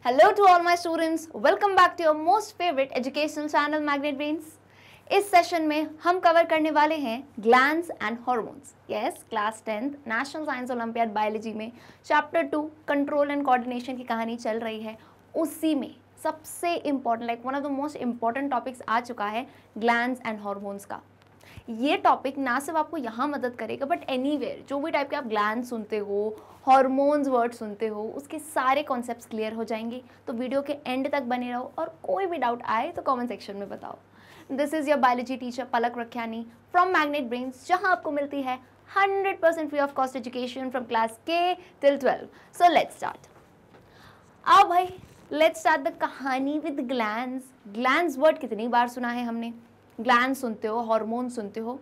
Hello to all my students. Welcome back to your most favorite educational channel Magnet Brains. इस session में हम cover करने वाले हैं glands and hormones. Yes, class 10th national science olympiad biology में chapter 2 control and coordination की कहानी चल रही है. उसी में सबसे important one of the most important topics आ चुका है ग्लैंड्स एंड हॉर्मोन्स का. ये टॉपिक ना सिर्फ आपको यहाँ मदद करेगा बट एनीवेयर जो भी टाइप के आप ग्लैंड सुनते हो, हॉर्मोन्स वर्ड सुनते हो, उसके सारे कॉन्सेप्ट्स क्लियर हो जाएंगे. तो वीडियो के एंड तक बने रहो और कोई भी डाउट आए तो कमेंट सेक्शन में बताओ. This is your biology teacher Palak Rakhiyani from Magnet Brains, जहाँ आपको मिलती है 100% free of cost education from class K till 12. So let's start. आओ भाई, लेट्स स्टार्ट द कहानी विद ग्लैंड्स. ग्लैंड्स वर्ड कितनी बार सुना है हमने? ग्लैंड सुनते हो, हार्मोन सुनते हो,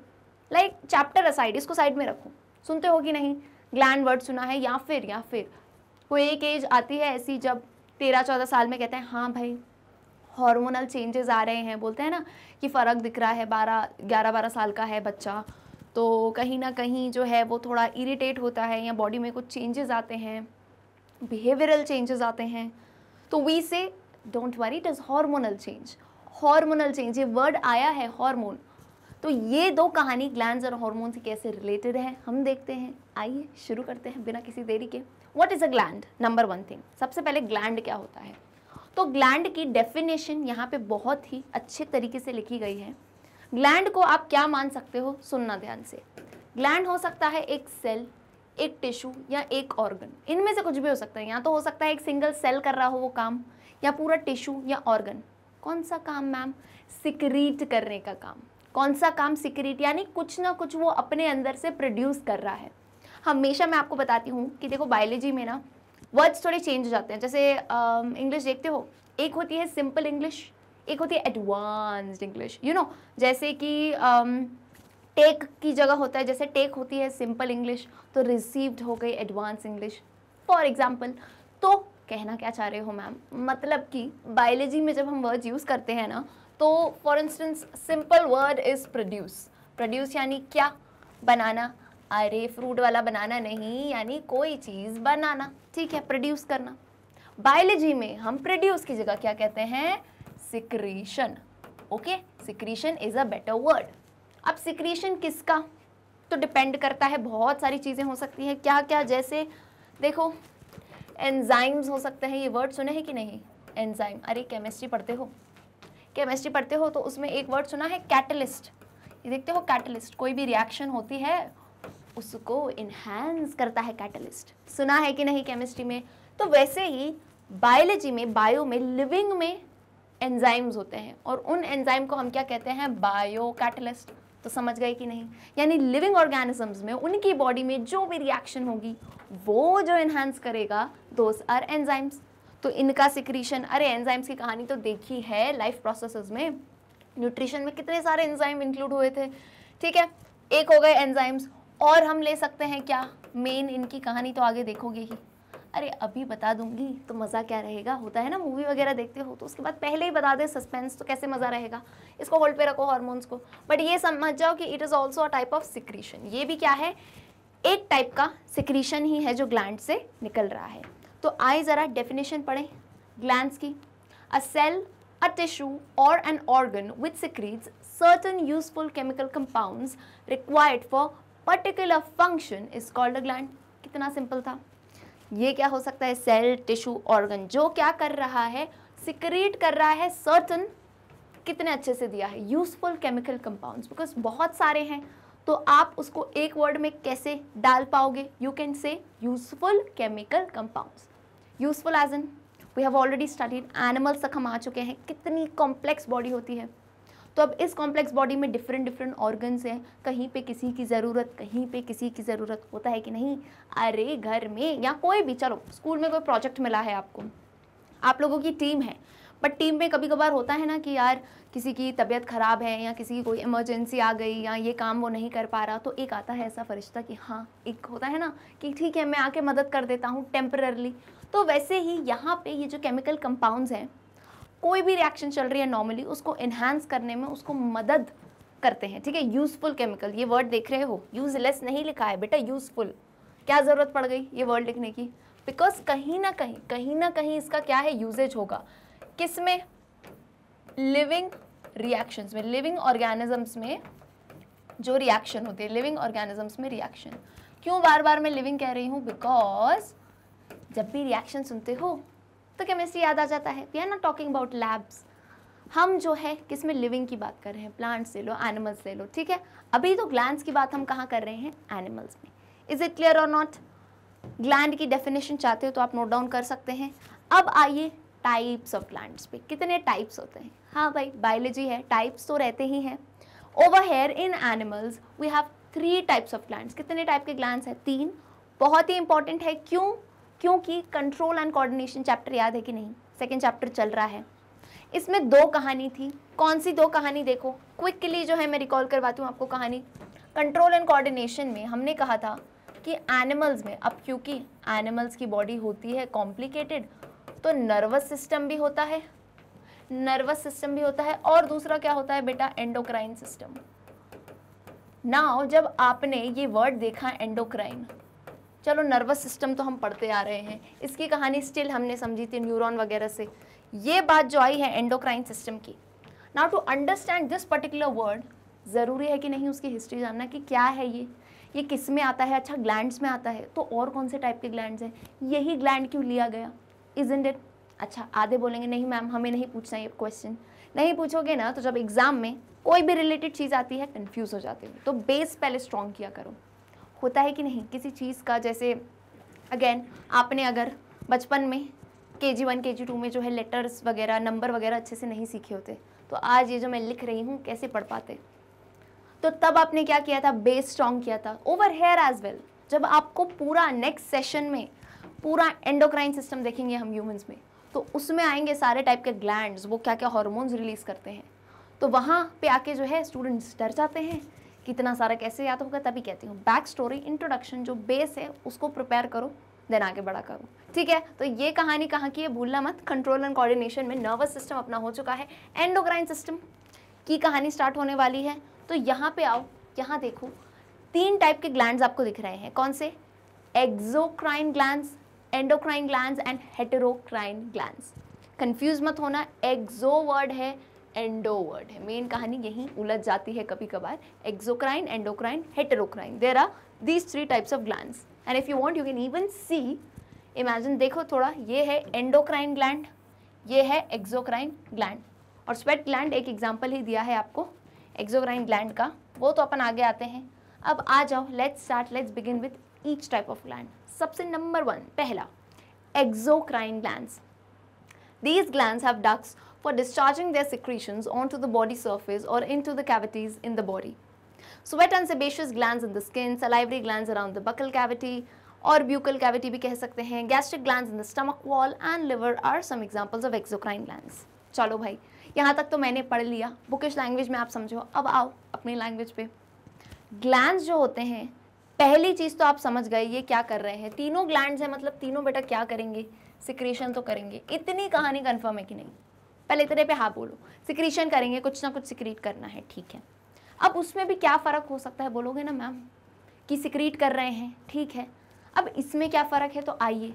लाइक चैप्टर असाइड, इसको साइड में रखो. सुनते हो कि नहीं? ग्लैंड वर्ड सुना है. या फिर कोई एक एज आती है ऐसी जब 13-14 साल में कहते हैं हाँ भाई हार्मोनल चेंजेस आ रहे हैं, बोलते हैं ना कि फ़र्क दिख रहा है. 11-12 साल का है बच्चा तो कहीं ना कहीं जो है वो थोड़ा इरिटेट होता है या बॉडी में कुछ चेंजेस आते हैं, बिहेवियरल चेंजेस आते हैं. तो वी से don't worry, it is hormonal change. Hormonal change, ये वर्ड आया है हार्मोन. तो ये दो कहानी ग्लैंड्स और हार्मोन से कैसे रिलेटेड है हम देखते हैं. आइए शुरू करते हैं बिना किसी देरी के. What is a gland? Number 1 thing, सबसे पहले ग्लैंड क्या होता है? तो ग्लैंड की डेफिनेशन यहाँ पे बहुत ही अच्छे तरीके से लिखी गई है. ग्लैंड को आप क्या मान सकते हो? सुनना ध्यान से. ग्लैंड हो सकता है एक सेल, एक टिश्यू या एक ऑर्गन. इनमें से कुछ भी हो सकता है. या तो हो सकता है एक सिंगल सेल कर रहा हो वो काम, या पूरा टिश्यू या ऑर्गन. कौन सा काम मैम? सिक्रीट करने का काम. कौन सा काम? सिक्रीट, यानी कुछ ना कुछ वो अपने अंदर से प्रोड्यूस कर रहा है. हमेशा मैं आपको बताती हूँ कि देखो बायोलॉजी में ना वर्ड्स थोड़े चेंज हो जाते हैं. जैसे इंग्लिश देखते हो, एक होती है सिंपल इंग्लिश, एक होती है एडवांस्ड इंग्लिश. यू नो, जैसे कि टेक की जगह होता है, जैसे टेक होती है सिंपल इंग्लिश तो रिसीव्ड हो गई एडवांस इंग्लिश, फॉर एग्जाम्पल. तो कहना क्या चाह रहे हो मैम? मतलब कि बायोलॉजी में जब हम वर्ड यूज़ करते हैं ना, तो for instance simple word is produce. Produce यानी क्या? बनाना. अरे फ्रूट वाला बनाना नहीं, यानी कोई चीज़ बनाना. ठीक है, प्रोड्यूस करना. बायोलॉजी में हम प्रोड्यूस की जगह क्या कहते हैं? Secretion. Okay, secretion is a better word. अब सिक्रीशन किसका? तो डिपेंड करता है, बहुत सारी चीज़ें हो सकती हैं. क्या क्या? जैसे देखो एंजाइम्स हो सकते हैं. ये वर्ड सुने हैं कि नहीं? एंजाइम. अरे केमिस्ट्री पढ़ते हो, केमिस्ट्री पढ़ते हो तो उसमें एक वर्ड सुना है कैटलिस्ट. ये देखते हो कैटलिस्ट, कोई भी रिएक्शन होती है उसको इन्हांस करता है कैटलिस्ट. सुना है कि नहीं केमिस्ट्री में? तो वैसे ही बायोलॉजी में, बायो में, लिविंग में एंजाइम्स होते हैं और उन एंजाइम को हम क्या कहते हैं? Bio catalyst. तो समझ गए कि नहीं? यानी लिविंग ऑर्गेनिजम्स में उनकी बॉडी में जो भी रिएक्शन होगी वो जो एनहांस करेगा दोस आर एंजाइम्स. तो इनका सिक्रीशन, अरे एंजाइम्स की कहानी तो देखी है लाइफ प्रोसेसेस में. न्यूट्रिशन में कितने सारे एंजाइम इंक्लूड हुए थे. ठीक है, एक हो गए एंजाइम्स. और हम ले सकते हैं क्या? मेन इनकी कहानी तो आगे देखोगे ही. अरे अभी बता दूंगी तो मज़ा क्या रहेगा? होता है ना मूवी वगैरह देखते हो तो उसके बाद पहले ही बता दे सस्पेंस, तो कैसे मज़ा रहेगा? इसको होल्ड पे रखो हार्मोन्स को. बट ये समझ जाओ कि it is also a type of secretion. ये भी क्या है? एक टाइप का सिक्रीशन ही है जो ग्लैंड से निकल रहा है. तो आइए ज़रा डेफिनेशन पढ़ें ग्लैंड्स की. अ सेल, अ टिश्यू और an organ which secretes certain useful chemical compounds required for particular function is called a gland. कितना सिंपल था. ये क्या हो सकता है? सेल, टिश्यू, ऑर्गन जो क्या कर रहा है? सिक्रीट कर रहा है सर्टन, कितने अच्छे से दिया है, यूजफुल केमिकल कंपाउंड्स. बिकॉज बहुत सारे हैं तो आप उसको एक वर्ड में कैसे डाल पाओगे? You can say useful chemical compounds. Useful as in we have already studied, animals तक हम आ चुके हैं, कितनी कॉम्प्लेक्स बॉडी होती है. तो अब इस कॉम्प्लेक्स बॉडी में डिफरेंट ऑर्गन्स हैं. कहीं पे किसी की ज़रूरत, कहीं पे किसी की ज़रूरत, होता है कि नहीं? अरे घर में या कोई भी, चलो स्कूल में कोई प्रोजेक्ट मिला है आपको, आप लोगों की टीम है, बट टीम में कभी कभार होता है ना कि यार किसी की तबीयत ख़राब है या किसी की कोई इमरजेंसी आ गई या ये काम वो नहीं कर पा रहा, तो एक आता है ऐसा फरिश्ता कि हाँ, एक होता है ना कि ठीक है मैं आके मदद कर देता हूँ टेम्पररली. तो वैसे ही यहाँ पे ये जो केमिकल कंपाउंड्स हैं, कोई भी रिएक्शन चल रही है नॉर्मली, उसको इन्हांस करने में उसको मदद करते हैं. ठीक है, यूज़फुल केमिकल, ये वर्ड देख रहे हो, यूजलेस नहीं लिखा है बेटा, यूज़फुल. क्या ज़रूरत पड़ गई ये वर्ड लिखने की? बिकॉज कहीं ना कहीं इसका क्या है, यूजेज होगा। किस में? लिविंग रिएक्शंस में, लिविंग ऑर्गेनिजम्स में जो रिएक्शन होती है, लिविंग ऑर्गेनिजम्स में रिएक्शन। क्यों बार बार मैं लिविंग कह रही हूँ? बिकॉज जब भी रिएक्शन सुनते हो तो केमिस्ट्री याद आ जाता है। We are not talking about labs, हम जो है किस में, लिविंग की बात कर रहे हैं। प्लांट्स ले लो, एनिमल्स ले लो, ठीक है। अभी तो ग्लैंड्स की बात हम कहाँ कर रहे हैं? एनिमल्स में। Is it clear or not? Gland की डेफिनेशन चाहते हो तो आप नोट डाउन कर सकते हैं। अब आइए टाइप्स ऑफ ग्लैंड्स पे, कितने टाइप्स होते हैं। हाँ भाई, बायोलॉजी है, टाइप्स तो रहते ही हैं। Over here in animals we have 3 types of glands. कितने टाइप के ग्लैंड्स हैं? 3। बहुत ही इंपॉर्टेंट है। क्यों? क्योंकि कंट्रोल एंड कोऑर्डिनेशन चैप्टर याद है कि नहीं? सेकेंड चैप्टर चल रहा है। इसमें 2 कहानी थी। कौन सी 2 कहानी? देखो क्विकली जो है मैं रिकॉल करवाती हूँ आपको कहानी। कंट्रोल एंड कोऑर्डिनेशन में हमने कहा था कि एनिमल्स में, अब क्योंकि एनिमल्स की बॉडी होती है कॉम्प्लिकेटेड, तो नर्वस सिस्टम भी होता है, और दूसरा क्या होता है बेटा? Endocrine system. नाउ जब आपने ये वर्ड देखा एंडोक्राइन, चलो नर्वस सिस्टम तो हम पढ़ते आ रहे हैं, इसकी कहानी स्टिल हमने समझी थी न्यूरॉन वगैरह से। ये बात जो आई है एंडोक्राइन सिस्टम की। Now to understand this particular word, ज़रूरी है कि नहीं उसकी हिस्ट्री जानना कि क्या है ये किस में आता है। अच्छा, ग्लैंड्स में आता है, तो और कौन से टाइप के ग्लैंड्स हैं? यही ग्लैंड क्यों लिया गया? Isn't it? अच्छा, आधे बोलेंगे नहीं मैम हमें नहीं पूछना ये क्वेश्चन। नहीं पूछोगे ना तो जब एग्जाम में कोई भी रिलेटेड चीज़ आती है कंफ्यूज हो जाते हो। तो बेस पहले स्ट्रॉन्ग किया करो। होता है कि नहीं किसी चीज़ का, जैसे अगेन आपने अगर बचपन में KG 1 KG 2 में जो है लेटर्स वगैरह, नंबर वगैरह अच्छे से नहीं सीखे होते, तो आज ये जो मैं लिख रही हूँ कैसे पढ़ पाते? तो तब आपने क्या किया था? बेस स्ट्रॉन्ग किया था। ओवर हेयर एज वेल, जब आपको पूरा नेक्स्ट सेशन में पूरा एंडोक्राइन सिस्टम देखेंगे हम ह्यूमंस में, तो उसमें आएंगे सारे टाइप के ग्लैंड्स, वो क्या क्या हार्मोन्स रिलीज करते हैं। तो वहाँ पे आके जो है स्टूडेंट्स डर जाते हैं, कितना सारा कैसे याद होगा। तभी कहती हूँ बैक स्टोरी, इंट्रोडक्शन जो बेस है उसको प्रिपेयर करो, देन आगे बढ़ा करो, ठीक है। तो ये कहानी कहाँ की है भूलना मत। कंट्रोल एंड कोऑर्डिनेशन में नर्वस सिस्टम अपना हो चुका है, एंडोक्राइन सिस्टम की कहानी स्टार्ट होने वाली है। तो यहाँ पे आओ, यहाँ देखो 3 टाइप के ग्लैंड्स आपको दिख रहे हैं। कौन से? Exocrine glands, endocrine glands and heterocrine glands. Confuse मत होना, एक्सो वर्ड है, एंडो वर्ड है। मेन कहानी यही उलझ जाती है कभी कभार। Exocrine, endocrine, heterocrine, there are these 3 types of glands and if you want you can even see, imagine, देखो थोड़ा, ये है एंडोक्राइन ग्लैंड, ये है एक्सोक्राइन ग्लैंड, और स्वेट ग्लैंड एक एग्जाम्पल ही दिया है आपको एक्सोक्राइन ग्लैंड का, वो तो अपन आगे आते हैं। अब आ जाओ, let's begin with each type of gland. सबसे नंबर 1 पहला, exocrine glands. These glands have ducts for discharging their secretions onto the body surface or into the cavities in the body. Sweat and sebaceous glands in the skin, salivary glands around the buccal cavity और buccal cavity भी कह सकते हैं, gastric glands in the stomach wall and liver are some examples of exocrine glands. चलो भाई, यहाँ तक तो मैंने पढ़ लिया, बुकिश लैंग्वेज में आप समझो। अब आओ अपनी लैंग्वेज पे। ग्लैंड्स जो होते हैं, पहली चीज़ तो आप समझ गए ये क्या कर रहे हैं। तीनों ग्लैंड्स हैं, मतलब तीनों बेटा क्या करेंगे? सिक्रीशन तो करेंगे। इतनी कहानी कंफर्म है कि नहीं? पहले इतने पे हाँ बोलो। सिक्रीशन करेंगे, कुछ ना कुछ सिक्रीट करना है, ठीक है। अब उसमें भी क्या फ़र्क हो सकता है बोलोगे ना मैम कि सिक्रीट कर रहे हैं, ठीक है। अब इसमें क्या फ़र्क है? तो आइए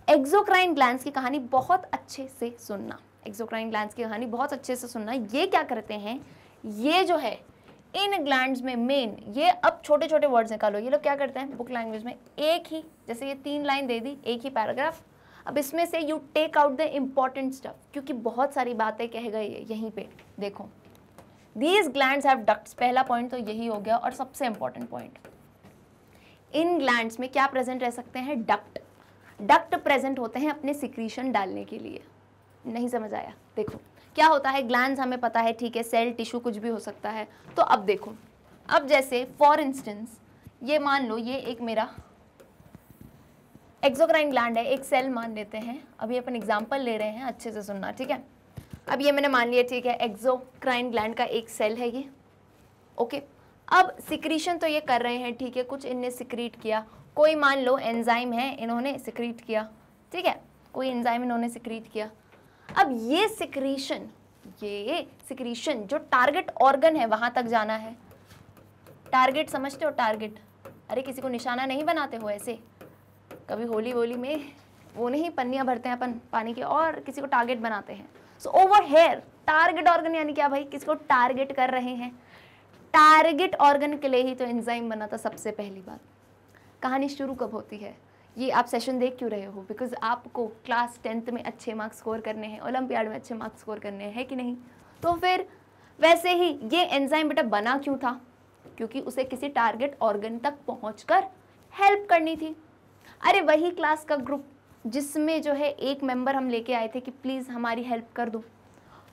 एक्सोक्राइन ग्लैंड्स की कहानी बहुत अच्छे से सुनना। एक्सोक्राइन ग्लैंड्स की कहानी बहुत अच्छे से सुनना। ये क्या करते हैं, ये जो है इन ग्लैंड्स में मेन, ये अब छोटे छोटे वर्ड्स निकालो। ये लोग क्या करते हैं बुक लैंग्वेज में, एक ही, जैसे ये 3 लाइन दे दी, एक ही पैराग्राफ, अब इसमें से you take out the important stuff, क्योंकि बहुत सारी बातें कह गए यहीं पे। देखो, दीज ग्लैंड्स हैव डक्ट्स, पहला पॉइंट तो यही हो गया। और सबसे इंपॉर्टेंट पॉइंट, इन ग्लैंड्स में क्या प्रेजेंट रह सकते हैं? डक्ट। डक्ट प्रेजेंट होते हैं अपने सिक्रीशन डालने के लिए। नहीं समझ आया? देखो क्या होता है, ग्लैंड्स हमें पता है, ठीक है, सेल, टिश्यू कुछ भी हो सकता है। तो अब देखो, अब जैसे फॉर इंस्टेंस ये मान लो, ये एक मेरा एक्सोक्राइन ग्लैंड है, एक सेल मान लेते हैं। अभी अपन एग्जांपल ले रहे हैं, अच्छे से सुनना, ठीक है। अब ये मैंने मान लिया, ठीक है, एक्सोक्राइन ग्लैंड का एक सेल है ये, ओके। अब सिक्रीशन तो ये कर रहे हैं, ठीक है, कुछ इनने सिक्रीट किया, कोई मान लो एंजाइम है, इन्होंने सिक्रीट किया, ठीक है, कोई एंजाइम इन्होंने सिक्रीट किया। अब ये सिक्रीशन जो टारगेट ऑर्गन है वहां तक जाना है। टारगेट समझते हो? टारगेट, अरे किसी को निशाना नहीं बनाते हो ऐसे, कभी होली वोली में वो नहीं पन्नियाँ भरते हैं अपन पानी की और किसी को टारगेट बनाते हैं। सो ओवर हेयर टारगेट ऑर्गन यानी क्या भाई, किसी को टारगेट कर रहे हैं। टारगेट ऑर्गन के लिए ही तो एंजाइम बना था सबसे पहली बात। कहानी शुरू कब होती है, ये आप सेशन देख क्यों रहे हो, बिकॉज आपको क्लास 10th में अच्छे मार्क्स स्कोर करने हैं, ओलंपियाड में अच्छे मार्क्स स्कोर करने हैं, है कि नहीं। तो फिर वैसे ही ये एंजाइम बेटा बना क्यों था, क्योंकि उसे किसी टारगेट ऑर्गन तक पहुंचकर हेल्प करनी थी। अरे वही क्लास का ग्रुप जिसमें जो है एक मेंबर हम लेके आए थे कि प्लीज़ हमारी हेल्प कर दो,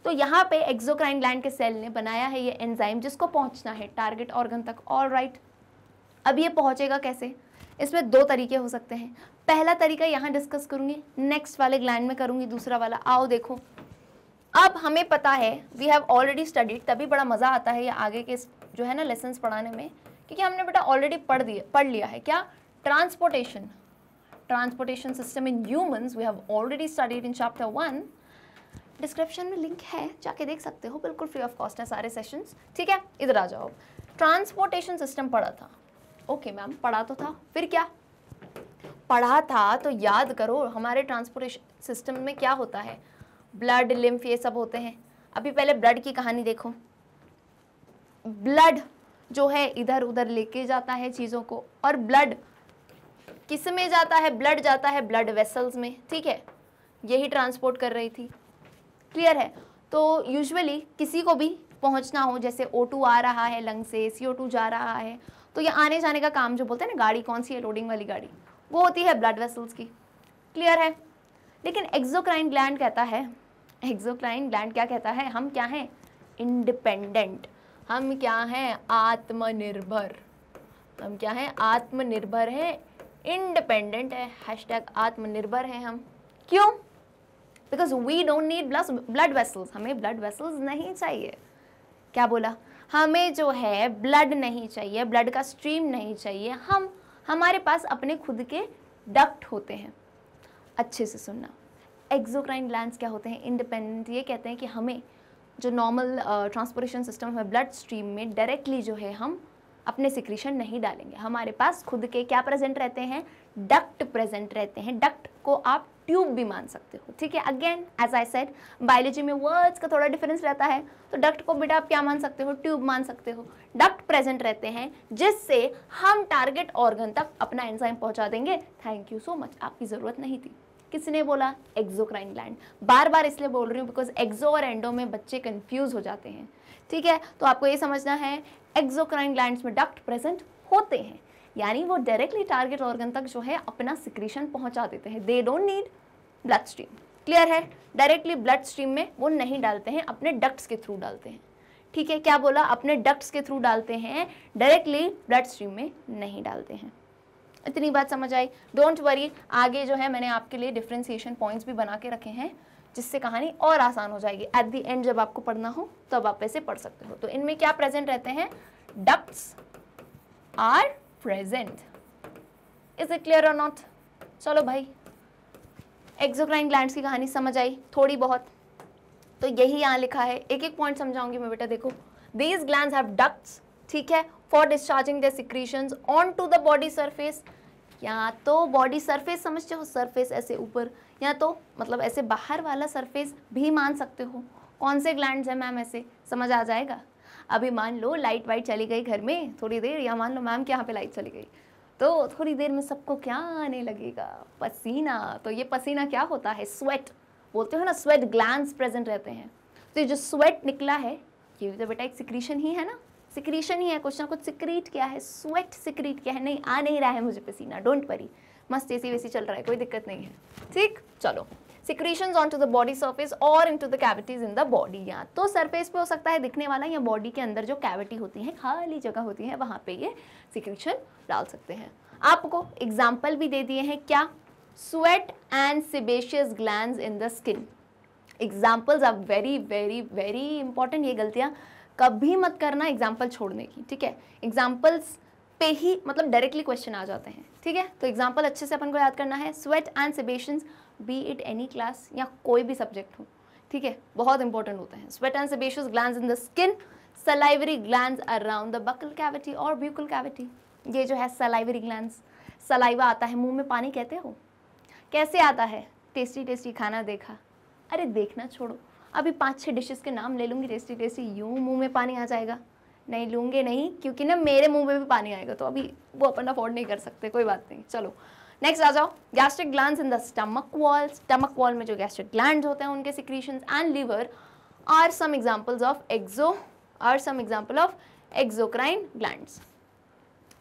तो यहाँ पे एक्सोक्राइन ग्लैंड के सेल ने बनाया है ये एंजाइम जिसको पहुँचना है टारगेट ऑर्गन तक। ऑल राइट, अब ये पहुँचेगा कैसे, इसमें दो तरीके हो सकते हैं। पहला तरीका यहाँ डिस्कस करूँगी, नेक्स्ट वाले ग्लैंड में करूँगी दूसरा वाला। आओ देखो, अब हमें पता है, वी हैव ऑलरेडी स्टडीड, तभी बड़ा मज़ा आता है ये आगे के जो है ना लेसन्स पढ़ाने में, क्योंकि हमने बेटा ऑलरेडी पढ़ लिया है। क्या, transportation system in humans we have already studied in chapter 1। Description में लिंक है, जाके देख सकते हो, बिल्कुल फ्री ऑफ कॉस्ट है सारे सेशंस। ठीक है, इधर आ जाओ। ट्रांसपोर्टेशन सिस्टम पढ़ा था, ओके मैम पढ़ा तो था, फिर क्या पढ़ा था तो याद करो। हमारे ट्रांसपोर्टेशन सिस्टम में क्या होता है, ब्लड, लिम्फ, ये सब होते हैं। अभी पहले ब्लड की कहानी देखो। ब्लड जो है इधर उधर लेके जाता है चीज़ों को, और ब्लड किस में जाता है, ब्लड जाता है ब्लड वेसल्स में, ठीक है, यही ट्रांसपोर्ट कर रही थी। क्लियर है। तो यूजुअली किसी को भी पहुंचना हो, जैसे O2 आ रहा है लंग से, CO2 जा रहा है, तो ये आने जाने का काम जो बोलते हैं ना, गाड़ी कौन सी है, लोडिंग वाली गाड़ी, वो होती है ब्लड वेसल्स की। क्लियर है। लेकिन एक्सोक्राइन ग्लैंड कहता है, एक्सोक्राइन ग्लैंड क्या कहता है, हम क्या हैं, इंडिपेंडेंट, हम क्या हैं, आत्मनिर्भर, हम क्या हैं, आत्मनिर्भर हैं, इंडिपेंडेंट है, हैशटैग आत्मनिर्भर हैं हम। क्यों, because we don't need blood vessels, हमें ब्लड वेसल्स नहीं चाहिए। क्या बोला, हमें जो है ब्लड नहीं चाहिए, ब्लड का स्ट्रीम नहीं चाहिए, हमारे पास अपने खुद के डक्ट होते हैं। अच्छे से सुनना, एक्सोक्राइन ग्लैंड्स क्या होते हैं, इंडिपेंडेंट। ये कहते हैं कि हमें जो नॉर्मल ट्रांसपोर्टेशन सिस्टम है ब्लड स्ट्रीम में डायरेक्टली जो है हम अपने सिक्रीशन नहीं डालेंगे, हमारे पास खुद के क्या प्रेजेंट रहते हैं, डक्ट प्रेजेंट रहते हैं। डक्ट को आप ट्यूब भी मान सकते हो, ठीक है। Again as I said, biology में वर्ड्स का थोड़ा डिफरेंस रहता है, तो डक्ट को बेटा आप क्या मान सकते हो, ट्यूब मान सकते हो। डक्ट प्रेजेंट रहते हैं जिससे हम टारगेट ऑर्गन तक अपना एंजाइम पहुंचा देंगे। थैंक यू सो मच, आपकी ज़रूरत नहीं थी। किसने बोला, एक्सोक्राइन ग्लैंड। बार बार इसलिए बोल रही हूँ बिकॉज एक्सो और एंडो में बच्चे कंफ्यूज हो जाते हैं, ठीक है। तो आपको ये समझना है, एक्सोक्राइन ग्लैंड्स में डक्ट प्रेजेंट होते हैं, यानी वो डायरेक्टली टारगेट ऑर्गन तक जो है अपना सिक्रीशन पहुंचा देते हैं। They don't need blood stream. Clear है, डायरेक्टली ब्लड स्ट्रीम में वो नहीं डालते हैं, अपने डक्ट्स के थ्रू डालते हैं। ठीक है, क्या बोला, अपने डक्ट्स के थ्रू डालते हैं, डायरेक्टली ब्लड स्ट्रीम में नहीं डालते हैं। इतनी बात समझ आई, डोंट वरी। आगे जो है मैंने आपके लिए डिफ्रेंसिएशन पॉइंट्स भी बना के रखे हैं, जिससे कहानी और आसान हो जाएगी। एट द एंड जब आपको पढ़ना हो तब आप ऐसे पढ़ सकते हो। तो इनमें क्या प्रेजेंट रहते हैं, ducts are present. Is it clear or not. चलो भाई, एक्सोक्राइन ग्लैंड्स की कहानी समझ आई थोड़ी बहुत, तो यही यहाँ लिखा है। एक एक पॉइंट समझाऊंगी मैं बेटा। देखो, दीज ग्लैंड्स हैव डक्ट्स, ठीक है, for discharging their secretions on to the body surface. या तो बॉडी सरफेस समझते हो, सरफेस ऐसे ऊपर, या तो मतलब ऐसे बाहर वाला सरफेस भी मान सकते हो। कौन से ग्लैंड्स हैं मैम, ऐसे समझ आ जाएगा। अभी मान लो लाइट वाइट चली गई घर में थोड़ी देर, या मान लो मैम के यहाँ पे लाइट चली गई, तो थोड़ी देर में सबको क्या आने लगेगा, पसीना। तो ये पसीना क्या होता है, स्वेट बोलते हो ना, स्वेट ग्लैंड्स प्रेजेंट रहते हैं। तो ये जो स्वेट निकला है ये तो बेटा एक सिक्रीशन ही है ना, सिक्रीशन ही है, कुछ ना कुछ सिक्रीट किया है, स्वेट सिक्रीट किया है। नहीं आ नहीं रहा है मुझे पसीना, डोंट वरी, मस्त एसी वैसी चल रहा है, कोई दिक्कत नहीं है, ठीक। चलो, secretions on to the body surface और into the cavities in the body. या तो सरफेस पे हो सकता है दिखने वाला, या बॉडी के अंदर जो कैविटी होती है, खाली जगह होती है, वहाँ पे ये सिक्रीशन डाल सकते हैं। आपको एग्जाम्पल भी दे दिए हैं, क्या, sweat and sebaceous glands in the skin. Examples are very very very important. ये गलतियाँ कभी मत करना एग्जाम्पल छोड़ने की, ठीक है। एग्जाम्पल्स पे ही मतलब डायरेक्टली क्वेश्चन आ जाते हैं, ठीक है। तो एग्जाम्पल अच्छे से अपन को याद करना है। Sweat and sebaceous, be it any class या कोई भी सब्जेक्ट हो, ठीक है, बहुत इंपॉर्टेंट होते हैं। Sweat and sebaceous glands in the skin, salivary glands around the buccal cavity और ब्यूकल कैविटी। ये जो है सलाइवरी ग्लैंड्स, सलाइवा आता है मुंह में, पानी कहते हो, कैसे आता है? टेस्टी टेस्टी खाना देखा। अरे देखना छोड़ो, अभी 5-6 डिशेस के नाम ले लूँगी टेस्टी टेस्टी, यूँ मुंह में पानी आ जाएगा। नहीं लूँगे नहीं, क्योंकि ना मेरे मुंह में भी पानी आएगा, तो अभी वो अपन अफोर्ड नहीं कर सकते, कोई बात नहीं। चलो नेक्स्ट आ जाओ, gastric glands in the stomach wall. Stomach wall में जो गैस्ट्रिक ग्लैंड्स होते हैं उनके secretions and liver are some examples of exocrine glands.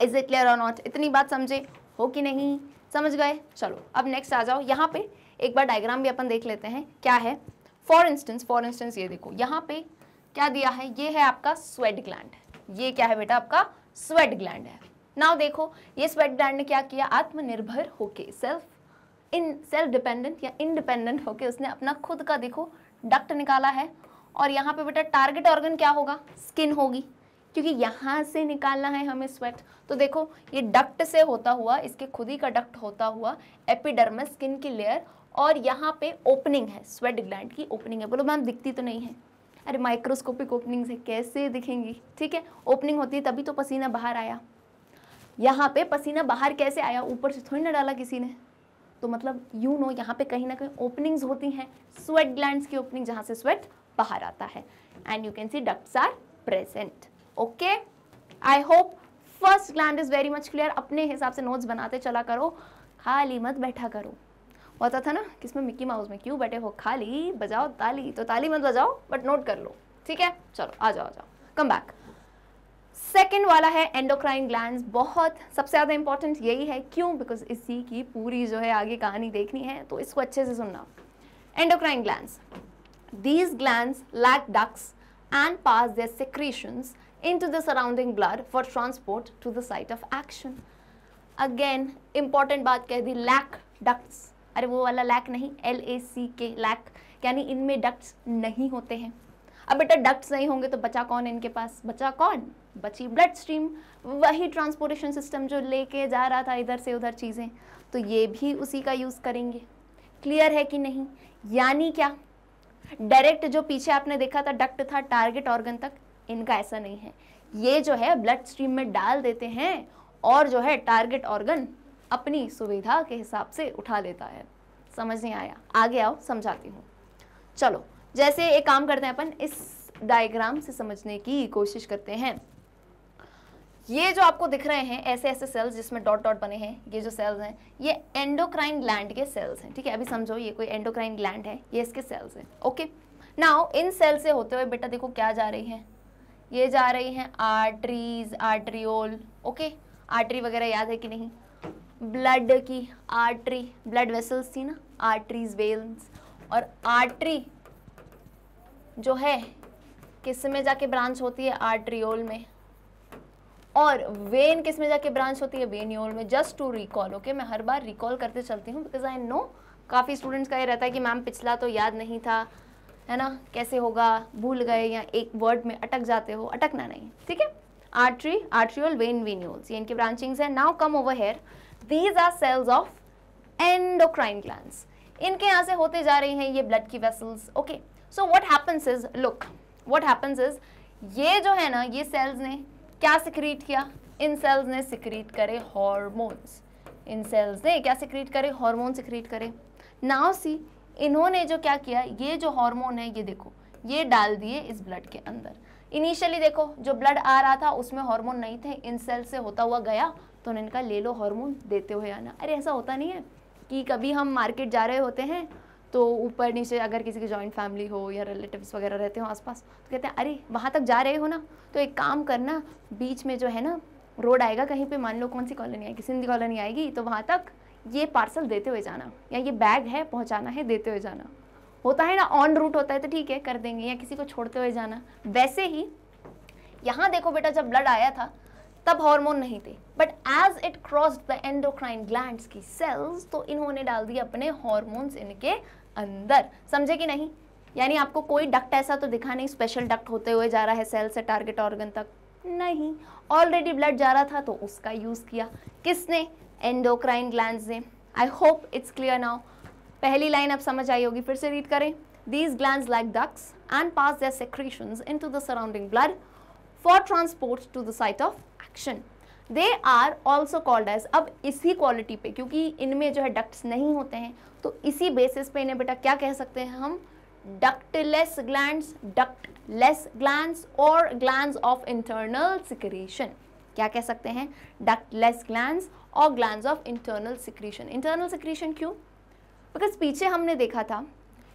Is it clear or not? इतनी बात समझे हो कि नहीं? समझ गए? चलो अब नेक्स्ट आ जाओ, यहाँ पे एक बार डायग्राम भी अपन देख लेते हैं क्या है। फॉर इंस्टेंस ये देखो, यहाँ पे क्या दिया है, ये है आपका स्वेट ग्लैंड। ये क्या है बेटा? आपका स्वेट ग्लैंड है। नाउ देखो, ये स्वेट ग्लैंड ने क्या किया, आत्मनिर्भर होके सेल्फ डिपेंडेंट या इंडिपेंडेंट होके उसने अपना खुद का देखो डक्ट निकाला है। और यहाँ पे बेटा टारगेट ऑर्गन क्या होगा? स्किन होगी, क्योंकि यहाँ से निकालना है हमें स्वेट। तो देखो ये डक्ट से होता हुआ, इसके खुद ही का डक्ट होता हुआ एपिडर्मिस स्किन की लेयर, और यहाँ पे ओपनिंग है, स्वेट ग्लैंड की ओपनिंग है। बोलो मैम दिखती तो नहीं है? अरे माइक्रोस्कोपिक ओपनिंग से कैसे दिखेंगी? ठीक है, ओपनिंग होती है तभी तो पसीना बाहर आया। यहाँ पे पसीना बाहर कैसे आया? ऊपर से थोड़ी ना डाला किसी ने। तो मतलब यू नो यहाँ पे कहीं ना कहीं ओपनिंग्स होती हैं, स्वेट ग्लैंड्स की ओपनिंग जहाँ से स्वेट बाहर आता है। And you can see ducts are present. Okay, I hope first gland is very much clear. अपने हिसाब से नोट्स बनाते चला करो, खाली मत बैठा करो। होता था ना किसमें मिक्की माउस में, क्यों बैठे हो खाली, बजाओ ताली। तो ताली मत बजाओ बट नोट कर लो, ठीक है? चलो आ जाओ कम बैक। सेकेंड वाला है एंडोक्राइन ग्लैंड्स। बहुत सबसे ज़्यादा इंपॉर्टेंट यही है, क्यों? बिकॉज इसी की पूरी जो है आगे कहानी देखनी है, तो इसको अच्छे से सुनना। Endocrine glands, these glands lack ducts and pass their secretions into the surrounding blood for transport to the site of action. Again important बात कह दी, lack ducts। अरे वो वाला lack नहीं, LACK, lack, यानी इनमें ducts नहीं होते हैं। अब बेटा ducts नहीं होंगे तो बचा कौन इनके पास? बचा कौन? बची ब्लड स्ट्रीम, वही ट्रांसपोर्टेशन सिस्टम जो लेके जा रहा था इधर से उधर चीज़ें, तो ये भी उसी का यूज़ करेंगे। क्लियर है कि नहीं? यानी क्या, डायरेक्ट जो पीछे आपने देखा था डक्ट था टारगेट ऑर्गन तक, इनका ऐसा नहीं है। ये जो है ब्लड स्ट्रीम में डाल देते हैं और जो है टारगेट ऑर्गन अपनी सुविधा के हिसाब से उठा लेता है। समझ नहीं आया? आगे आओ समझाती हूँ। चलो जैसे एक काम करते हैं, अपन इस डायग्राम से समझने की कोशिश करते हैं। ये जो आपको दिख रहे हैं ऐसे ऐसे सेल्स जिसमें डॉट डॉट बने हैं, ये जो सेल्स हैं ये एंडोक्राइन ग्लैंड के सेल्स हैं। ठीक है, अभी समझो ये कोई एंडोक्राइन ग्लैंड है, ये इसके सेल्स हैं। ओके, नाउ इन सेल से होते हुए बेटा देखो क्या जा रही हैं, ये जा रही हैं आर्टरीज, आर्ट्रियोल। ओके, आर्टरी वगैरह याद है कि नहीं? ब्लड की आर्टरी, ब्लड वेसल्स थी ना, आर्टरीज, वेन्स। और आर्टरी जो है किस में जाके ब्रांच होती है? आर्ट्रियोल में। और वेन किस में जाके ब्रांच होती है? वेन्यूल में। जस्ट टू रिकॉल, ओके, मैं हर बार रिकॉल करते चलती हूँ बिकॉज आई नो काफ़ी स्टूडेंट्स का ये रहता है कि मैम पिछला तो याद नहीं था, है ना, कैसे होगा, भूल गए या एक वर्ड में अटक जाते हो। अटकना नहीं, ठीक है? आर्टरी, आर्ट्रियोल, वेन, वेन्यूल्स, ये इनके ब्रांचिंग्स हैं। Now come over here, these are cells of endocrine glands. इनके यहाँ से होते जा रही हैं ये ब्लड की vessels. Okay, so what happens is, look what happens is, ये जो है ना ये सेल्स ने क्या सिक्रीट किया? इन सेल्स ने सिक्रीट करे हॉर्मोन्स। इन सेल्स ने क्या सिक्रीट करे? हॉर्मोन सिक्रीट करे। नाउ सी, इन्होंने जो क्या किया, ये जो हार्मोन है ये देखो ये डाल दिए इस ब्लड के अंदर। इनिशियली देखो जो ब्लड आ रहा था उसमें हार्मोन नहीं थे, इन सेल से होता हुआ गया तो उन्होंने कहा ले लो हार्मोन, देते हुए आना। अरे ऐसा होता नहीं है कि कभी हम मार्केट जा रहे होते हैं तो ऊपर नीचे अगर किसी की जॉइंट फैमिली हो या रिलेटिव्स वगैरह रहते हो आसपास तो कहते हैं अरे वहाँ तक जा रहे हो ना तो एक काम करना, बीच में जो है ना रोड आएगा कहीं पे, मान लो कौन सी कॉलोनी आएगी, सिंधी कॉलोनी आएगी, तो वहाँ तक ये पार्सल देते हुए जाना, या ये बैग है पहुँचाना है देते हुए जाना। होता है ना, ऑन रूट होता है तो ठीक है कर देंगे, या किसी को छोड़ते हुए जाना। वैसे ही यहाँ देखो बेटा जब ब्लड आया था तब हार्मोन नहीं थे, but as it crossed the endocrine glands की सेल्स तो इन्होंने डाल दिए अपने हार्मोन्स इनके अंदर। समझे कि नहीं? यानी आपको कोई डक्ट ऐसा तो दिखा नहीं स्पेशल डक्ट होते हुए जा रहा है सेल से टारगेट ऑर्गन तक, नहीं, ऑलरेडी ब्लड जा रहा था तो उसका यूज किया। किसने? एंडोक्राइन ग्लैंड्स ने। आई होप इट्स क्लियर नाउ। पहली लाइन आप समझ आई होगी, फिर से रीड करें। These glands like ducts and pass their secretions into the surrounding blood for transport to the site of action. They are also called as, अब इसी क्वालिटी पे, क्योंकि इनमें जो है डक्ट्स नहीं होते हैं, तो इसी बेसिस पे इन्हें बेटा क्या कह सकते हैं हम, डक्टलेस ग्लैंड्स, डक्टलेस ग्लैंड्स और ग्लैंड्स ऑफ इंटरनल सिक्रीशन। क्या कह सकते हैं, डक्टलेस ग्लैंड्स और glands of internal secretion. Internal secretion क्यों, बिकॉज पीछे हमने देखा था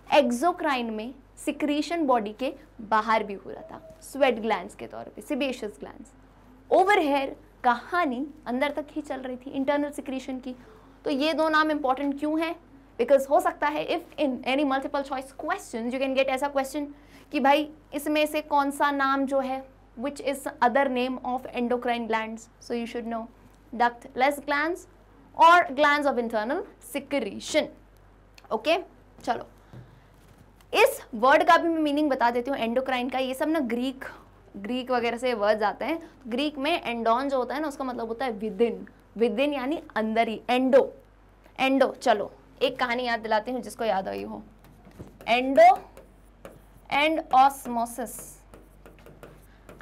एक्सोक्राइन में सिक्रीशन बॉडी के बाहर भी हो रहा था, स्वेट ग्लैंड्स के तौर पे, सेबेशियस ग्लैंड्स। ओवर हेयर कहानी अंदर तक ही चल रही थी इंटरनल सिक्रीशन की। तो ये दो नाम इंपॉर्टेंट क्यों है, बिकॉज हो सकता है if in any multiple choice question you can get ऐसा क्वेश्चन कि भाई इसमें से कौन सा नाम जो है which is other name of endocrine glands, so you should know ductless glands और glands of internal secretion. Okay, चलो इस वर्ड का भी मैं मीनिंग बता देती हूँ एंडोक्राइन का। ये सब ना ग्रीक वगैरह से वर्ड्स आते हैं। ग्रीक में एंडोन जो होता है ना, उसका मतलब होता है विदिन, विदिन यानी अंदर ही, एंडो। चलो एक कहानी याद दिलाती हूँ जिसको याद आई हो, एंडो एंड ऑस्मोसिस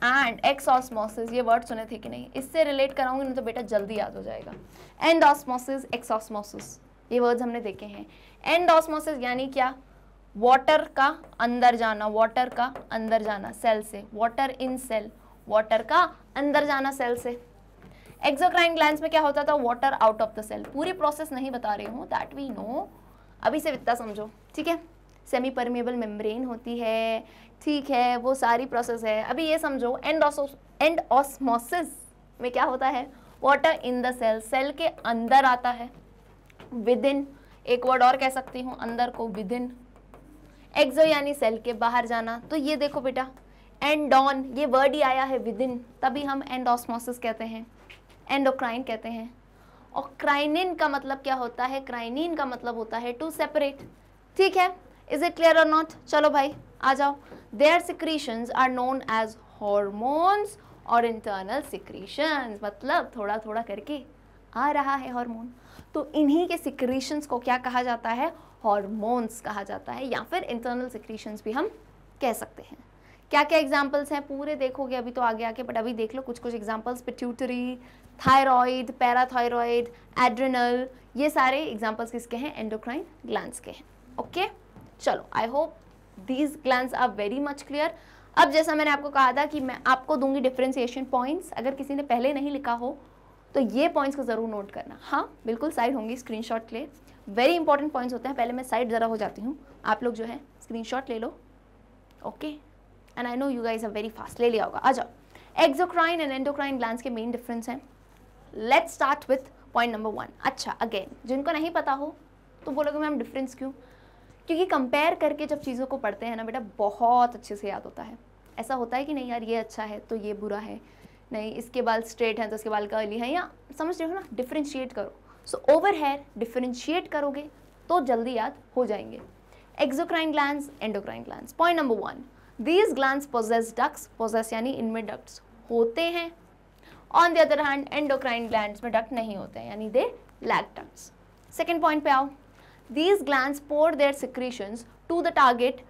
एंड एक्सऑस्मोसिस, ये वर्ड सुने थे कि नहीं, इससे रिलेट कराऊंगी नहीं तो बेटा जल्दी याद हो जाएगा। एंडोस्मोसिस, एक्सऑस्मोसिस, ये वर्ड्स हमने देखे हैं। एंडोस्मोसिस यानी क्या, वाटर का अंदर जाना, वाटर का अंदर जाना सेल से, वाटर इन सेल, वाटर का अंदर जाना सेल से। एक्सोक्राइन ग्लैंड्स में क्या होता था, water out of the cell. पूरी प्रोसेस नहीं बता रही हूँ, दैट वी नो, अभी से इतना समझो, ठीक है। सेमी परमेबल मेम्ब्रेन होती है, ठीक है, वो सारी प्रोसेस है। अभी ये समझो एंडोस्मोसिस में क्या होता है, water in the cell, cell के अंदर आता है। विदिन, एक वर्ड और कह सकती हूँ अंदर को, विदिन। एक्सो यानी सेल के बाहर जाना। तो ये देखो बेटा एंडोन, ये वर्ड ही आया है विदिन, तभी हम एंडोस्मोसिस कहते हैं, एंडोक्राइन कहते हैं। और क्राइनिन का मतलब क्या होता है, क्राइनिन का मतलब होता है टू सेपरेट, ठीक है। Is it clear or not, चलो भाई आ जाओ। Their secretions are known as hormones or internal secretions, मतलब थोड़ा थोड़ा करके आ रहा है हार्मोन, तो इन्हीं के सिक्रीशंस को क्या कहा जाता है, हॉर्मोन्स कहा जाता है, या फिर इंटरनल सिक्रीशंस भी हम कह सकते हैं। क्या क्या एग्जांपल्स हैं पूरे देखोगे अभी तो आगे आके, बट अभी देख लो कुछ कुछ examples. Pituitary, thyroid, parathyroid, adrenal, ये सारे एग्जांपल्स किसके हैं, एंडोक्राइन ग्लैंड्स के हैं। ओके, चलो I hope these glands are very much clear. अब जैसा मैंने आपको कहा था कि मैं आपको दूंगी डिफ्रेंसिएशन पॉइंट्स, अगर किसी ने पहले नहीं लिखा हो तो ये पॉइंट्स को जरूर नोट करना। हाँ बिल्कुल साइड होंगी स्क्रीनशॉट के लिए, वेरी इंपॉर्टेंट पॉइंट्स होते हैं। पहले मैं साइड जरा हो जाती हूँ, आप लोग जो है स्क्रीनशॉट ले लो। Okay, and I know you guys are very fast, ले लिया होगा। आ जाओ, एक्सोक्राइन एंड एंडोक्राइन ग्लैंड्स के मेन डिफरेंस हैं। Let's start with point number 1। अच्छा, अगेन जिनको नहीं पता हो तो बोलोगे मैम डिफरेंस क्यों, क्योंकि कंपेयर करके जब चीज़ों को पढ़ते हैं ना बेटा, बहुत अच्छे से याद होता है। ऐसा होता है कि नहीं यार ये अच्छा है तो ये बुरा है, नहीं इसके बाल स्ट्रेट हैं तो इसके बाल कर्ली हैं, या समझ रहे हो ना, डिफ्रेंशिएट करो। सो ओवर हेयर डिफ्रेंशिएट करोगे तो जल्दी याद हो जाएंगे। Exocrine glands, endocrine glands. Point number 1, these glands possess ducts, possess यानी इनमें डक्ट्स होते हैं। On the other hand endocrine glands में डक्ट नहीं होते हैं, यानी they lack ducts. Second point पे आओ, these glands pour their secretions to the target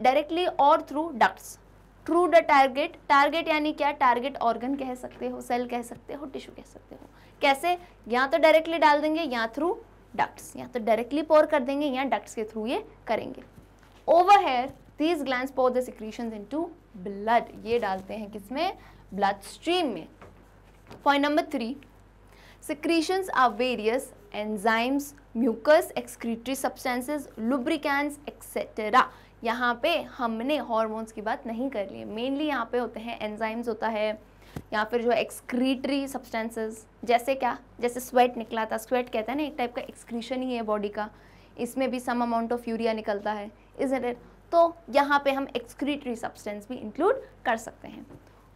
directly or through ducts. Through the target, target यानी क्या, टारगेट ऑर्गन कह सकते हो, सेल कह सकते हो, टिश्यू कह सकते हो। कैसे, या तो डायरेक्टली डाल देंगे या थ्रू डक्ट्स, या तो डायरेक्टली पोर कर देंगे या डक्ट्स के थ्रू ये करेंगे। Over here these glands pour the secretions into blood, ये डालते हैं किसमें, ब्लड स्ट्रीम में। Point number 3, secretions are various enzymes, mucus, excretory substances, lubricants etc. यहाँ पे हमने हॉर्मोन्स की बात नहीं कर ली है, मेनली यहाँ पे होते हैं एंजाइम्स होता है, या फिर जो एक्सक्रीटरी सब्सटेंसेस, जैसे क्या, जैसे स्वेट निकला था, स्वेट कहते हैं ना एक टाइप का एक्सक्रीशन ही है बॉडी का, इसमें भी सम अमाउंट ऑफ यूरिया निकलता है, इजंट इट। तो यहाँ पे हम एक्सक्रीटरी सब्सटेंस भी इंक्लूड कर सकते हैं।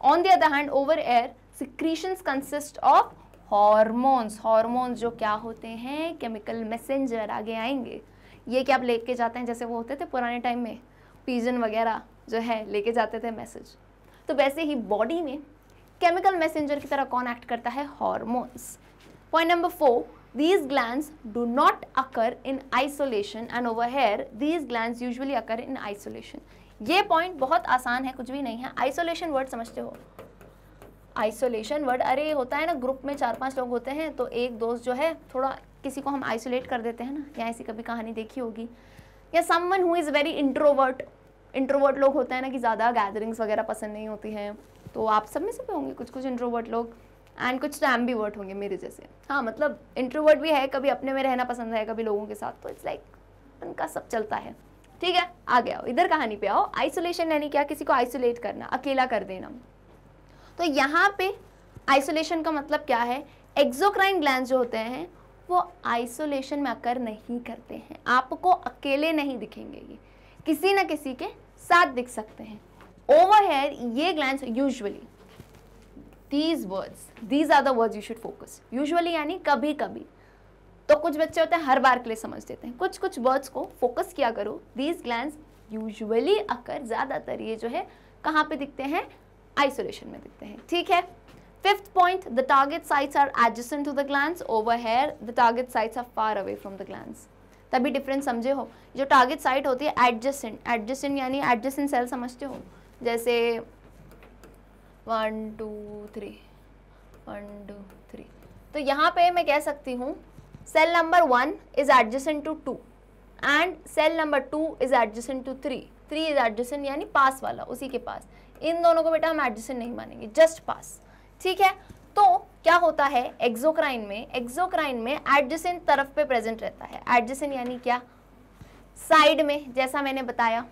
On the other hand over air secretions consist of hormones, hormones जो क्या होते हैं, केमिकल मैसेंजर, आगे आएंगे। ये क्या लेके जाते हैं, जैसे वो होते थे पुराने टाइम में पिजन वगैरह जो है लेके जाते थे मैसेज, तो वैसे ही बॉडी में केमिकल मैसेंजर की तरह कौन एक्ट करता है, hormones. Point number 4, these glands do not occur in isolation and over here these glands usually occur in isolation। ये पॉइंट बहुत आसान है, कुछ भी नहीं है। आइसोलेशन वर्ड समझते हो, आइसोलेशन वर्ड, अरे होता है ना ग्रुप में 4-5 लोग होते हैं तो एक दोस्त जो है थोड़ा किसी को हम आइसोलेट कर देते हैं ना, या ऐसी कभी कहानी देखी होगी। या someone who is very introvert लोग होते हैं ना कि ज़्यादा गैदरिंग्स वगैरह पसंद नहीं होती हैं, तो आप सब में से भी होंगे कुछ इंट्रोवर्ट लोग, एंड कुछ एम्बीवर्ट होंगे मेरे जैसे। हाँ मतलब इंट्रोवर्ट भी है, कभी अपने में रहना पसंद है, कभी लोगों के साथ, तो इट्स लाइक उनका सब चलता है। ठीक है, आगे आओ, इधर कहानी पे आओ। आइसोलेशन यानी क्या? किसी को आइसोलेट करना, अकेला कर देना। तो यहाँ पे आइसोलेशन का मतलब क्या है? एक्सोक्राइन ग्लैंड्स जो होते हैं वो आइसोलेशन में अकर नहीं करते हैं, आपको अकेले नहीं दिखेंगे, ये किसी न किसी के साथ दिख सकते हैं। ओवर हेयर ये glands usually, these are the words you should focus, usually यानी कभी कभी, तो कुछ बच्चे होते हैं हर बार के लिए समझ देते हैं, कुछ वर्ड्स को फोकस किया करो। these glands यूजुअली अकर, ज्यादातर ये जो है कहाँ पे दिखते हैं? आइसोलेशन में दिखते हैं। ठीक है, fifth point, the target sites are adjacent to the glands, over here the target sites are far away from the glands. तभी डिफरेंस समझे हो। जो टारगेट साइट होती है एडजेसेंट यानी एडजेसेंट सेल समझते हो, जैसे 1 2 3 1 2 3, तो यहाँ पे मैं कह सकती हूँ cell number 1 is adjacent to 2 and cell number 2 is adjacent to 3 is adjacent यानी पास वाला, उसी के पास। इन दोनों को बेटा हम एडजेसेंट नहीं मानेंगे, जस्ट पास। ठीक है, तो क्या होता है एक्सोक्राइन में एडजेसेंट तरफ पे प्रेजेंट रहता है। एडजेसेंट यानी क्या? साइड में, जैसा मैंने बताया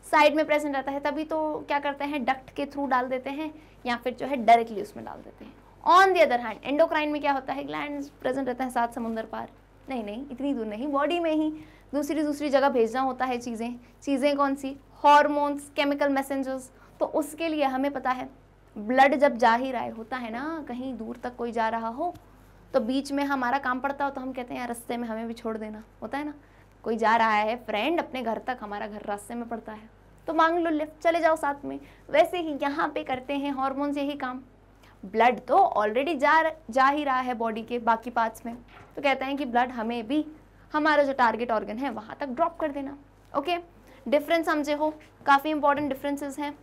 साइड में प्रेजेंट रहता है, तभी तो क्या करते हैं डक्ट के थ्रू डाल देते हैं या फिर जो है डायरेक्टली उसमें डाल देते हैं। On the other hand endocrine में क्या होता है? ग्लैंड्स प्रेजेंट रहते हैं 7 समुंदर पार, नहीं इतनी दूर नहीं, बॉडी में ही दूसरी जगह भेजना होता है चीज़ें कौन सी? Hormones, chemical messengers. तो उसके लिए हमें पता है ब्लड जब जा ही रहा है, होता है ना कहीं दूर तक कोई जा रहा हो तो बीच में हमारा काम पड़ता हो तो हम कहते हैं यार रास्ते में हमें भी छोड़ देना, होता है ना। कोई जा रहा है फ्रेंड अपने घर तक, हमारा घर रास्ते में पड़ता है तो मांग लो लिफ्ट, चले जाओ साथ में। वैसे ही यहाँ पे करते हैं हॉर्मोन्स यही काम। ब्लड तो ऑलरेडी जा ही रहा है बॉडी के बाकी पार्ट्स में, तो कहते हैं कि ब्लड हमें भी हमारा जो टारगेट ऑर्गन है वहाँ तक ड्रॉप कर देना। ओके, डिफरेंस समझे हो, काफ़ी इंपॉर्टेंट डिफरेंसेस हैं।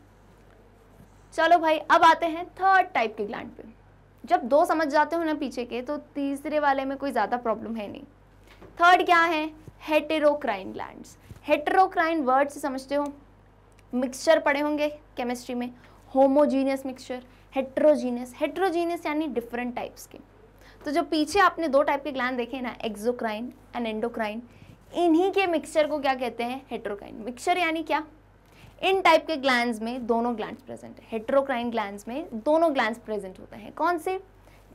चलो भाई, अब आते हैं थर्ड टाइप के ग्लैंड पे। जब 2 समझ जाते हो ना पीछे के, तो तीसरे वाले में कोई ज़्यादा प्रॉब्लम है नहीं। थर्ड क्या है? हेटेरोक्राइन ग्लैंड्स। हेटेरोक्राइन वर्ड से समझते हो, मिक्सचर पढ़े होंगे केमिस्ट्री में, होमोजीनियस मिक्सचर, हेटेरोजीनियस यानी डिफरेंट टाइप्स के। तो जो पीछे आपने 2 टाइप के ग्लैंड देखे ना, एक्सोक्राइन एंड एंडोक्राइन, इन्हीं के मिक्सचर को क्या कहते हैं? हेटेरोक्राइन। मिक्सचर यानी क्या? इन टाइप के ग्लैंड्स में दोनों ग्लैंड्स प्रेजेंट है। हेटेरोक्राइन ग्लैंड्स में दोनों ग्लैंड्स प्रेजेंट होते हैं। कौन से?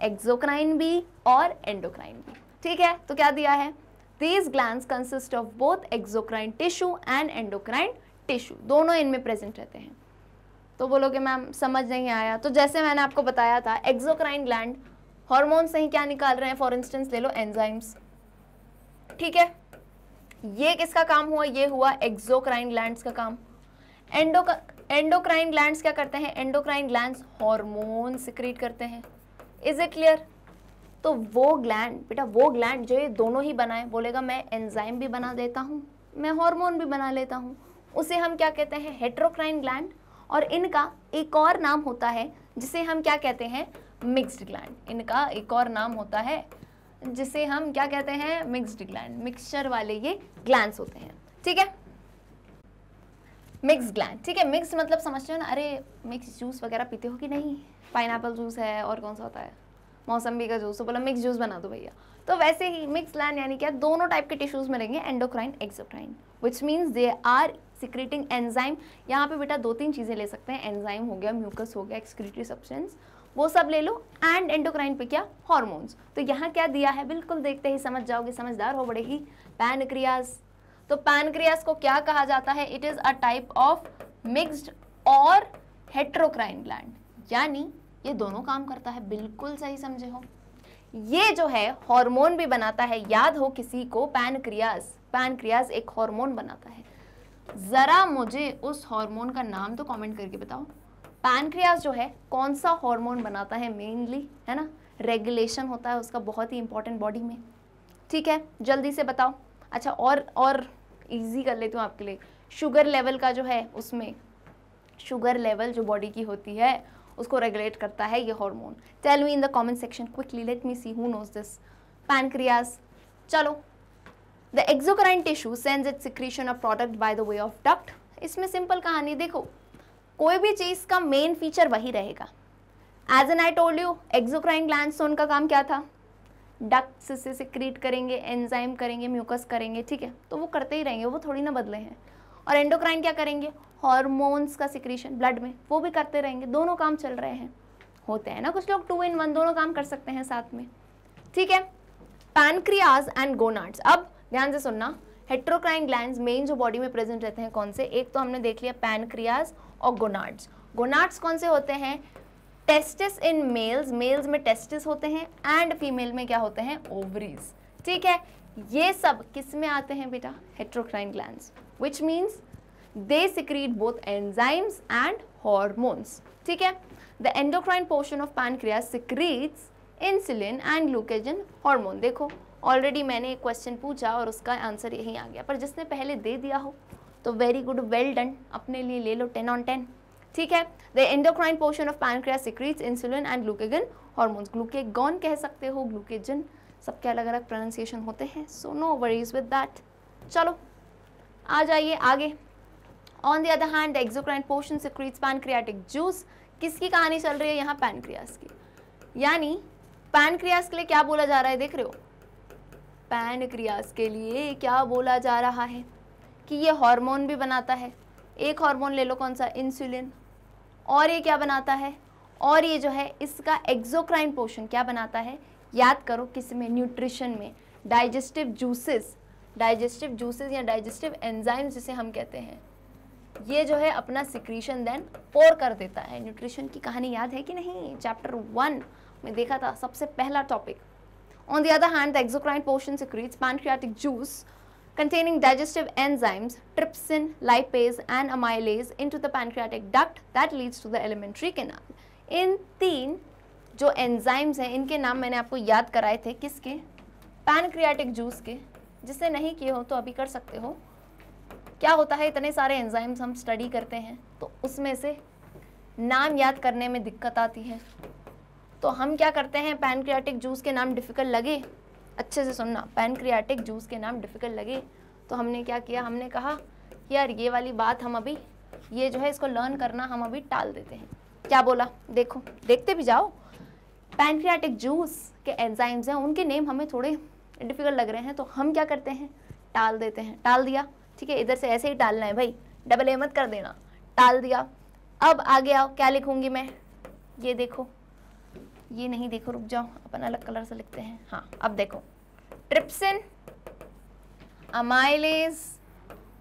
एक्सोक्राइन भी और एंडोक्राइन भी। ठीक है, तो क्या दिया है? These glands consist of both exocrine tissue and endocrine tissue, दोनों इनमें प्रेजेंट रहते हैं। तो बोलोगे मैम समझ नहीं आया, तो जैसे मैंने आपको बताया था एक्सोक्राइन ग्लैंड हार्मोन से ही क्या निकाल रहे हैं, फॉर इंस्टेंस ले लो एंजाइम्स। ठीक है, ये किसका काम हुआ? ये हुआ एक्सोक्राइन ग्लैंड्स का काम। एंडोक्राइन ग्लैंड्स क्या करते हैं? एंडोक्राइन ग्लैंड्स हार्मोन सिक्रीट करते हैं। Is it clear? तो वो ग्लैंड बेटा, वो ग्लैंड जो ये दोनों ही बनाए, बोलेगा मैं एंजाइम भी बना देता हूँ, मैं हार्मोन भी बना लेता हूँ, उसे हम क्या कहते हैं? हेटेरोक्राइन ग्लैंड। और इनका एक और नाम होता है जिसे हम क्या कहते हैं? Mixed gland. इनका एक और नाम होता है जिसे हम क्या कहते हैं? Mixed gland. मिक्सचर वाले ये ग्लैंड्स होते हैं। ठीक है, मिक्स ग्लैंड। ठीक है, मिक्स मतलब समझते हो ना, अरे मिक्स जूस वगैरह पीते हो कि नहीं? पाइनएप्पल जूस है और कौन सा होता है, मौसम्बी का जूस, तो बोला मिक्स जूस बना दो भैया। तो वैसे ही मिक्स ग्लैंड यानी क्या? दोनों टाइप के टिश्यूज मिलेंगे, endocrine exocrine, which means they are secreting enzyme. यहाँ पे बेटा 2-3 चीज़ें ले सकते हैं, एंजाइम हो गया, म्यूकस हो गया, एक्सक्रीटरी सब्सटेंस, वो सब ले लो। एंड एंडोक्राइन पे क्या? हार्मोन्स। तो यहाँ क्या दिया है? बिल्कुल देखते ही समझ जाओगे, समझदार हो बड़े ही। पैनक्रियाज। तो पैनक्रियाज को क्या कहा जाता है? It is a type of mixed और हेटेरोक्राइन ग्लैंड, यानी ये दोनों काम करता है। बिल्कुल सही समझे हो। ये जो है हार्मोन भी बनाता है, याद हो किसी को? पैनक्रियाज एक हार्मोन बनाता है। जरा मुझे उस हार्मोन का नाम तो कमेंट करके बताओ। पैनक्रियाज जो है कौन सा हार्मोन बनाता है मेनली, है ना? रेगुलेशन होता है उसका बहुत ही इंपॉर्टेंट बॉडी में। ठीक है, जल्दी से बताओ। अच्छा, और इजी कर लेती हूँ आपके लिए। शुगर लेवल का जो है, उसमें शुगर लेवल जो बॉडी की होती है उसको रेगुलेट करता है ये hormone? Tell me in the comment section quickly, let me see who knows this. Pancreas. चलो, the exocrine tissue sends its secretion of product by the way of duct. इसमें सिंपल कहानी देखो, कोई भी चीज का मेन फीचर वही रहेगा. As an I told you, exocrine glands तो उनका काम क्या था? डक्ट से सिक्रीट करेंगे, एंजाइम करेंगे, म्यूकस करेंगे, ठीक है, तो वो करते ही रहेंगे, वो थोड़ी ना बदले हैं. और एंडोक्राइन क्या करेंगे? हार्मोन्स का सिक्रीशन ब्लड में, वो भी करते रहेंगे. दोनों काम चल रहे हैं. होते हैं ना कुछ लोग 2 in 1, दोनों काम कर सकते हैं साथ में, ठीक है. Pancreas and gonads. अब ध्यान से सुनना, हेट्रोक्राइन ग्लैंड्स मेन जो बॉडी में प्रेजेंट रहते हैं कौन से? एक तो हमने देख लिया पैनक्रियाज और गोनाड्स. गोनाड्स कौन से होते हैं? टेस्टिस इन मेल्स, मेल्स में टेस्टिस होते हैं, एंड फीमेल में क्या होते हैं? ओवरीज, ठीक है. ये सब किस में आते हैं बेटा? Heterocrine glands, which means they secrete both enzymes and hormones, ठीक है. The endocrine portion of pancreas secretes insulin and glucagon hormone. देखो ऑलरेडी मैंने एक क्वेश्चन पूछा और उसका आंसर यही आ गया, पर जिसने पहले दे दिया हो तो वेरी गुड, वेल डन, अपने लिए ले लो 10 on 10, ठीक है. The endocrine portion of pancreas secretes insulin and glucagon hormones. Glucagon कह सकते हो, ग्लूकेजन, सबके अलग अलग प्रोनाउंसिएशन होते हैं, so no worries with that. चलो आ जाइए आगे. On the other hand the exocrine portion secretes pancreatic juice. किसकी कहानी चल रही है यहाँ? पैनक्रियाज की. यानी पैनक्रियाज के लिए क्या बोला जा रहा है? देख रहे हो, पैनक्रियाज के लिए क्या बोला जा रहा है कि ये हार्मोन भी बनाता है. एक हार्मोन ले लो, कौन सा? इंसुलिन. और ये क्या बनाता है? और ये जो है इसका एक्सोक्राइन पोर्शन क्या बनाता है? याद करो किस में? न्यूट्रिशन में. डाइजेस्टिव जूसेस, डाइजेस्टिव जूसेस या डाइजेस्टिव एंजाइम्स जिसे हम कहते हैं, ये जो है अपना सिक्रीशन देन पोर कर देता है. न्यूट्रिशन की कहानी याद है कि नहीं? चैप्टर 1 में देखा था, सबसे पहला topic. On the other hand, the exocrine portion secretes pancreatic juice containing digestive enzymes, trypsin, lipase and amylase into the pancreatic duct that leads to the alimentary canal. इन 3 जो एंजाइम्स हैं, इनके नाम मैंने आपको याद कराए थे. किसके? पैनक्रियाटिक जूस के. जिससे नहीं किए हो तो अभी कर सकते हो. क्या होता है, इतने सारे एंजाइम्स हम स्टडी करते हैं तो उसमें से नाम याद करने में दिक्कत आती है. तो हम क्या करते हैं, पैनक्रियाटिक जूस के नाम डिफ़िकल्ट लगे, अच्छे से सुनना, पैनक्रियाटिक जूस के नाम डिफ़िकल्ट लगे तो हमने क्या किया? हमने कहा यार ये वाली बात हम अभी, ये जो है इसको लर्न करना हम अभी टाल देते हैं. क्या बोला? देखो, देखते भी जाओ. पैनक्रियाटिक जूस के एंजाइम्स हैं, उनके नेम हमें थोड़े डिफ़िकल्ट लग रहे हैं तो हम क्या करते हैं? टाल देते हैं. टाल दिया, ठीक है, इधर से ऐसे ही टालना है भाई, डबल ए मत कर देना. टाल दिया. अब आगे आओ, क्या लिखूँगी मैं? ये देखो, ये नहीं, देखो रुक जाओ, अपन अलग कलर से लिखते हैं. हाँ, अब देखो, ट्रिप्सिन, अमाइलेज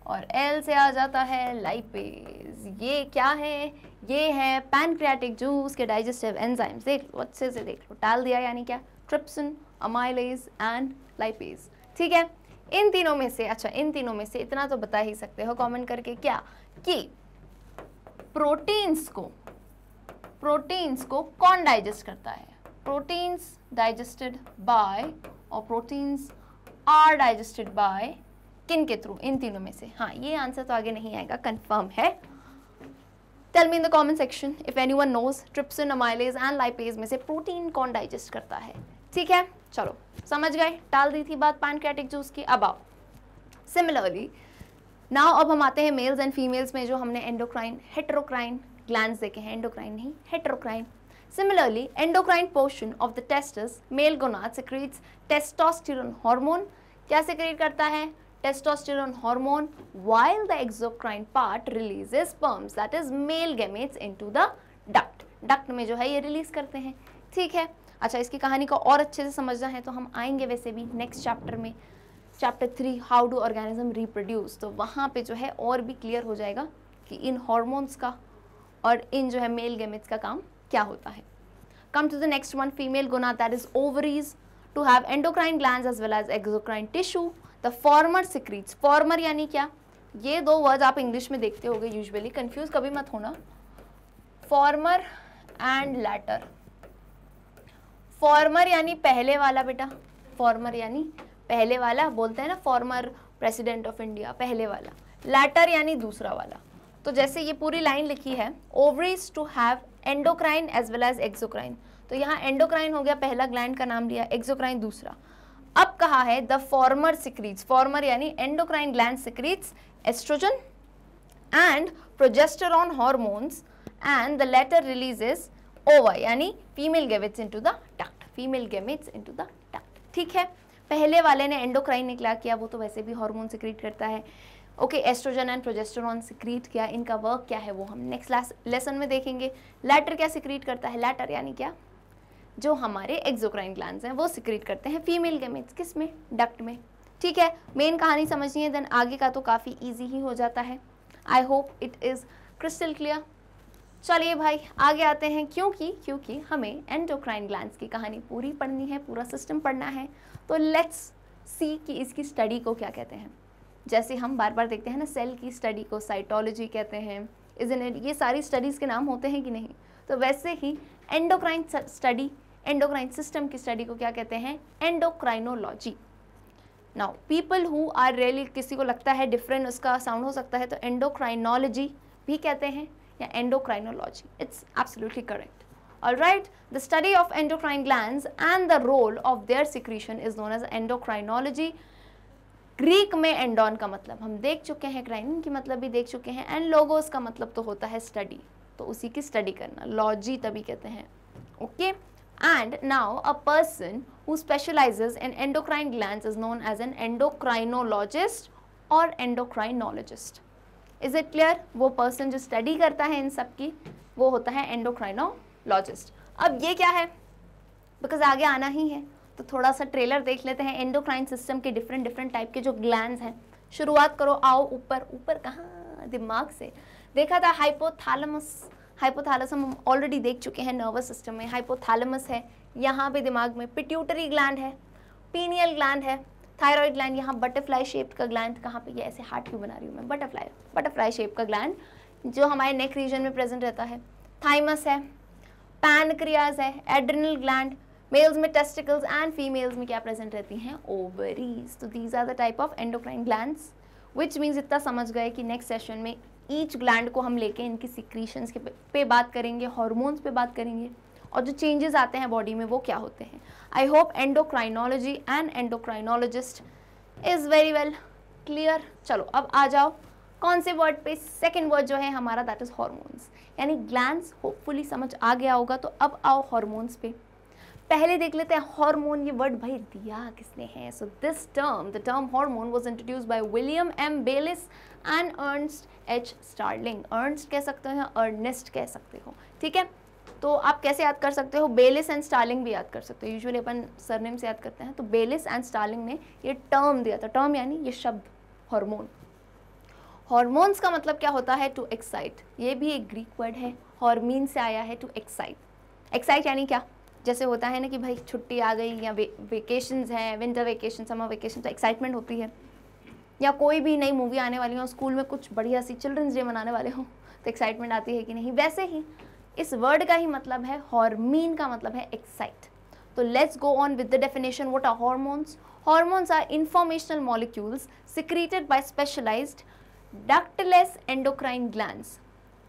और एल से आ जाता है लाइपेज. ये क्या है? ये है पैनक्रियाटिक जूस के डाइजेस्टिव एंजाइम्स. देख लो, अच्छे से देख लो. टाल दिया यानी क्या? ट्रिप्सिन, अमाइलेज एंड लाइपेज, ठीक है. इन तीनों में से, अच्छा इन तीनों में से इतना तो बता ही सकते हो कमेंट करके, क्या कि प्रोटीन्स को कौन डाइजेस्ट करता है? प्रोटीन्स डाइजेस्टेड बाय, और प्रोटीन्स आर डाइजेस्टेड बाय किन के थ्रू? इन तीनों में से. हाँ, ये आंसर तो आगे नहीं आएगा, कंफर्म है. Tell me in the comment section if anyone knows trypsin, amylase and lipase में से प्रोटीन कौन डाइजेस्ट करता है, ठीक है. चलो समझ गए, टाल दी थी बात पैनक्रियाटिक जूस की. अब आओ सिमिलरली नाउ, अब हम आते हैं मेल्स एंड फीमेल्स में, जो हमने एंडोक्राइन, हेट्रोक्राइन ग्लैंड्स देखे हैं. एंडोक्राइन नहीं, heterocrine. Similarly, endocrine portion of the testis, male gonad secretes testosterone hormone. क्या secrete करता है? testosterone hormone, while the exocrine part releases sperms, that is male gametes into the duct. duct में जो है ये रिलीज करते हैं, ठीक है. अच्छा, इसकी कहानी को और अच्छे से समझना है तो हम आएंगे वैसे भी नेक्स्ट चैप्टर में, chapter 3 how do organism reproduce. तो वहाँ पे जो है और भी क्लियर हो जाएगा कि इन हॉर्मोन्स का और इन जो है मेल गेमेट्स का काम क्या होता है. Come to the next one, female gonad, that is ovaries, to have endocrine glands as well as exocrine tissue. The former secretes, former यानी क्या? ये 2 वर्ड आप इंग्लिश में देखते होगे यूजुअली, कंफ्यूज कभी मत होना. Farmer and letter. फॉर्मर यानी पहले वाला बेटा, फॉर्मर यानी पहले वाला, बोलते हैं ना फॉर्मर प्रेसिडेंट ऑफ इंडिया, पहले वाला. लैटर यानी दूसरा वाला. तो जैसे ये पूरी लाइन लिखी है, ovaries to have endocrine as well as exocrine, तो यहाँ एंडोक्राइन हो गया पहला ग्लैंड का नाम लिया, एक्सोक्राइन दूसरा। अब कहा है द फॉर्मर सिक्रीट्स, फॉर्मर यानी endocrine gland secretes estrogen and progesterone hormones and the latter releases ova यानी female gametes into the duct, female gametes into the duct. ठीक है, पहले वाले ने एंडोक्राइन ने क्या किया, वो तो वैसे भी हार्मोन सिक्रीट करता है। Okay, estrogen and progesterone secrete किया, इनका वर्क क्या है वो हम नेक्स्ट लेसन में देखेंगे। लेटर क्या सिक्रीट करता है, लेटर यानी क्या, जो हमारे एक्सोक्राइन ग्लैंड्स हैं वो सिक्रीट करते हैं फीमेल गैमेट्स, किस में, डक्ट में। ठीक है, मेन कहानी समझनी है, देन आगे का तो काफ़ी ईजी ही हो जाता है। I hope it is crystal clear. चलिए भाई आगे आते हैं, क्योंकि हमें एंडोक्राइन ग्लैंड्स की कहानी पूरी पढ़नी है, पूरा सिस्टम पढ़ना है। तो लेट्स सी कि इसकी स्टडी को क्या कहते हैं। जैसे हम बार बार देखते हैं ना, सेल की स्टडी को साइटोलॉजी कहते हैं, इज़न्ट, ये सारी स्टडीज़ के नाम होते हैं कि नहीं। तो वैसे ही एंडोक्राइन स्टडी, एंडोक्राइन सिस्टम की स्टडी को क्या कहते हैं, endocrinology. Now people who are really, किसी को लगता है डिफरेंट उसका साउंड हो सकता है, तो एंडोक्राइनोलॉजी भी कहते हैं या endocrinology, it's absolutely correct. All right, the study of endocrine glands and the role of their secretion is known as endocrinology. Greek में एंडोन का मतलब हम देख चुके हैं, क्राइन की मतलब भी देख चुके हैं, एंड लोगोस का मतलब तो होता है स्टडी, तो उसी की स्टडी करना, लॉजी तभी कहते हैं। Okay, and now a person who specialises in endocrine glands is known as an endocrinologist और एंडोक्राइनोलॉजिस्ट। इज इट क्लियर, वो पर्सन जो स्टडी करता है इन सब की वो होता है एंडोक्राइनोलॉजिस्ट। अब ये क्या है, बिकॉज आगे आना ही है, तो थोड़ा सा ट्रेलर देख लेते हैं एंडोक्राइन सिस्टम के डिफरेंट टाइप के जो ग्लैंड्स हैं। शुरुआत करो, आओ ऊपर कहाँ, दिमाग से देखा था हाइपोथैलेमस, हाइपोथैलेमस हम ऑलरेडी देख चुके हैं नर्वस सिस्टम में, हाइपोथैलेमस है यहाँ पे दिमाग में, पिट्यूटरी ग्लैंड है, पीनियल ग्लैंड है, थायराइड ग्लैंड, यहाँ बटरफ्लाई शेप का ग्लैंड, कहाँ पे, ये ऐसे हार्ट क्यों बना रही हूँ मैं, बटरफ्लाई शेप का ग्लैंड जो हमारे नेक रीजन में प्रेजेंट रहता है, थाइमस है, पैनक्रियाज है, एड्रिनल ग्लैंड, मेल्स में टेस्टिकल्स एंड फीमेल्स में क्या प्रेजेंट रहती हैं, ओवरीज। तो these are the type of endocrine glands, which means इतना समझ गए कि नेक्स्ट सेशन में ईच ग्लैंड को हम लेके इनकी सिक्रीशंस के पे बात करेंगे, हार्मोन्स पे बात करेंगे, और जो चेंजेस आते हैं बॉडी में वो क्या होते हैं। I hope endocrinology and endocrinologist is very well clear. चलो अब आ जाओ कौन से वर्ड पे, सेकेंड वर्ड जो है हमारा दैट इज हार्मोन्स, यानी ग्लैंड्स होपफुली समझ आ गया होगा। तो अब आओ हार्मोन्स पे, पहले देख लेते हैं हार्मोन, ये वर्ड भाई दिया किसने है। So this term, the term hormone was introduced by William M Bayliss and Ernest H Starling. Ernest कह सकते हो या अर्नेस्ट कह सकते हो, ठीक है। तो आप कैसे याद कर सकते हो, बेलिस एंड स्टार्लिंग भी याद कर सकते हो, यूजुअली अपन सरनेम से याद करते हैं। तो बेलिस एंड स्टार्लिंग ने ये टर्म दिया था, टर्म यानी ये शब्द हार्मोन। हार्मोन्स का मतलब क्या होता है, टू एक्साइट, ये भी एक ग्रीक वर्ड है, हॉर्मीन से आया है, टू एक्साइट। एक्साइट यानी क्या, जैसे होता है ना कि भाई छुट्टी आ गई या वेकेशंस हैं, विंटर वेकेशन, समर वेकेशन, तो एक्साइटमेंट होती है, या कोई भी नई मूवी आने वाली हो, स्कूल में कुछ बढ़िया सी चिल्ड्रंस डे मनाने वाले हो तो एक्साइटमेंट आती है कि नहीं। वैसे ही इस वर्ड का ही मतलब है, हॉर्मीन का मतलब है एक्साइट। तो let's go on with the definition. What are hormones? Hormones are informational molecules secreted by specialised ductless endocrine glands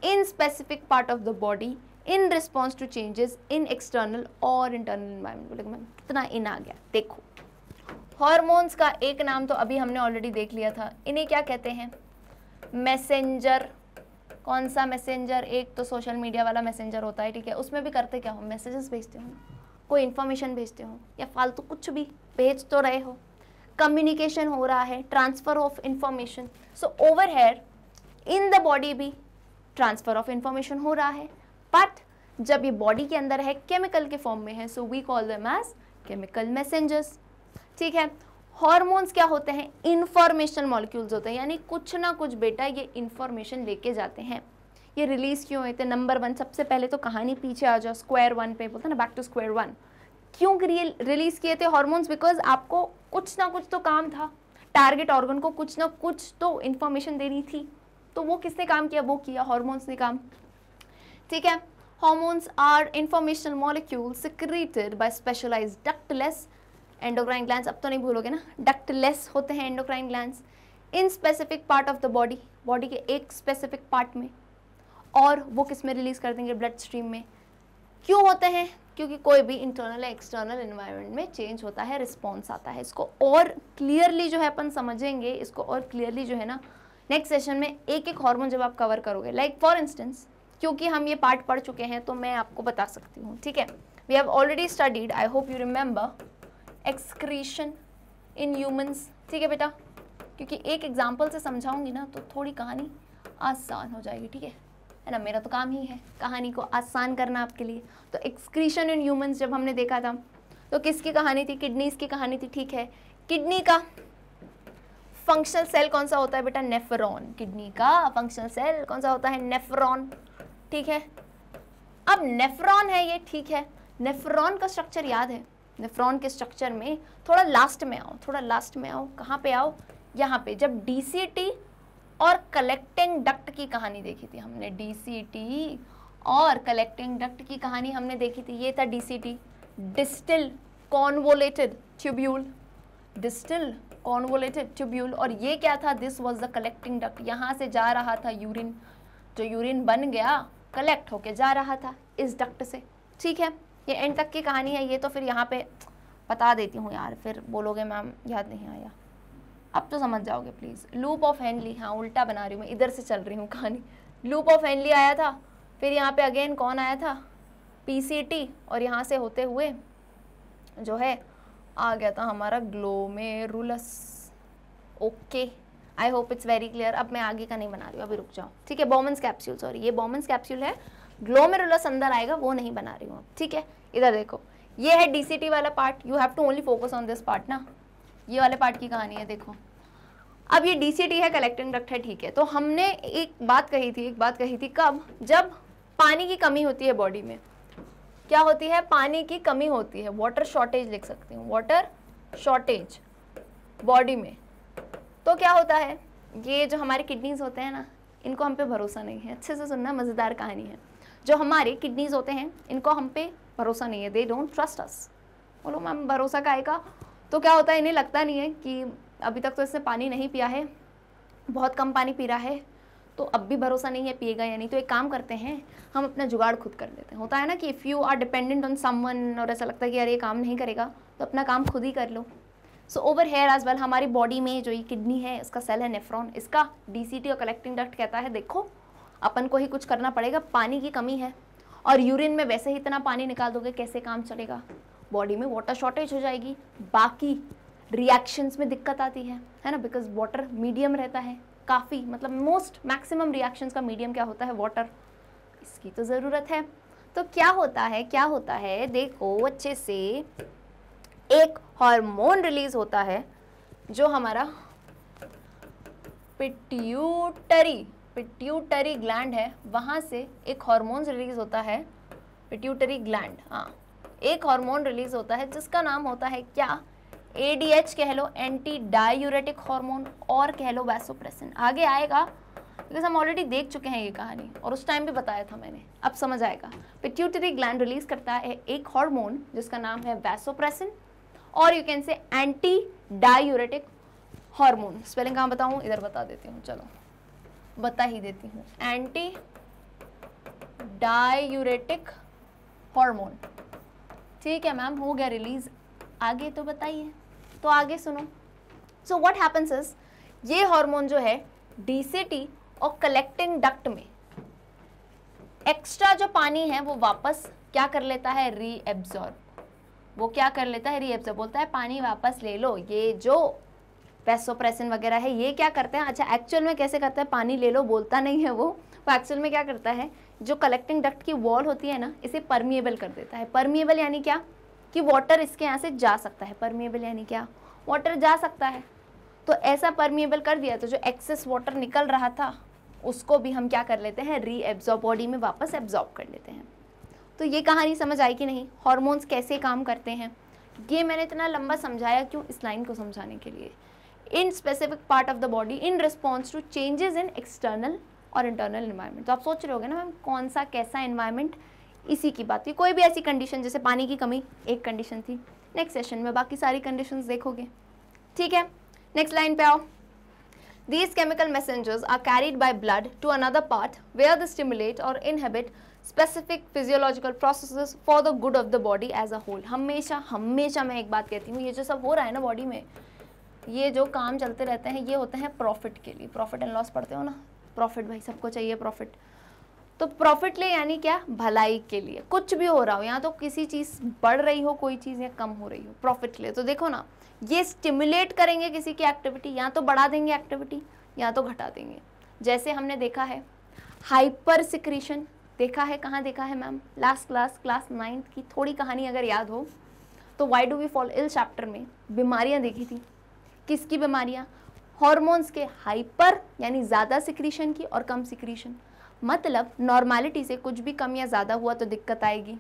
in specific part of the body in response to changes in external or internal environment। बोले मैं कितना इन आ गया, देखो hormones का एक नाम तो अभी हमने ऑलरेडी देख लिया था, इन्हें क्या कहते हैं, मैसेंजर। कौन सा मैसेंजर? एक तो सोशल मीडिया वाला मैसेंजर होता है, ठीक है, उसमें भी करते क्या हो, मैसेजेस भेजते हो, कोई इन्फॉर्मेशन भेजते हो या फालतू कुछ भी भेज तो रहे हो, कम्युनिकेशन हो रहा है, transfer of information. So over here in the body भी ट्रांसफर ऑफ इंफॉर्मेशन हो रहा है, बट जब ये बॉडी के अंदर है, केमिकल के फॉर्म में है, so we call them as chemical messengers, ठीक है। हॉर्मोन्स क्या होते हैं, इंफॉर्मेशनल मॉलिक्यूल्स होते हैं, यानी कुछ ना कुछ बेटा ये इंफॉर्मेशन लेके जाते हैं। ये रिलीज क्यों हुए थे? नंबर 1, सबसे पहले तो कहानी पीछे आ जाओ, स्क्वायर वन पे, बोलते हैं ना, बैक टू स्क्वायर वन। क्यों रिलीज किए थे हॉर्मोन्स? बिकॉज आपको कुछ ना कुछ तो काम था, टारगेट ऑर्गन को कुछ ना कुछ तो इंफॉर्मेशन देनी थी, तो वो किसने काम किया? वो किया हॉर्मोन्स ने काम, ठीक है। Hormones are informational molecules secreted by specialised ductless endocrine glands. अब तो नहीं भूलोगे ना, डक्टलेस होते हैं endocrine glands in specific part of the body, body के एक स्पेसिफिक पार्ट में, और वो किस में रिलीज कर देंगे, ब्लड स्ट्रीम में। क्यों होते हैं? क्योंकि कोई भी इंटरनल या एक्सटर्नल एनवायरनमेंट में चेंज होता है, रिस्पॉन्स आता है। इसको और क्लियरली जो है अपन समझेंगे, इसको और क्लियरली जो है ना नेक्स्ट सेशन में एक एक हार्मोन जब आप कवर करोगे, लाइक फॉर इंस्टेंस, क्योंकि हम ये पार्ट पढ़ चुके हैं तो मैं आपको बता सकती हूँ, ठीक है। We have already studied, I hope you remember, excretion in humans, ठीक है बेटा, क्योंकि एक एग्जाम्पल से समझाऊंगी ना तो थोड़ी कहानी आसान हो जाएगी, ठीक है ना। मेरा तो काम ही है कहानी को आसान करना आपके लिए। तो एक्सक्रीशन इन ह्यूमंस जब हमने देखा था तो किसकी कहानी थी? किडनीज की कहानी थी, ठीक है। किडनी का फंक्शनल सेल कौन सा होता है बेटा? नेफ्रॉन। किडनी का फंक्शनल सेल कौन सा होता है? नेफ्रॉन, ठीक है। अब नेफ्रॉन है ये, ठीक है। नेफ्रॉन का स्ट्रक्चर याद है? नेफ्रॉन के स्ट्रक्चर में थोड़ा लास्ट में आओ, थोड़ा लास्ट में आओ। कहाँ पे आओ? यहाँ पे। जब डीसीटी और कलेक्टिंग डक्ट की कहानी देखी थी हमने, डीसीटी और कलेक्टिंग डक्ट की कहानी हमने देखी थी। ये था DCT, distil convoluted tubule, distil convoluted tubule. और ये क्या था? This was the collecting duct. यहाँ से जा रहा था यूरिन, जो यूरिन बन गया कलेक्ट होके जा रहा था इस डक्ट से, ठीक है। ये एंड तक की कहानी है। ये तो फिर यहाँ पे बता देती हूँ यार, फिर बोलोगे मैम याद नहीं आया। अब तो समझ जाओगे प्लीज़। लूप ऑफ हेनली, हाँ उल्टा बना रही हूँ मैं, इधर से चल रही हूँ कहानी। लूप ऑफ हेनली आया था, फिर यहाँ पे अगेन कौन आया था? पीसीटी, और यहाँ से होते हुए जो है आ गया था हमारा glomerulus. Okay, I hope it's very clear. अब मैं आगे का नहीं बना रही हूँ, अभी रुक जाओ, ठीक है। बॉमन्स कैप्सूल, सॉरी ये बॉमन्स कैप्सूल है, ग्लोमेरुलस अंदर आएगा, वो नहीं बना रही हूँ, ठीक है। इधर देखो, ये है डीसीटी वाला part, you have to only focus on this part ना। ये वाले पार्ट की कहानी है, देखो। अब ये डीसीटी है, कलेक्टिंग डक्ट है, ठीक है। तो हमने एक बात कही थी कब? जब पानी की कमी होती है बॉडी में। क्या होती है? पानी की कमी होती है, वाटर शॉर्टेज लिख सकती हूँ, वाटर शॉर्टेज बॉडी में। तो क्या होता है? ये जो हमारे किडनीज होते हैं ना, इनको हम पे भरोसा नहीं है। अच्छे से सुनना, मज़ेदार कहानी है। जो हमारे किडनीज होते हैं इनको हम पे भरोसा नहीं है, दे डोंट ट्रस्ट अस। बोलो मैम भरोसा का आएगा? तो क्या होता है, इन्हें लगता नहीं है कि अभी तक तो इसने पानी नहीं पिया है, बहुत कम पानी पी रहा है, तो अब भी भरोसा नहीं है पिएगा या नहीं। तो एक काम करते हैं, हम अपना जुगाड़ खुद कर लेते हैं। होता है ना कि if you are dependent on someone और ऐसा लगता है कि यार ये काम नहीं करेगा, तो अपना काम खुद ही कर लो। So over here as well, हमारी बॉडी में जो ये किडनी है, इसका सेल है नेफ्रॉन, इसका डीसीटी और कलेक्टिंग डक्ट कहता है देखो अपन को ही कुछ करना पड़ेगा, पानी की कमी है, और यूरिन में वैसे ही इतना पानी निकाल दोगे कैसे काम चलेगा? बॉडी में वाटर शॉर्टेज हो जाएगी, बाकी रिएक्शंस में दिक्कत आती है ना, बिकॉज वाटर मीडियम रहता है काफ़ी, मतलब मोस्ट मैक्सिमम रिएक्शंस का मीडियम क्या होता है? वाटर। इसकी तो ज़रूरत है। तो क्या होता है देखो अच्छे से, एक हार्मोन रिलीज होता है जो हमारा पिट्यूटरी ग्लैंड है, वहाँ से एक हार्मोन रिलीज होता है, पिट्यूटरी ग्लैंड, हाँ एक हार्मोन रिलीज होता है जिसका नाम होता है क्या? ADH कह लो, एंटी डायूरेटिक हार्मोन, और कह लो वैसोप्रेसिन। आगे आएगा बिकॉज हम ऑलरेडी देख चुके हैं ये कहानी, और उस टाइम भी बताया था मैंने, अब समझ आएगा। पिट्यूटरी ग्लैंड रिलीज करता है एक हार्मोन जिसका नाम है वैसोप्रेसिन, और यू कैन से एंटी डायूरेटिक हार्मोन। स्पेलिंग कहाँ बताऊँ? इधर बता देती हूँ, चलो बता ही देती हूँ। एंटी डायूरेटिक हार्मोन, ठीक है मैम, हो गया रिलीज। आगे तो बताइए, तो आगे सुनो। सो व्हाट हैपेंस इज, ये हार्मोन जो है डीसीटी और कलेक्टिंग डक्ट में एक्स्ट्रा जो पानी है वो वापस क्या कर लेता है? रीएब्जॉर्ब। वो क्या कर लेता है? रीएब्जॉर्ब। बोलता है पानी वापस ले लो। ये जो वैसोप्रेसिन वगैरह है ये क्या करते हैं? अच्छा एक्चुअल में कैसे करता है? पानी ले लो बोलता नहीं है वो एक्चुअल में क्या करता है, जो कलेक्टिंग डक्ट की वॉल होती है ना, इसे परमिएबल कर देता है। परमिएबल यानी क्या? कि वाटर इसके यहाँ से जा सकता है। परमिएबल यानी क्या? वाटर जा सकता है। तो ऐसा परमिएबल कर दिया तो जो एक्सेस वाटर निकल रहा था उसको भी हम क्या कर लेते हैं? रीएब्जॉर्ब, बॉडी में वापस एब्जॉर्ब कर लेते हैं। तो ये कहानी समझ आई कि नहीं? हॉर्मोन्स कैसे काम करते हैं, ये मैंने इतना लंबा समझाया क्यों? इस लाइन को समझाने के लिए। In specific part of the body in response to changes in external और इंटरनल एनवायरनमेंट। तो आप सोच रहे होगे ना मैम कौन सा कैसा एनवायरनमेंट? इसी की बात हुई। कोई भी ऐसी कंडीशन, जैसे पानी की कमी एक कंडीशन थी, नेक्स्ट सेशन में बाकी सारी कंडीशंस देखोगे, ठीक है। नेक्स्ट लाइन पे आओ। These chemical messengers are carried by blood to another part where they stimulate or inhibit specific physiological processes for the good of the body as a whole. हमेशा मैं एक बात कहती हूँ, ये जो सब हो रहा है ना बॉडी में, ये जो काम चलते रहते हैं, ये होते हैं प्रॉफिट के लिए. प्रॉफिट एंड लॉस पढ़ते हो ना, प्रॉफिट भाई सबको चाहिए प्रॉफिट. तो प्रॉफिट ले यानी क्या, भलाई के लिए. कुछ भी हो रहा हो, यहाँ तो किसी चीज़ बढ़ रही हो कोई चीज़ या कम हो रही हो, प्रॉफिट ले. तो देखो ना, ये स्टिमुलेट करेंगे किसी की एक्टिविटी, या तो बढ़ा देंगे एक्टिविटी या तो घटा देंगे. जैसे हमने देखा है हाइपर सिक्रीशन, देखा है कहाँ देखा है मैम, लास्ट क्लास 9th की थोड़ी कहानी अगर याद हो तो why do we fall ill chapter में बीमारियाँ देखी थी. किसकी बीमारियाँ, हॉर्मोन्स के हाइपर यानी ज़्यादा सिक्रीशन की और कम सिक्रीशन. मतलब नॉर्मेलिटी से कुछ भी कम या ज़्यादा हुआ तो दिक्कत आएगी.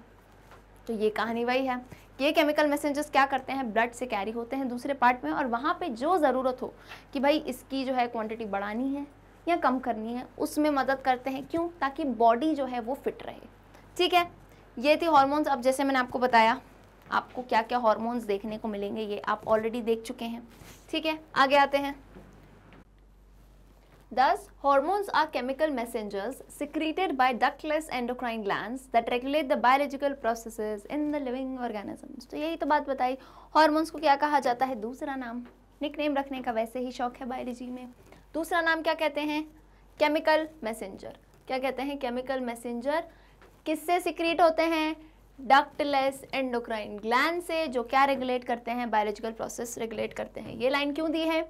तो ये कहानी वही है. ये केमिकल मैसेंजर्स क्या करते हैं, ब्लड से कैरी होते हैं दूसरे पार्ट में, और वहाँ पे जो ज़रूरत हो कि भाई इसकी जो है क्वांटिटी बढ़ानी है या कम करनी है, उसमें मदद करते हैं. क्यों, ताकि बॉडी जो है वो फिट रहे. ठीक है, ये थी हॉर्मोन्स. अब जैसे मैंने आपको बताया, आपको क्या क्या हॉर्मोन्स देखने को मिलेंगे ये आप ऑलरेडी देख चुके हैं. ठीक है, आगे आते हैं. Thus, hormones are chemical messengers secreted by ductless endocrine glands that regulate the biological processes in the living organisms. तो यही तो बात बताई. हॉर्मोन्स को क्या कहा जाता है, दूसरा नाम, निकनेम रखने का वैसे ही शौक है बायोलॉजी में. दूसरा नाम क्या कहते हैं, केमिकल मैसेंजर. क्या कहते हैं, केमिकल मैसेंजर. किससे सिक्रीट होते हैं, डक्टलेस एंडोक्राइन ग्लैंड से, जो क्या रेगुलेट करते हैं, बायोलॉजिकल प्रोसेस रेगुलेट करते हैं. ये लाइन क्यों दी है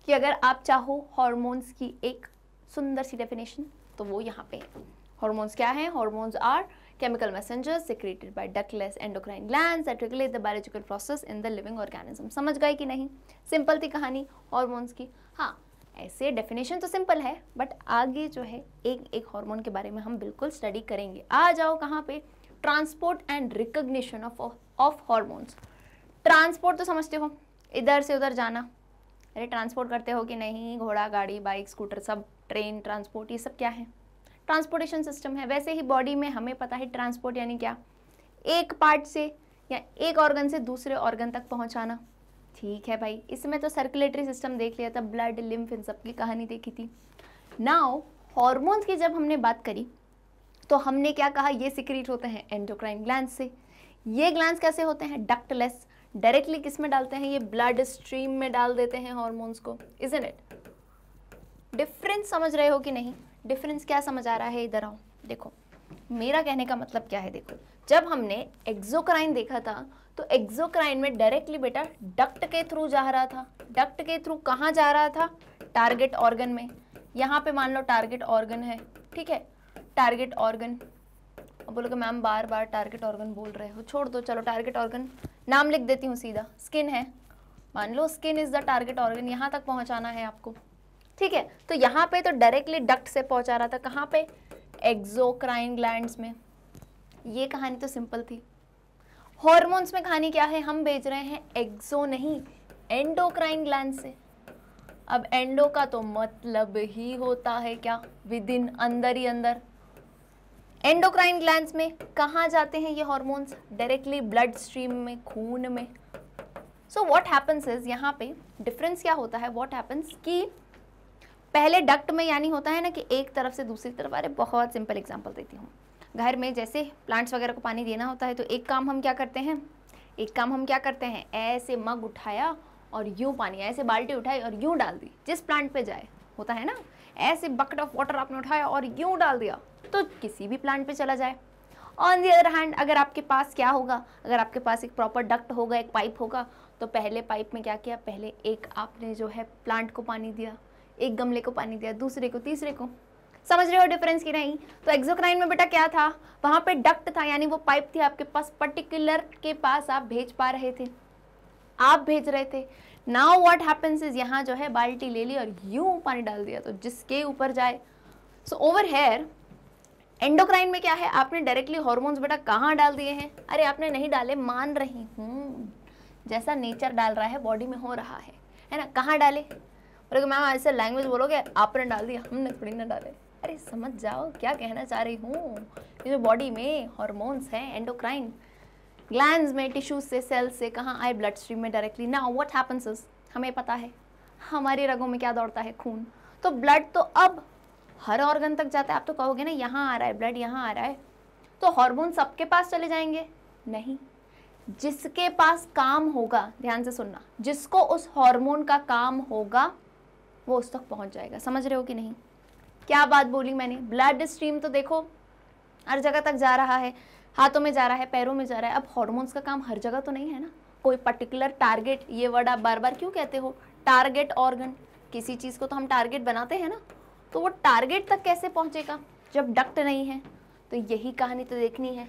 कि अगर आप चाहो हॉर्मोन्स की एक सुंदर सी डेफिनेशन तो वो यहाँ पे है. हॉर्मोन्स क्या है, hormones are chemical messengers secreted by ductless endocrine glands that regulate the biological process in the living organism. समझ गए कि नहीं, सिंपल थी कहानी हॉर्मोन्स की. हाँ, ऐसे डेफिनेशन तो सिंपल है, बट आगे जो है एक एक हार्मोन के बारे में हम बिल्कुल स्टडी करेंगे. आ जाओ कहाँ पे, transport and recognition of hormones. Transport तो समझते हो, इधर से उधर जाना. अरे ट्रांसपोर्ट करते हो कि नहीं, घोड़ा गाड़ी बाइक स्कूटर सब, ट्रेन ट्रांसपोर्ट, ये सब क्या है, ट्रांसपोर्टेशन सिस्टम है. वैसे ही बॉडी में हमें पता है ट्रांसपोर्ट यानी क्या, एक पार्ट से या एक ऑर्गन से दूसरे ऑर्गन तक पहुंचाना. ठीक है भाई, इसमें तो सर्कुलेटरी सिस्टम देख लिया था, ब्लड लिम्फ इन सब की कहानी देखी थी. नाउ हॉर्मोन्स की जब हमने बात करी तो हमने क्या कहा, ये सिक्रीट होते हैं एंडोक्राइन ग्लैंड से. ये ग्लैंड्स कैसे होते हैं, डक्टलेस. डायरेक्टली किस में डालते हैं, ये ब्लड स्ट्रीम में डाल देते हैं हॉर्मोन्स को. इजंट इट, डिफरेंस समझ रहे हो कि नहीं, डिफरेंस क्या समझ आ रहा है, इधर आओ. देखो मेरा कहने का मतलब क्या है. देखो जब हमने एक्सोक्राइन देखा था तो एक्सोक्राइन में डायरेक्टली बेटा डक्ट के थ्रू जा रहा था. डक्ट के थ्रू कहाँ जा रहा था, टारगेट ऑर्गन में. यहाँ पे मान लो टारगेट ऑर्गन है, ठीक है, टारगेट ऑर्गन. अब बोलोगे मैम बार बार टारगेट ऑर्गन बोल रहे हो, छोड़ दो, चलो टारगेट ऑर्गन नाम लिख देती हूँ सीधा. स्किन है, मान लो skin is the target organ, यहाँ तक पहुँचाना है आपको. ठीक है, तो यहाँ पे तो डायरेक्टली डक्ट से पहुँचा रहा था, कहाँ पे, एक्सोक्राइन ग्लैंड्स में. ये कहानी तो सिंपल थी. हॉर्मोन्स में कहानी क्या है, हम भेज रहे हैं एक्सो नहीं एंडोक्राइन ग्लैंड से. अब एंडो का तो मतलब ही होता है क्या, विद इन, अंदर ही अंदर. एंडोक्राइन ग्लैंड्स में कहाँ जाते हैं ये हॉर्मोन्स, डायरेक्टली ब्लड स्ट्रीम में, खून में. सो व्हाट हैपन्स इज, यहाँ पे डिफरेंस क्या होता है, व्हाट हैपन्स कि पहले डक्ट में यानी होता है ना कि एक तरफ से दूसरी तरफ. अरे बहुत सिंपल एग्जांपल देती हूँ. घर में जैसे प्लांट्स वगैरह को पानी देना होता है तो एक काम हम क्या करते हैं, ऐसे मग उठाया और यूं पानी, ऐसे बाल्टी उठाई और यूं डाल दी, जिस प्लांट पे जाए. होता है ना, ऐसे बकेट ऑफ वाटर आपने उठाया और यूं डाल दिया तो किसी भी प्लांट पे चला जाए. ऑन दी अदर हैंड अगर आपके पास क्या होगा, अगर आपके पास एक प्रॉपर डक्ट होगा, एक पाइप होगा, तो पहले पाइप में क्या किया, पहले एक आपने जो है प्लांट को पानी दिया, एक गमले को पानी दिया, दूसरे को, तीसरे को. समझ रहे हो डिफरेंस की नहीं. तो एक्सोक्राइन में बेटा क्या था, वहां पे डक्ट था, यानी वो पाइप थी आपके पास, पर्टिकुलर के पास आप भेज पा रहे थे, आप भेज रहे थे. नाउ व्हाट हैपेंस इज, यहाँ जो है बाल्टी ले ली और यूं पानी डाल दिया तो जिसके ऊपर जाए. सो ओवर हेयर एंडोक्राइन में क्या है, आपने डायरेक्टली हॉर्मोन्स बेटा कहाँ डाल दिए हैं. अरे आपने नहीं डाले, मान रही हूँ, जैसा नेचर डाल रहा है बॉडी में हो रहा है ना. कहाँ डाले, बोलोगे मैम ऐसे लैंग्वेज बोलोगे, आपने डाल दिया, हमने थोड़ी ना डाले. अरे समझ जाओ क्या कहना चाह रही हूँ. ये जो बॉडी में हॉर्मोन्स हैं एंडोक्राइन ग्लैंड्स में, टिश्यूज से, सेल्स से, कहाँ आए, ब्लड स्ट्रीम में directly. Now what happens is, हमें पता है हमारी रगों में क्या दौड़ता है? खून। तो ब्लड तो अब हर ऑर्गन तक जाता है। आप तो कहोगे ना यहाँ आ रहा है ब्लड, यहाँ आ रहा है, तो हार्मोन सबके पास चले जाएंगे? नहीं, जिसके पास काम होगा, ध्यान से सुनना, जिसको उस हार्मोन का काम होगा वो उस तक पहुंच जाएगा। समझ रहे हो कि नहीं? क्या बात बोली मैंने? ब्लड स्ट्रीम तो देखो हर जगह तक जा रहा है, हाथों में जा रहा है, पैरों में जा रहा है। अब हार्मोन्स का काम हर जगह तो नहीं है ना, कोई पर्टिकुलर टारगेट, ये वर्ड आप बार बार क्यों कहते हो? टारगेट ऑर्गन, किसी चीज़ को तो हम टारगेट बनाते हैं ना, तो वो टारगेट तक कैसे पहुंचेगा जब डक्ट नहीं है? तो यही कहानी तो देखनी है,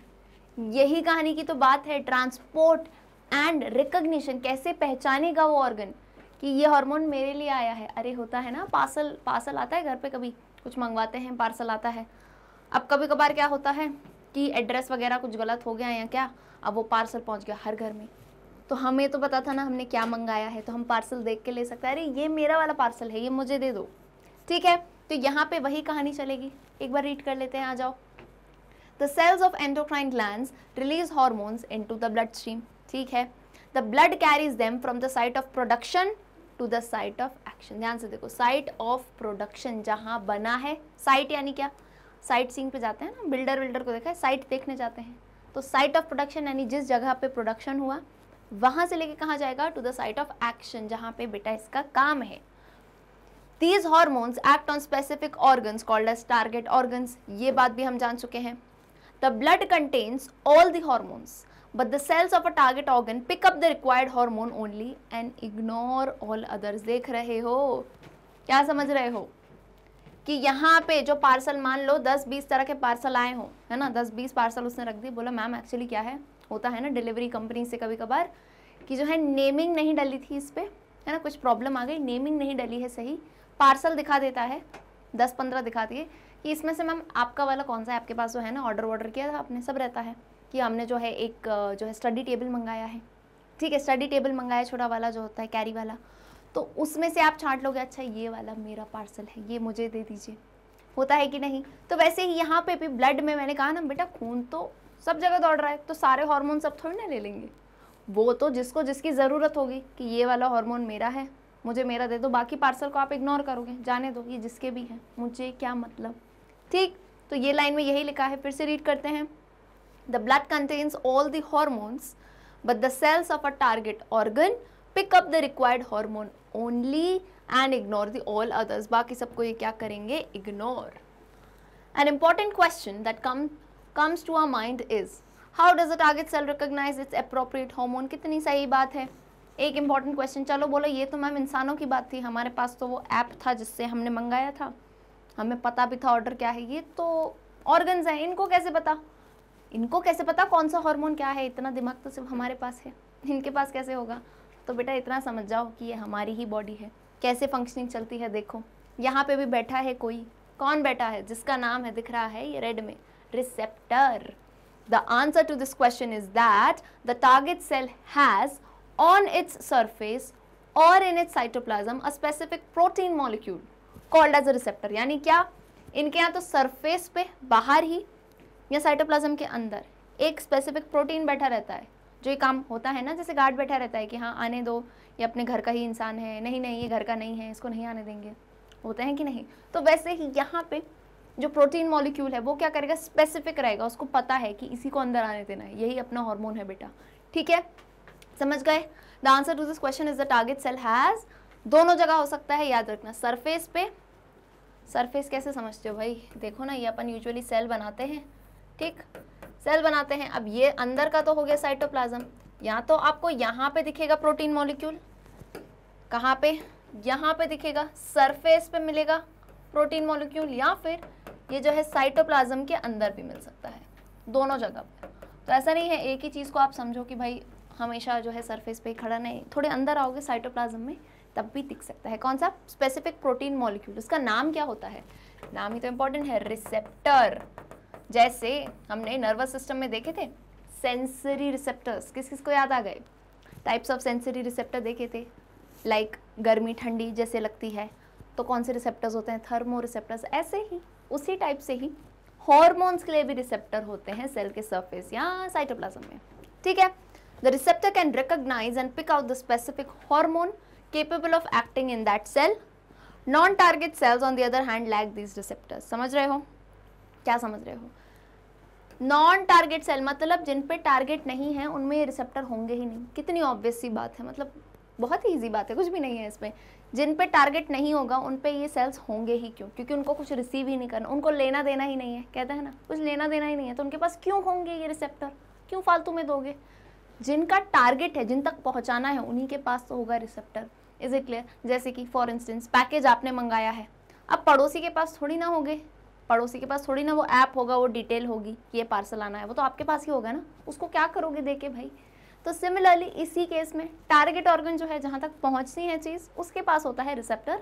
यही कहानी की तो बात है। ट्रांसपोर्ट एंड रिकग्निशन, कैसे पहचानेगा वो ऑर्गन कि ये हार्मोन मेरे लिए आया है। अरे होता है ना, पार्सल आता है घर पे, कभी कुछ मंगवाते हैं पार्सल आता है। अब कभी कभार क्या होता है कि एड्रेस वगैरह कुछ गलत हो गया या क्या, अब वो पार्सल पहुंच गया हर घर में, तो हमें तो पता था ना हमने क्या मंगाया है, तो हम पार्सल देख के ले सकते हैं, अरे ये मेरा वाला पार्सल है, ये मुझे दे दो। ठीक है, तो यहाँ पे वही कहानी चलेगी। एक बार रीड कर लेते हैं, आ जाओ। The cells of endocrine glands release hormones into the blood stream. ठीक है, the blood carries them from the site of production to the site of action. ध्यान से देखो, साइट ऑफ प्रोडक्शन, जहाँ बना है, साइट यानी क्या, साइट सीइंग पे जाते हैं ना, बिल्डर को देखा है, साइट देखने जाते हैं, तो साइट ऑफ प्रोडक्शन यानी जिस जगह पे प्रोडक्शन हुआ वहां से लेके कहाँ जाएगा? To the site of action, जहाँ पे बेटा इसका काम है। These hormones act on specific organs called as target organs. ये बात भी हम जान चुके हैं। The blood contains all the hormones, but the cells of a target organ pick up the required hormone only and ignore all others. देख रहे हो, क्या समझ रहे हो कि यहाँ पे जो पार्सल, मान लो 10-20 तरह के पार्सल आए हो, है ना, 10-20 पार्सल उसने रख दी, बोला मैम एक्चुअली क्या है, होता है ना डिलीवरी कंपनी से कभी कभार कि जो है नेमिंग नहीं डली थी इस पे, है ना, कुछ प्रॉब्लम आ गई, नेमिंग नहीं डली है सही, पार्सल दिखा देता है 10-15 दिखा दिए कि इसमें से मैम आपका वाला कौन सा है, आपके पास जो है ना ऑर्डर किया था आपने, सब रहता है कि हमने जो है एक जो है स्टडी टेबल मंगाया है। ठीक है, स्टडी टेबल मंगाया छोटा वाला जो होता है कैरी वाला, तो उसमें से आप छांट लोगे, अच्छा ये वाला मेरा पार्सल है, ये मुझे दे दीजिए। होता है कि नहीं? तो वैसे ही यहाँ पे भी ब्लड में, मैंने कहा ना बेटा खून तो सब जगह दौड़ रहा है, तो सारे हार्मोन सब थोड़ी ना ले लेंगे, वो तो जिसको जिसकी ज़रूरत होगी कि ये वाला हार्मोन मेरा है, मुझे मेरा दे दो, बाकी पार्सल को आप इग्नोर करोगे, जाने दो, ये जिसके भी हैं, मुझे क्या मतलब। ठीक, तो ये लाइन में यही लिखा है, फिर से रीड करते हैं। The blood contains all the hormones but the cells of a target organ pick up the required hormone only and ignore the all others. बाकी सबको ये क्या करेंगे? Ignore. An important question that comes to our mind is how does the target cell recognize its appropriate hormone? कितनी सही बात है, एक इम्पॉर्टेंट क्वेश्चन। चलो बोलो ये तो मैम इंसानों की बात थी, हमारे पास तो वो ऐप था जिससे हमने मंगाया था, हमें पता भी था ऑर्डर क्या है, ये तो ऑर्गन्स हैं, इनको कैसे पता, इनको कैसे पता कौन सा हार्मोन क्या है? इतना दिमाग तो सिर्फ हमारे पास है, इनके पास कैसे होगा? तो बेटा इतना समझ जाओ कि ये हमारी ही बॉडी है, कैसे फंक्शनिंग चलती है। देखो यहाँ पे भी बैठा है कोई, कौन बैठा है? जिसका नाम है दिख रहा है ये रेड में, receptor. The answer to this question is that the target cell has on its surface or in its cytoplasm a specific protein molecule called as a receptor. यानी क्या? इनके यहाँ तो सरफेस पे बाहर ही या साइटोप्लाज्म के अंदर एक स्पेसिफिक प्रोटीन बैठा रहता है, जो ये काम होता है ना, जैसे गार्ड बैठा रहता है कि हाँ आने दो, ये अपने घर का ही इंसान है, नहीं नहीं ये घर का नहीं है, इसको नहीं आने देंगे, होते हैं कि नहीं? तो वैसे ही यहाँ पे जो प्रोटीन मॉलिक्यूल है वो क्या करेगा? स्पेसिफिक रहेगा, उसको पता है कि इसी को अंदर आने देना है, यही अपना हार्मोन है बेटा। ठीक है, समझ गए? The answer to this question is the target cell has, दोनों जगह हो सकता है, याद रखना। सरफेस पे, सरफेस कैसे समझते हो भाई? देखो ना, ये अपन यूजुअली सेल बनाते हैं, ठीक, सेल बनाते हैं। अब ये अंदर का तो हो गया साइटोप्लाज्म, या तो आपको यहाँ पे दिखेगा प्रोटीन मॉलिक्यूल, कहाँ पे? यहाँ पे दिखेगा, सरफेस पे मिलेगा प्रोटीन मॉलिक्यूल, या फिर ये जो है साइटोप्लाज्म के अंदर भी मिल सकता है, दोनों जगह पे। तो ऐसा नहीं है एक ही चीज़ को आप समझो कि भाई हमेशा जो है सरफेस पे ही खड़ा, नहीं, थोड़े अंदर आओगे साइटोप्लाज्म में तब भी दिख सकता है। कौन सा? स्पेसिफिक प्रोटीन मॉलिक्यूल, उसका नाम क्या होता है? नाम ही तो इम्पोर्टेंट है, रिसेप्टर। जैसे हमने नर्वस सिस्टम में देखे थे सेंसरी रिसेप्टर्स, किस किस को याद आ गए? टाइप्स ऑफ सेंसरी रिसेप्टर देखे थे, लाइक गर्मी ठंडी जैसे लगती है तो कौन से रिसेप्टर्स होते हैं? Thermo receptors. ऐसे ही उसी टाइप से ही हॉर्मोन्स के लिए भी रिसेप्टर होते हैं सेल के सरफेस या साइटोप्लाज्म में। ठीक है, the receptor can recognise and pick out the specific hormone capable of acting in that cell. Non-target cells on the other hand lack these receptors. समझ रहे हो? क्या समझ रहे हो? नॉन टारगेट सेल मतलब जिन पे टारगेट नहीं है उनमें ये रिसेप्टर होंगे ही नहीं। कितनी ऑब्वियस सी बात है, मतलब बहुत ही ईजी बात है, कुछ भी नहीं है इसमें। जिन पे टारगेट नहीं होगा उन पे ये सेल्स होंगे ही क्यों? क्योंकि उनको कुछ रिसीव ही नहीं करना, उनको लेना देना ही नहीं है, कहते हैं ना, कुछ लेना देना ही नहीं है, तो उनके पास क्यों होंगे ये रिसेप्टर? क्यों फालतू में दोगे? जिनका टारगेट है, जिन तक पहुंचाना है, उन्हीं के पास तो होगा रिसेप्टर। Is it clear? जैसे कि फॉर इंस्टेंस पैकेज आपने मंगाया है, अब पड़ोसी के पास थोड़ी ना होंगे, पड़ोसी के पास थोड़ी ना वो ऐप होगा, वो डिटेल होगी कि ये पार्सल आना है, वो तो आपके पास ही होगा ना, उसको क्या करोगे दे के भाई? तो सिमिलरली इसी केस में टारगेट ऑर्गन जो है, जहाँ तक पहुँचनी है चीज़, उसके पास होता है रिसेप्टर।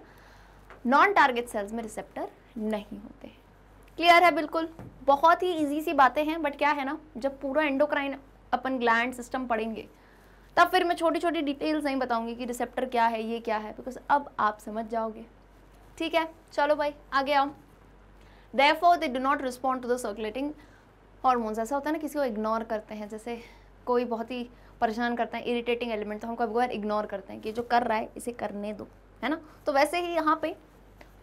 नॉन टारगेट सेल्स में रिसेप्टर नहीं होते। क्लियर है? बिल्कुल, बहुत ही ईजी सी बातें हैं, बट क्या है ना, जब पूरा एंडोक्राइन अपन ग्लैंड सिस्टम पढ़ेंगे तब फिर मैं छोटी छोटी डिटेल्स नहीं बताऊंगी कि रिसेप्टर क्या है, ये क्या है, बिकॉज अब आप समझ जाओगे। ठीक है, चलो भाई आगे आओ। Therefore they do not respond to the circulating hormones। ऐसा होता है ना, किसी को इग्नोर करते हैं, जैसे कोई बहुत ही परेशान करता है, इरिटेटिंग एलिमेंट, तो हम कभी कभार इग्नोर करते हैं कि जो कर रहा है इसे करने दो, है ना। तो वैसे ही यहाँ पे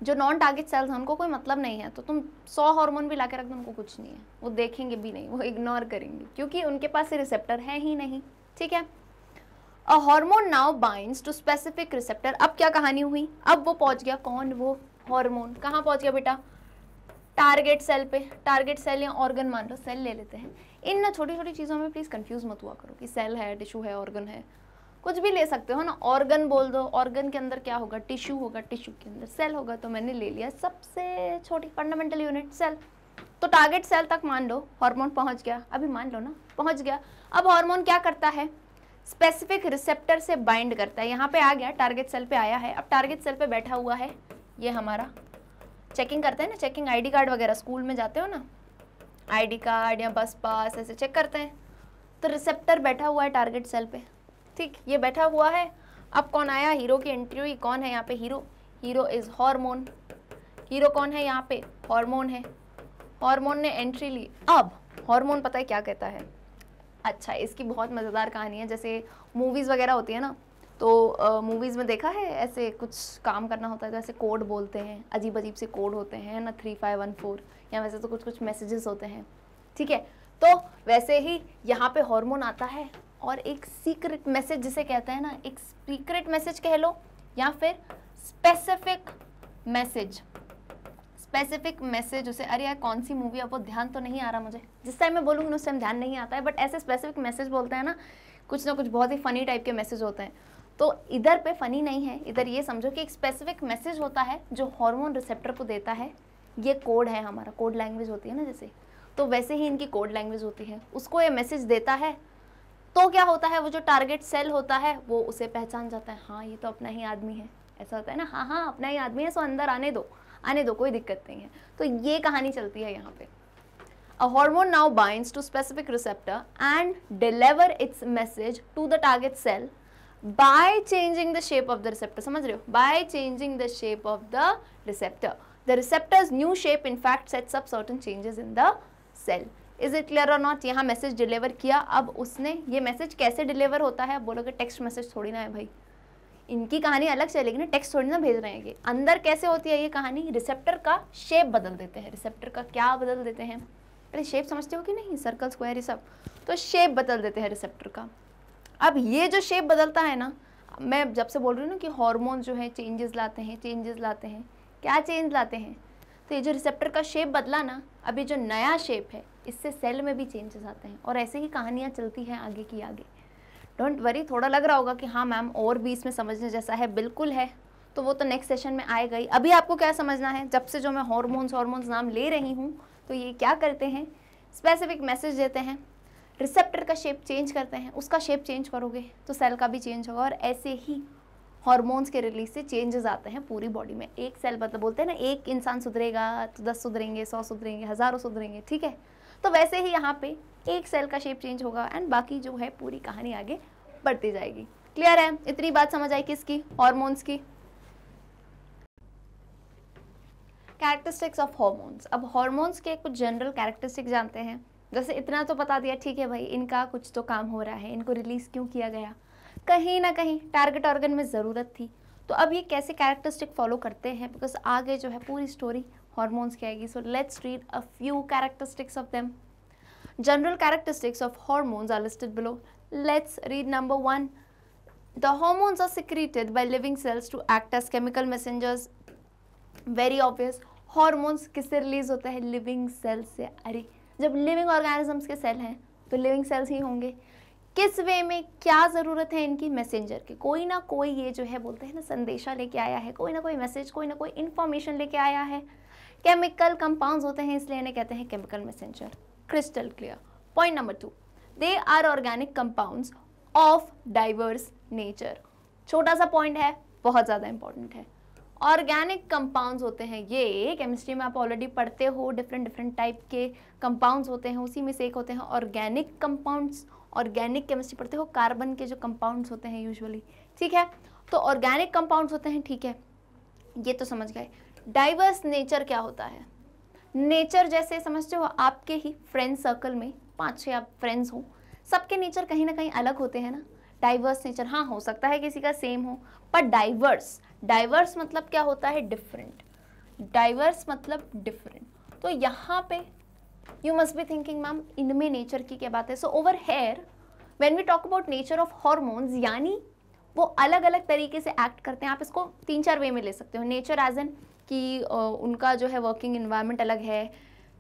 जो नॉन टारगेट सेल्स हैं उनको कोई मतलब नहीं है, तो तुम 100 हार्मोन भी ला के रख दो, उनको कुछ नहीं है, वो देखेंगे भी नहीं, वो इग्नोर करेंगे, क्योंकि उनके पास रिसेप्टर है ही नहीं। ठीक है, a hormone now binds to specific receptor. अब क्या कहानी हुई, अब वो पहुंच गया, कौन? वो हार्मोन कहाँ पहुंच गया बेटा? टारगेट सेल पे। टारगेट सेल या ऑर्गन मान लो, सेल ले लेते हैं। इन ना छोटी छोटी चीज़ों में प्लीज़ कंफ्यूज मत हुआ करो कि सेल है, टिश्यू है, ऑर्गन है, कुछ भी ले सकते हो ना। ऑर्गन बोल दो, ऑर्गन के अंदर क्या होगा? टिश्यू होगा, टिश्यू के अंदर सेल होगा, तो मैंने ले लिया सबसे छोटी फंडामेंटल यूनिट सेल। तो टारगेट सेल तक मान लो हार्मोन पहुंच गया, अभी मान लो ना पहुंच गया। अब हार्मोन क्या करता है? स्पेसिफिक रिसेप्टर से बाइंड करता है। यहाँ पे आ गया, टारगेट सेल पे आया है, अब टारगेट सेल पे बैठा हुआ है, ये हमारा चेकिंग करते हैं ना, चेकिंग आईडी कार्ड वगैरह, स्कूल में जाते हो ना, आईडी कार्ड या बस पास ऐसे चेक करते हैं, तो रिसेप्टर बैठा हुआ है टारगेट सेल पे। ठीक, ये बैठा हुआ है। अब कौन आया? हीरो की एंट्री हुई। कौन है यहाँ पे? Hero. Hero is hormone. Hero कौन है यहाँ पे? हार्मोन है। हार्मोन ने एंट्री ली। अब हार्मोन पता है क्या कहता है? अच्छा, इसकी बहुत मज़ेदार कहानी है। जैसे मूवीज़ वगैरह होती है ना, तो मूवीज़ में देखा है ऐसे कुछ काम करना होता है तो ऐसे कोड बोलते हैं, अजीब अजीब से कोड होते हैं ना, 3514, या वैसे तो कुछ कुछ मैसेजेस होते हैं। ठीक है, तो वैसे ही यहाँ पे हार्मोन आता है और एक सीक्रेट मैसेज, जिसे कहते हैं ना, एक सीक्रेट मैसेज कह लो, या फिर स्पेसिफिक मैसेज। स्पेसिफिक मैसेज उसे, अरे यार कौन सी मूवी है वो ध्यान तो नहीं आ रहा मुझे, जिस टाइम मैं बोलूँगी उस टाइम ध्यान नहीं आता है, बट ऐसे स्पेसिफिक मैसेज बोलते हैं ना कुछ बहुत ही फ़नी टाइप के मैसेज होते हैं। तो इधर पे फ़नी नहीं है, इधर ये समझो कि एक स्पेसिफिक मैसेज होता है जो हार्मोन रिसेप्टर को देता है। ये कोड है हमारा, कोड लैंग्वेज होती है ना जैसे, तो वैसे ही इनकी कोड लैंग्वेज होती है। उसको ये मैसेज देता है तो क्या होता है, वो जो टारगेट सेल होता है वो उसे पहचान जाता है, हाँ ये तो अपना ही आदमी है, ऐसा होता है ना, हाँ हाँ अपना ही आदमी है, सो अंदर आने दो, कोई दिक्कत नहीं है। तो ये कहानी चलती है यहाँ पे। A hormone now binds to specific receptor and deliver its message to the target cell by changing the shape of the receptor। समझ रहे हो? By changing the shape of the receptor. The receptor's new shape in fact sets up certain changes in the cell. Is it clear or not? यहाँ message deliver किया, अब उसने ये message कैसे deliver होता है? बोलोगे टेक्स्ट मैसेज थोड़ी ना है भाई, इनकी कहानी अलग चलेगी ना, टेक्स्ट थोड़ी ना भेज रहे हैं ये। अंदर कैसे होती है ये कहानी? रिसेप्टर का शेप बदल देते हैं। रिसेप्टर का क्या बदल देते हैं? अरे शेप समझते हो कि नहीं, सर्कल स्क्वायर ये सब, तो शेप बदल देते हैं रिसेप्टर का। अब ये जो शेप बदलता है ना, मैं जब से बोल रही हूँ ना कि हार्मोन जो है चेंजेस लाते हैं, क्या चेंज लाते हैं? तो ये जो रिसेप्टर का शेप बदला ना, अब ये जो नया शेप है इससे सेल में भी चेंजेस आते हैं, और ऐसे ही कहानियाँ चलती हैं आगे की आगे। डोंट वरी, थोड़ा लग रहा होगा कि हाँ मैम और भी इसमें समझने जैसा है, बिल्कुल है, तो वो तो नेक्स्ट सेशन में आएगा ही। अभी आपको क्या समझना है, जब से जो मैं हार्मोन्स नाम ले रही हूँ, तो ये क्या करते हैं? स्पेसिफिक मैसेज देते हैं, रिसेप्टर का शेप चेंज करते हैं, उसका शेप चेंज करोगे तो सेल का भी चेंज होगा, और ऐसे ही हार्मोन्स के रिलीज से चेंजेस आते हैं पूरी बॉडी में। एक सेल मतलब बोलते हैं ना, एक इंसान सुधरेगा तो 10 सुधरेंगे, 100 सुधरेंगे, हज़ारों सुधरेंगे, ठीक है। तो वैसे ही यहाँ पे एक सेल का शेप चेंज होगा एंड बाकी जो है पूरी कहानी आगे बढ़ती जाएगी। क्लियर है? इतनी बात समझ आई किसकी? हार्मोन्स की। Characteristics of hormones. अब हार्मोन्स के कुछ जनरल कैरेक्टरिस्टिक जानते हैं। जैसे इतना तो बता दिया, ठीक है भाई, इनका कुछ तो काम हो रहा है, इनको रिलीज क्यों किया गया, कहीं ना कहीं टारगेट ऑर्गन में ज़रूरत थी। तो अब ये कैसे कैरेक्टरिस्टिक फॉलो करते हैं, बिकॉज आगे जो है पूरी स्टोरी हॉर्मोन्स की आएगी। So let's read a few characteristics of them. General characteristics of hormones are listed below. Let's read number 1. The hormones are secreted by living cells to act as chemical messengers. Very obvious. Hormones किससे release होता है? Living cells से। अरे जब living organisms के cell हैं तो living cells ही होंगे। किस वे में, क्या ज़रूरत है इनकी? मैसेंजर की। कोई ना कोई ये जो है बोलते हैं ना संदेशा लेके आया है, कोई ना कोई मैसेज, कोई ना कोई इन्फॉर्मेशन लेके आया है। केमिकल कंपाउंड्स होते हैं इसलिए इन्हें कहते हैं chemical messenger. Crystal clear. Point number 2. They are organic compounds of diverse nature. छोटा सा पॉइंट है, बहुत ज़्यादा इंपॉर्टेंट है। ऑर्गेनिक कंपाउंड्स होते हैं ये, केमिस्ट्री में आप ऑलरेडी पढ़ते हो, डिफरेंट टाइप के कंपाउंड्स होते हैं, उसी में से एक होते हैं ऑर्गेनिक कंपाउंड्स। ऑर्गेनिक केमिस्ट्री पढ़ते हो, कार्बन के जो कंपाउंड्स होते हैं यूजुअली, ठीक है। तो ऑर्गेनिक कंपाउंड्स होते हैं, ठीक है, ये तो समझ गए। डाइवर्स नेचर क्या होता है? नेचर जैसे समझते हो आपके ही फ्रेंड सर्कल में 5-6 आप फ्रेंड्स हो, सबके नेचर कहीं ना कहीं अलग होते हैं ना। डाइवर्स नेचर, हाँ हो सकता है किसी का सेम हो, पर डाइवर्स मतलब क्या होता है? डिफरेंट। डाइवर्स मतलब डिफरेंट। तो यहाँ पे you must be thinking ma'am इनमें नेचर की क्या बात है? So over here when we talk about nature of hormones, यानी वो अलग अलग तरीके से एक्ट करते हैं। आप इसको 3-4 वे में ले सकते हो। नेचर एज एन कि उनका जो है वर्किंग इन्वायरमेंट अलग है,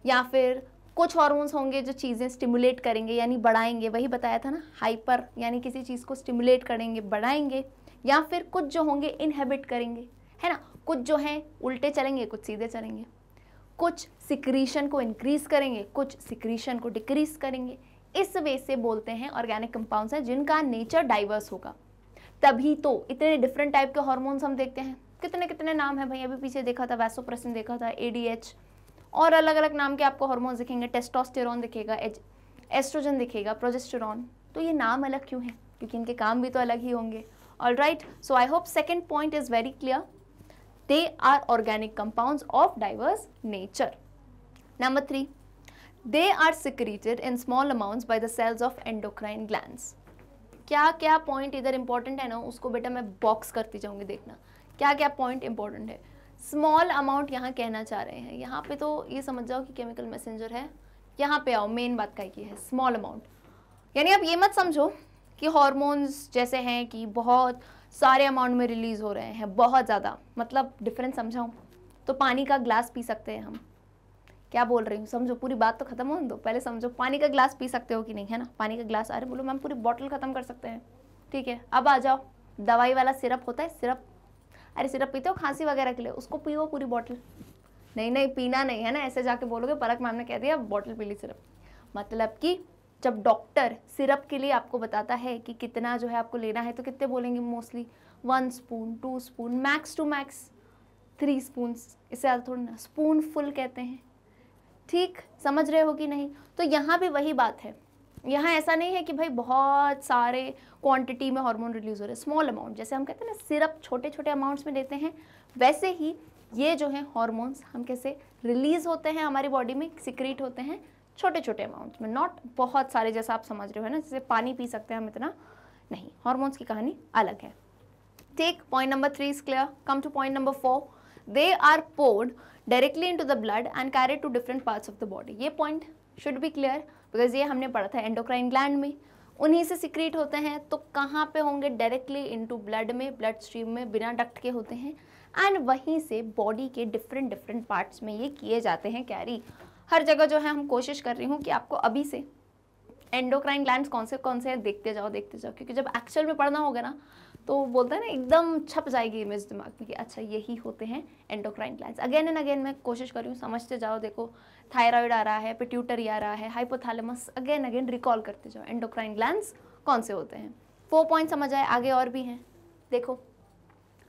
या फिर कुछ हार्मोन्स होंगे जो चीज़ें स्टिमुलेट करेंगे यानी बढ़ाएंगे, वही बताया था ना, हाइपर यानी किसी चीज़ को स्टिमुलेट करेंगे, बढ़ाएंगे, या फिर कुछ जो होंगे इनहेबिट करेंगे, है ना। कुछ जो हैं उल्टे चलेंगे, कुछ सीधे चलेंगे, कुछ सिक्रीशन को इंक्रीज करेंगे, कुछ सिक्रीशन को डिक्रीज करेंगे। इस वे से बोलते हैं ऑर्गेनिक कंपाउंड्स हैं जिनका नेचर डाइवर्स होगा। तभी तो इतने डिफरेंट टाइप के हार्मोन्स हम देखते हैं। कितने कितने नाम है भाई, अभी पीछे देखा था, वैसोप्रेसिन देखा था, ADH, और अलग अलग नाम के आपको हार्मोन्स दिखेंगे। टेस्टोस्टेरोन दिखेगा, एस्ट्रोजन दिखेगा, प्रोजेस्टेरोन। तो ये नाम अलग क्यों है? क्योंकि इनके काम भी तो अलग ही होंगे। Alright, so I hope second point is very clear. They are organic compounds of diverse nature. Number 3, they are secreted in small amounts by the cells of endocrine glands. क्या क्या पॉइंट इधर इंपॉर्टेंट है ना, उसको बेटा मैं box करती जाऊंगी, देखना क्या क्या पॉइंट इंपॉर्टेंट है। स्मॉल अमाउंट यहाँ कहना चाह रहे हैं, यहाँ पे तो ये समझ जाओ कि केमिकल मैसेंजर है। यहाँ पे आओ, मेन बात क्या की है, स्मॉल अमाउंट। यानी आप ये मत समझो कि हार्मोन्स जैसे हैं कि बहुत सारे अमाउंट में रिलीज हो रहे हैं, बहुत ज़्यादा। मतलब डिफरेंस समझाऊँ तो पानी का ग्लास पी सकते हैं हम। क्या बोल रही हूँ समझो, पूरी बात तो खत्म होने दो, पहले समझो। पानी का ग्लास पी सकते हो कि नहीं, है ना। पानी का ग्लास, अरे बोलो मैम पूरी बॉटल खत्म कर सकते हैं, ठीक है। अब आ जाओ, दवाई वाला सिरप होता है, सिरप, अरे सिरप पीते हो खांसी वगैरह के लिए, उसको पियो पूरी बॉटल। नहीं पीना नहीं है ना, ऐसे जाके बोलोगे परख मैम ने कह दिया बॉटल पी ली सिरप। मतलब कि जब डॉक्टर सिरप के लिए आपको बताता है कि कितना जो है आपको लेना है, तो कितने बोलेंगे? Mostly 1 spoon, 2 spoon, max two max 3 spoon, इससे ज़्यादा थोड़ी ना, स्पून फुल कहते हैं। ठीक समझ रहे हो कि नहीं? तो यहाँ भी वही बात है। यहाँ ऐसा नहीं है कि भाई बहुत सारे क्वांटिटी में हार्मोन रिलीज हो रहे हैं, स्मॉल अमाउंट। जैसे हम कहते हैं ना सिरप छोटे छोटे अमाउंट्स में देते हैं, वैसे ही ये जो है हार्मोन्स हम कैसे रिलीज होते हैं हमारी बॉडी में, सिक्रीट होते हैं छोटे छोटे अमाउंट्स में, नॉट बहुत सारे जैसा आप समझ रहे हो, है ना। जैसे पानी पी सकते हैं हम, इतना नहीं। हार्मोन्स की कहानी अलग है। ठीक, point number 3 is clear. Come to point number 4, they are poured directly into the blood and carried to different parts of the body. ये point should be clear, because ये हमने पढ़ा था एंडोक्राइन ग्लैंड में, उन्हीं से सिक्रीट होते हैं। तो कहाँ पे होंगे? डायरेक्टली इनटू ब्लड में, ब्लड स्ट्रीम में, बिना डक्ट के होते हैं, एंड वहीं से बॉडी के डिफरेंट पार्ट्स में ये किए जाते हैं कैरी। हर जगह जो है हम कोशिश कर रही हूँ कि आपको अभी से एंडोक्राइन ग्लैंड्स कौन से हैं देखते जाओ, क्योंकि जब एक्चुअल में पढ़ना होगा ना तो बोलते हैं ना एकदम छप जाएगी इमेज दिमाग में कि अच्छा यही होते हैं endocrine glands. Again and again मैं कोशिश कर रही हूँ, समझते जाओ। देखो थायराइड आ रहा है, पिट्यूटरी आ रहा है, हाइपोथैलेमस, अगेन अगेन रिकॉल करते जाओ एंडोक्राइन ग्लैंड्स कौन से होते हैं। 4 पॉइंट समझ आए, आगे और भी हैं देखो।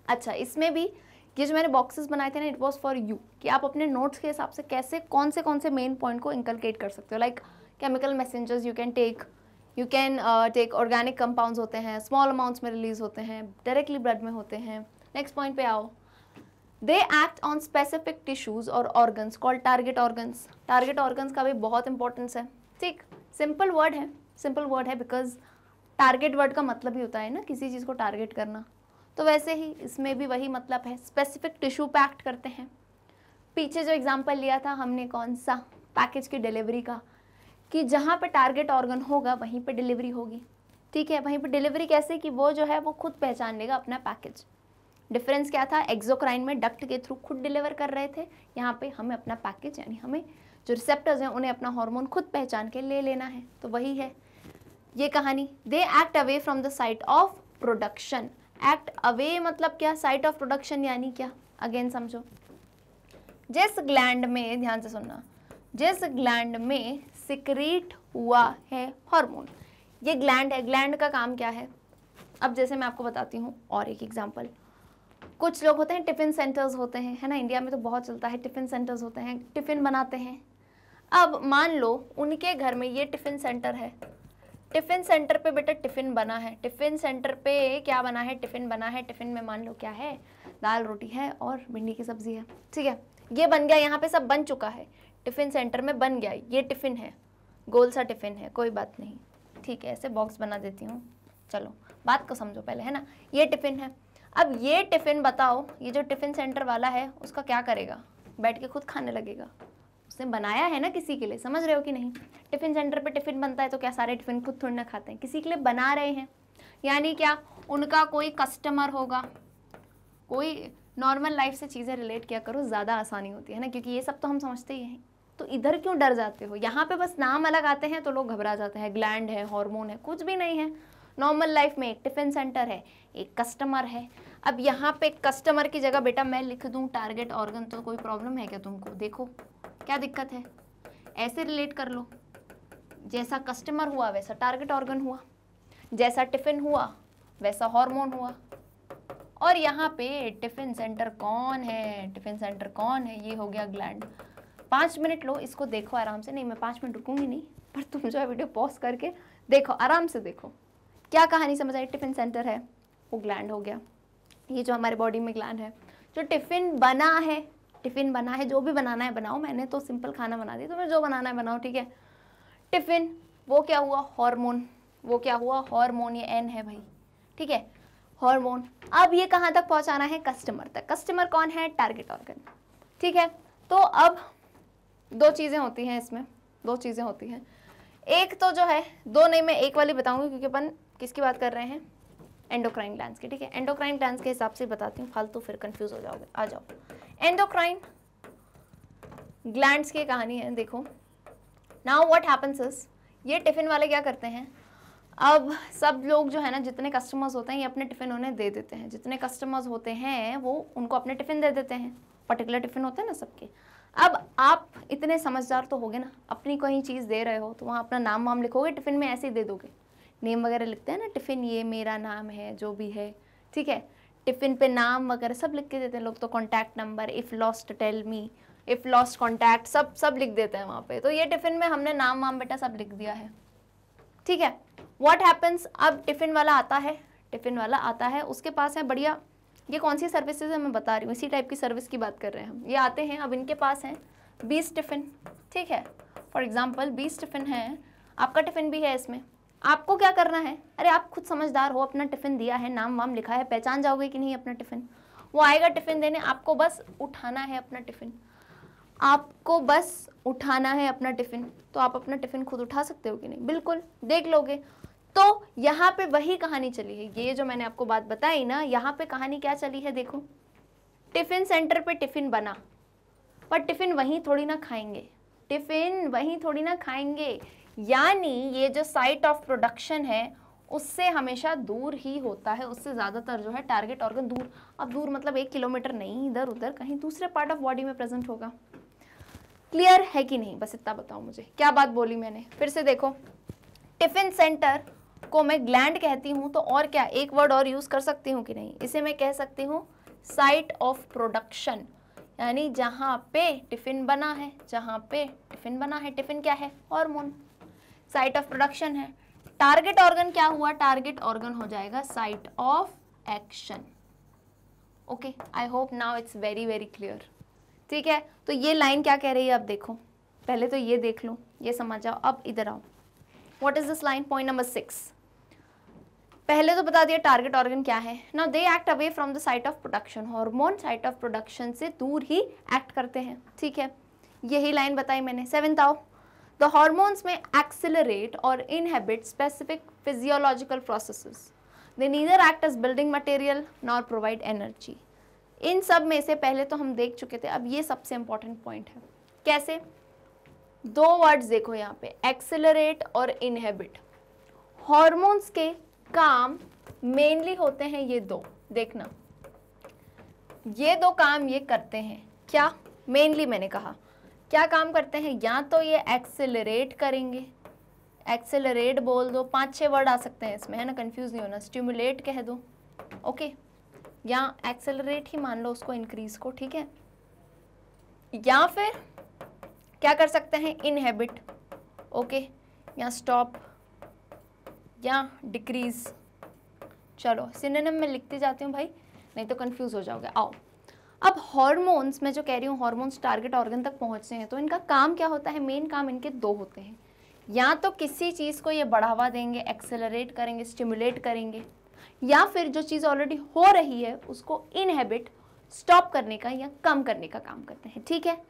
अच्छा, इसमें भी ये जो मैंने बॉक्सेस बनाए थे ना, इट वॉज फॉर यू, कि आप अपने नोट्स के हिसाब से कैसे कौन से मेन पॉइंट को इंकलकेट कर सकते हो। Like chemical messengers you can take organic compounds होते हैं, स्मॉल अमाउंट्स में रिलीज होते हैं, डायरेक्टली ब्लड में होते हैं। नेक्स्ट पॉइंट पे आओ, they act on specific tissues or organs called target organs. Target organs का भी बहुत इंपॉर्टेंस है। ठीक, सिंपल वर्ड है बिकॉज टारगेट वर्ड का मतलब ही होता है ना किसी चीज़ को टारगेट करना, तो वैसे ही इसमें भी वही मतलब है, स्पेसिफिक टिश्यू पे एक्ट करते हैं। पीछे जो एग्जांपल लिया था हमने कौन सा, पैकेज की डिलीवरी का, कि जहाँ पे टारगेट ऑर्गन होगा वहीं पे डिलीवरी होगी, ठीक है। वहीं पे डिलीवरी कैसे, कि वो जो है वो खुद पहचान लेगा अपना पैकेज। डिफरेंस क्या था, एक्सोक्राइन में डक्ट के थ्रू खुद डिलीवर कर रहे थे, यहाँ पे हमें अपना पैकेज यानी हमें जो रिसेप्टर्स हैं उन्हें अपना हार्मोन खुद पहचान के ले लेना है, तो वही है ये कहानी। They act away from the site of production. Act away मतलब क्या, साइट ऑफ प्रोडक्शन यानी क्या, अगेन समझो। जिस ग्लैंड में, ध्यान से सुनना, जिस ग्लैंड में सिक्रीट हुआ है हार्मोन, ये ग्लैंड है। ग्लैंड का काम क्या है, अब जैसे मैं आपको बताती हूँ और एक एग्जांपल। कुछ लोग होते हैं टिफिन सेंटर्स होते हैं, है ना, इंडिया में तो बहुत चलता है, टिफिन सेंटर्स होते हैं, टिफिन बनाते हैं। अब मान लो उनके घर में ये टिफिन सेंटर है, टिफिन सेंटर पे बेटा टिफिन बना है, टिफिन सेंटर पे क्या बना है, टिफिन बना है। टिफिन में मान लो क्या है, दाल रोटी है और भिंडी की सब्जी है, ठीक है। ये बन गया, यहाँ पे सब बन चुका है, टिफिन सेंटर में बन गया, ये टिफिन है, गोल सा टिफिन है, कोई बात नहीं, ठीक है, ऐसे बॉक्स बना देती हूँ, चलो बात को समझो पहले, है ना। ये टिफिन है, अब ये टिफिन बताओ, ये जो टिफिन सेंटर वाला है उसका क्या करेगा, बैठ के खुद खाने लगेगा, उसने बनाया है ना किसी के लिए, समझ रहे हो कि नहीं। टिफिन सेंटर पे टिफिन बनता है तो क्या सारे टिफिन खुद थोड़ी ना खाते हैं, किसी के लिए बना रहे हैं, यानी क्या, उनका कोई कस्टमर होगा। कोई नॉर्मल लाइफ से चीज़ें रिलेट किया करो, ज़्यादा आसानी होती है ना, क्योंकि ये सब तो हम समझते ही हैं, तो इधर क्यों डर जाते हो। यहाँ पे बस नाम अलग आते हैं तो लोग घबरा जाते हैं, ग्लैंड है, हार्मोन है, कुछ भी नहीं है। नॉर्मल लाइफ में एक टिफिन सेंटर है, एक कस्टमर है। अब यहाँ पे कस्टमर की जगह बेटा मैं लिख दूँ टारगेट ऑर्गन, तो कोई प्रॉब्लम है क्या तुमको, देखो क्या दिक्कत है, ऐसे रिलेट कर लो। जैसा कस्टमर हुआ वैसा टारगेट ऑर्गन हुआ, जैसा टिफिन हुआ वैसा हार्मोन हुआ। और यहाँ पे टिफिन सेंटर कौन है, टिफिन सेंटर कौन है, ये हो गया ग्लैंड। 5 मिनट लो, इसको देखो आराम से, नहीं मैं 5 मिनट रुकूंगी नहीं, पर तुम जो है वीडियो पॉज करके देखो, आराम से देखो क्या कहानी समझ आई। टिफिन सेंटर है, वो ग्लैंड हो गया। ये जो हमारे बॉडी में ग्लैंड है, जो टिफिन बना है, टिफिन बना है, जो भी बनाना है बनाओ, मैंने तो सिंपल खाना बना दिया, तुम्हें जो बनाना है बनाओ, ठीक है। टिफिन, वो क्या हुआ, हार्मोन, वो क्या हुआ, हार्मोन, ये एन है भाई, ठीक है, हार्मोन। अब ये कहाँ तक पहुँचाना है, कस्टमर तक। कस्टमर कौन है, टारगेट ऑर्गन, ठीक है। तो अब 2 चीज़ें होती हैं इसमें, 2 चीज़ें होती हैं। एक तो जो है, 2 नहीं मैं एक वाली बताऊंगी, क्योंकि अपन किसकी बात कर रहे हैं, एंडोक्राइन ग्लैंड्स की, ठीक है। एंडोक्राइन ग्लैंड्स के हिसाब से बताती हूँ, फालतू फिर कंफ्यूज हो जाओगे, आ जाओ। एंडोक्राइन ग्लैंड्स की कहानी है, देखो। नाउ व्हाट हैपेंस इज, ये टिफिन वाले क्या करते हैं, अब सब लोग जो है ना, जितने कस्टमर्स होते हैं ये अपने टिफिन उन्हें दे देते हैं, जितने कस्टमर्स होते हैं वो उनको अपने टिफिन दे देते हैं, पर्टिकुलर टिफिन होते हैं ना सबके। अब आप इतने समझदार तो होगे ना, अपनी कोई चीज़ दे रहे हो तो वहाँ अपना नाम वाम लिखोगे, टिफिन में ऐसे ही दे दोगे, नेम वगैरह लिखते हैं ना, टिफिन ये मेरा नाम है जो भी है, ठीक है। टिफिन पे नाम वगैरह सब लिख के देते हैं लोग, तो contact number, if lost tell me, if lost contact, सब लिख देते हैं वहाँ पे। तो ये टिफिन में हमने नाम वाम बेटा सब लिख दिया है, ठीक है। व्हाट हैपन्स, अब टिफिन वाला आता है, टिफिन वाला आता है, उसके पास है बढ़िया, ये कौन सी सर्विसेज है मैं बता रही हूँ, इसी टाइप की सर्विस की बात कर रहे हैं हम। ये आते हैं, अब इनके पास हैं 20 टिफिन, ठीक है। फॉर एग्जाम्पल 20 टिफिन है, आपका टिफिन भी है इसमें। आपको क्या करना है, अरे आप खुद समझदार हो, अपना टिफिन दिया है, नाम वाम लिखा है, पहचान जाओगे कि नहीं अपना टिफिन। वो आएगा टिफिन देने, आपको बस उठाना है अपना टिफिन, आपको बस उठाना है अपना टिफिन। तो आप अपना टिफिन खुद उठा सकते हो कि नहीं, बिल्कुल देख लोगे। तो यहाँ पे वही कहानी चली है, ये जो मैंने आपको बात बताई ना, यहाँ पे कहानी क्या चली है, देखो। टिफिन सेंटर पे टिफिन बना, पर टिफिन वहीं थोड़ी ना खाएंगे, टिफिन वहीं थोड़ी ना खाएंगे, यानी ये जो साइट ऑफ प्रोडक्शन है उससे हमेशा दूर ही होता है, उससे ज़्यादातर जो है टारगेट ऑर्गन दूर। अब दूर मतलब 1 किलोमीटर नहीं, इधर उधर कहीं दूसरे पार्ट ऑफ बॉडी में प्रेजेंट होगा। क्लियर है कि नहीं, बस इतना बताओ मुझे, क्या बात बोली मैंने, फिर से देखो। टिफिन सेंटर को मैं ग्लैंड कहती हूँ, तो और क्या एक वर्ड और यूज़ कर सकती हूँ कि नहीं, इसे मैं कह सकती हूँ साइट ऑफ प्रोडक्शन, यानी जहाँ पे टिफिन बना है, जहाँ पे टिफिन बना है, टिफिन क्या है, हार्मोन, साइट ऑफ प्रोडक्शन है। टारगेट ऑर्गन क्या हुआ, टारगेट ऑर्गन हो जाएगा site of action. Okay, I hope now it's very very clear, ठीक है। तो ये लाइन क्या कह रही है, अब देखो, पहले तो ये देख लो, ये समझ जाओ, अब इधर आओ। What is this line, point number 6, पहले तो बता दिया टारगेट ऑर्गन क्या है। Now they act away from the site of production, hormone site of production से दूर ही एक्ट करते हैं, ठीक है, यही लाइन बताई मैंने। 7th आओ, the hormones may accelerate or inhibit specific physiological processes, they neither act as building material nor provide energy. इन सब में से पहले तो हम देख चुके थे, अब ये सबसे इंपॉर्टेंट पॉइंट है। कैसे? दो वर्ड्स देखो यहाँ पे, एक्सिलरेट और इनहेबिट। हॉर्मोन्स के काम मेनली होते हैं ये दो, देखना ये दो काम ये करते हैं। क्या मेनली? मैंने कहा क्या काम करते हैं, या तो ये एक्सेलरेट करेंगे, एक्सेलरेट बोल दो, 5-6 वर्ड आ सकते हैं इसमें, है ना, कंफ्यूज नहीं होना, स्टिमुलेट कह दो, ओके, या एक्सेलरेट ही मान लो उसको, इंक्रीज को, ठीक है, या फिर क्या कर सकते हैं, इनहेबिट, ओके, या स्टॉप या डिक्रीज। चलो सिनोनिम में लिखती जाती हूँ भाई, नहीं तो कंफ्यूज हो जाओगे। आओ अब हॉर्मोन्स, मैं जो कह रही हूँ हॉर्मोन्स टारगेट ऑर्गन तक पहुँचते हैं तो इनका काम क्या होता है, मेन काम इनके दो होते हैं, या तो किसी चीज़ को ये बढ़ावा देंगे, एक्सेलरेट करेंगे, स्टिमुलेट करेंगे, या फिर जो चीज़ ऑलरेडी हो रही है उसको इनहेबिट, स्टॉप करने का या कम करने का काम करते हैं, ठीक है।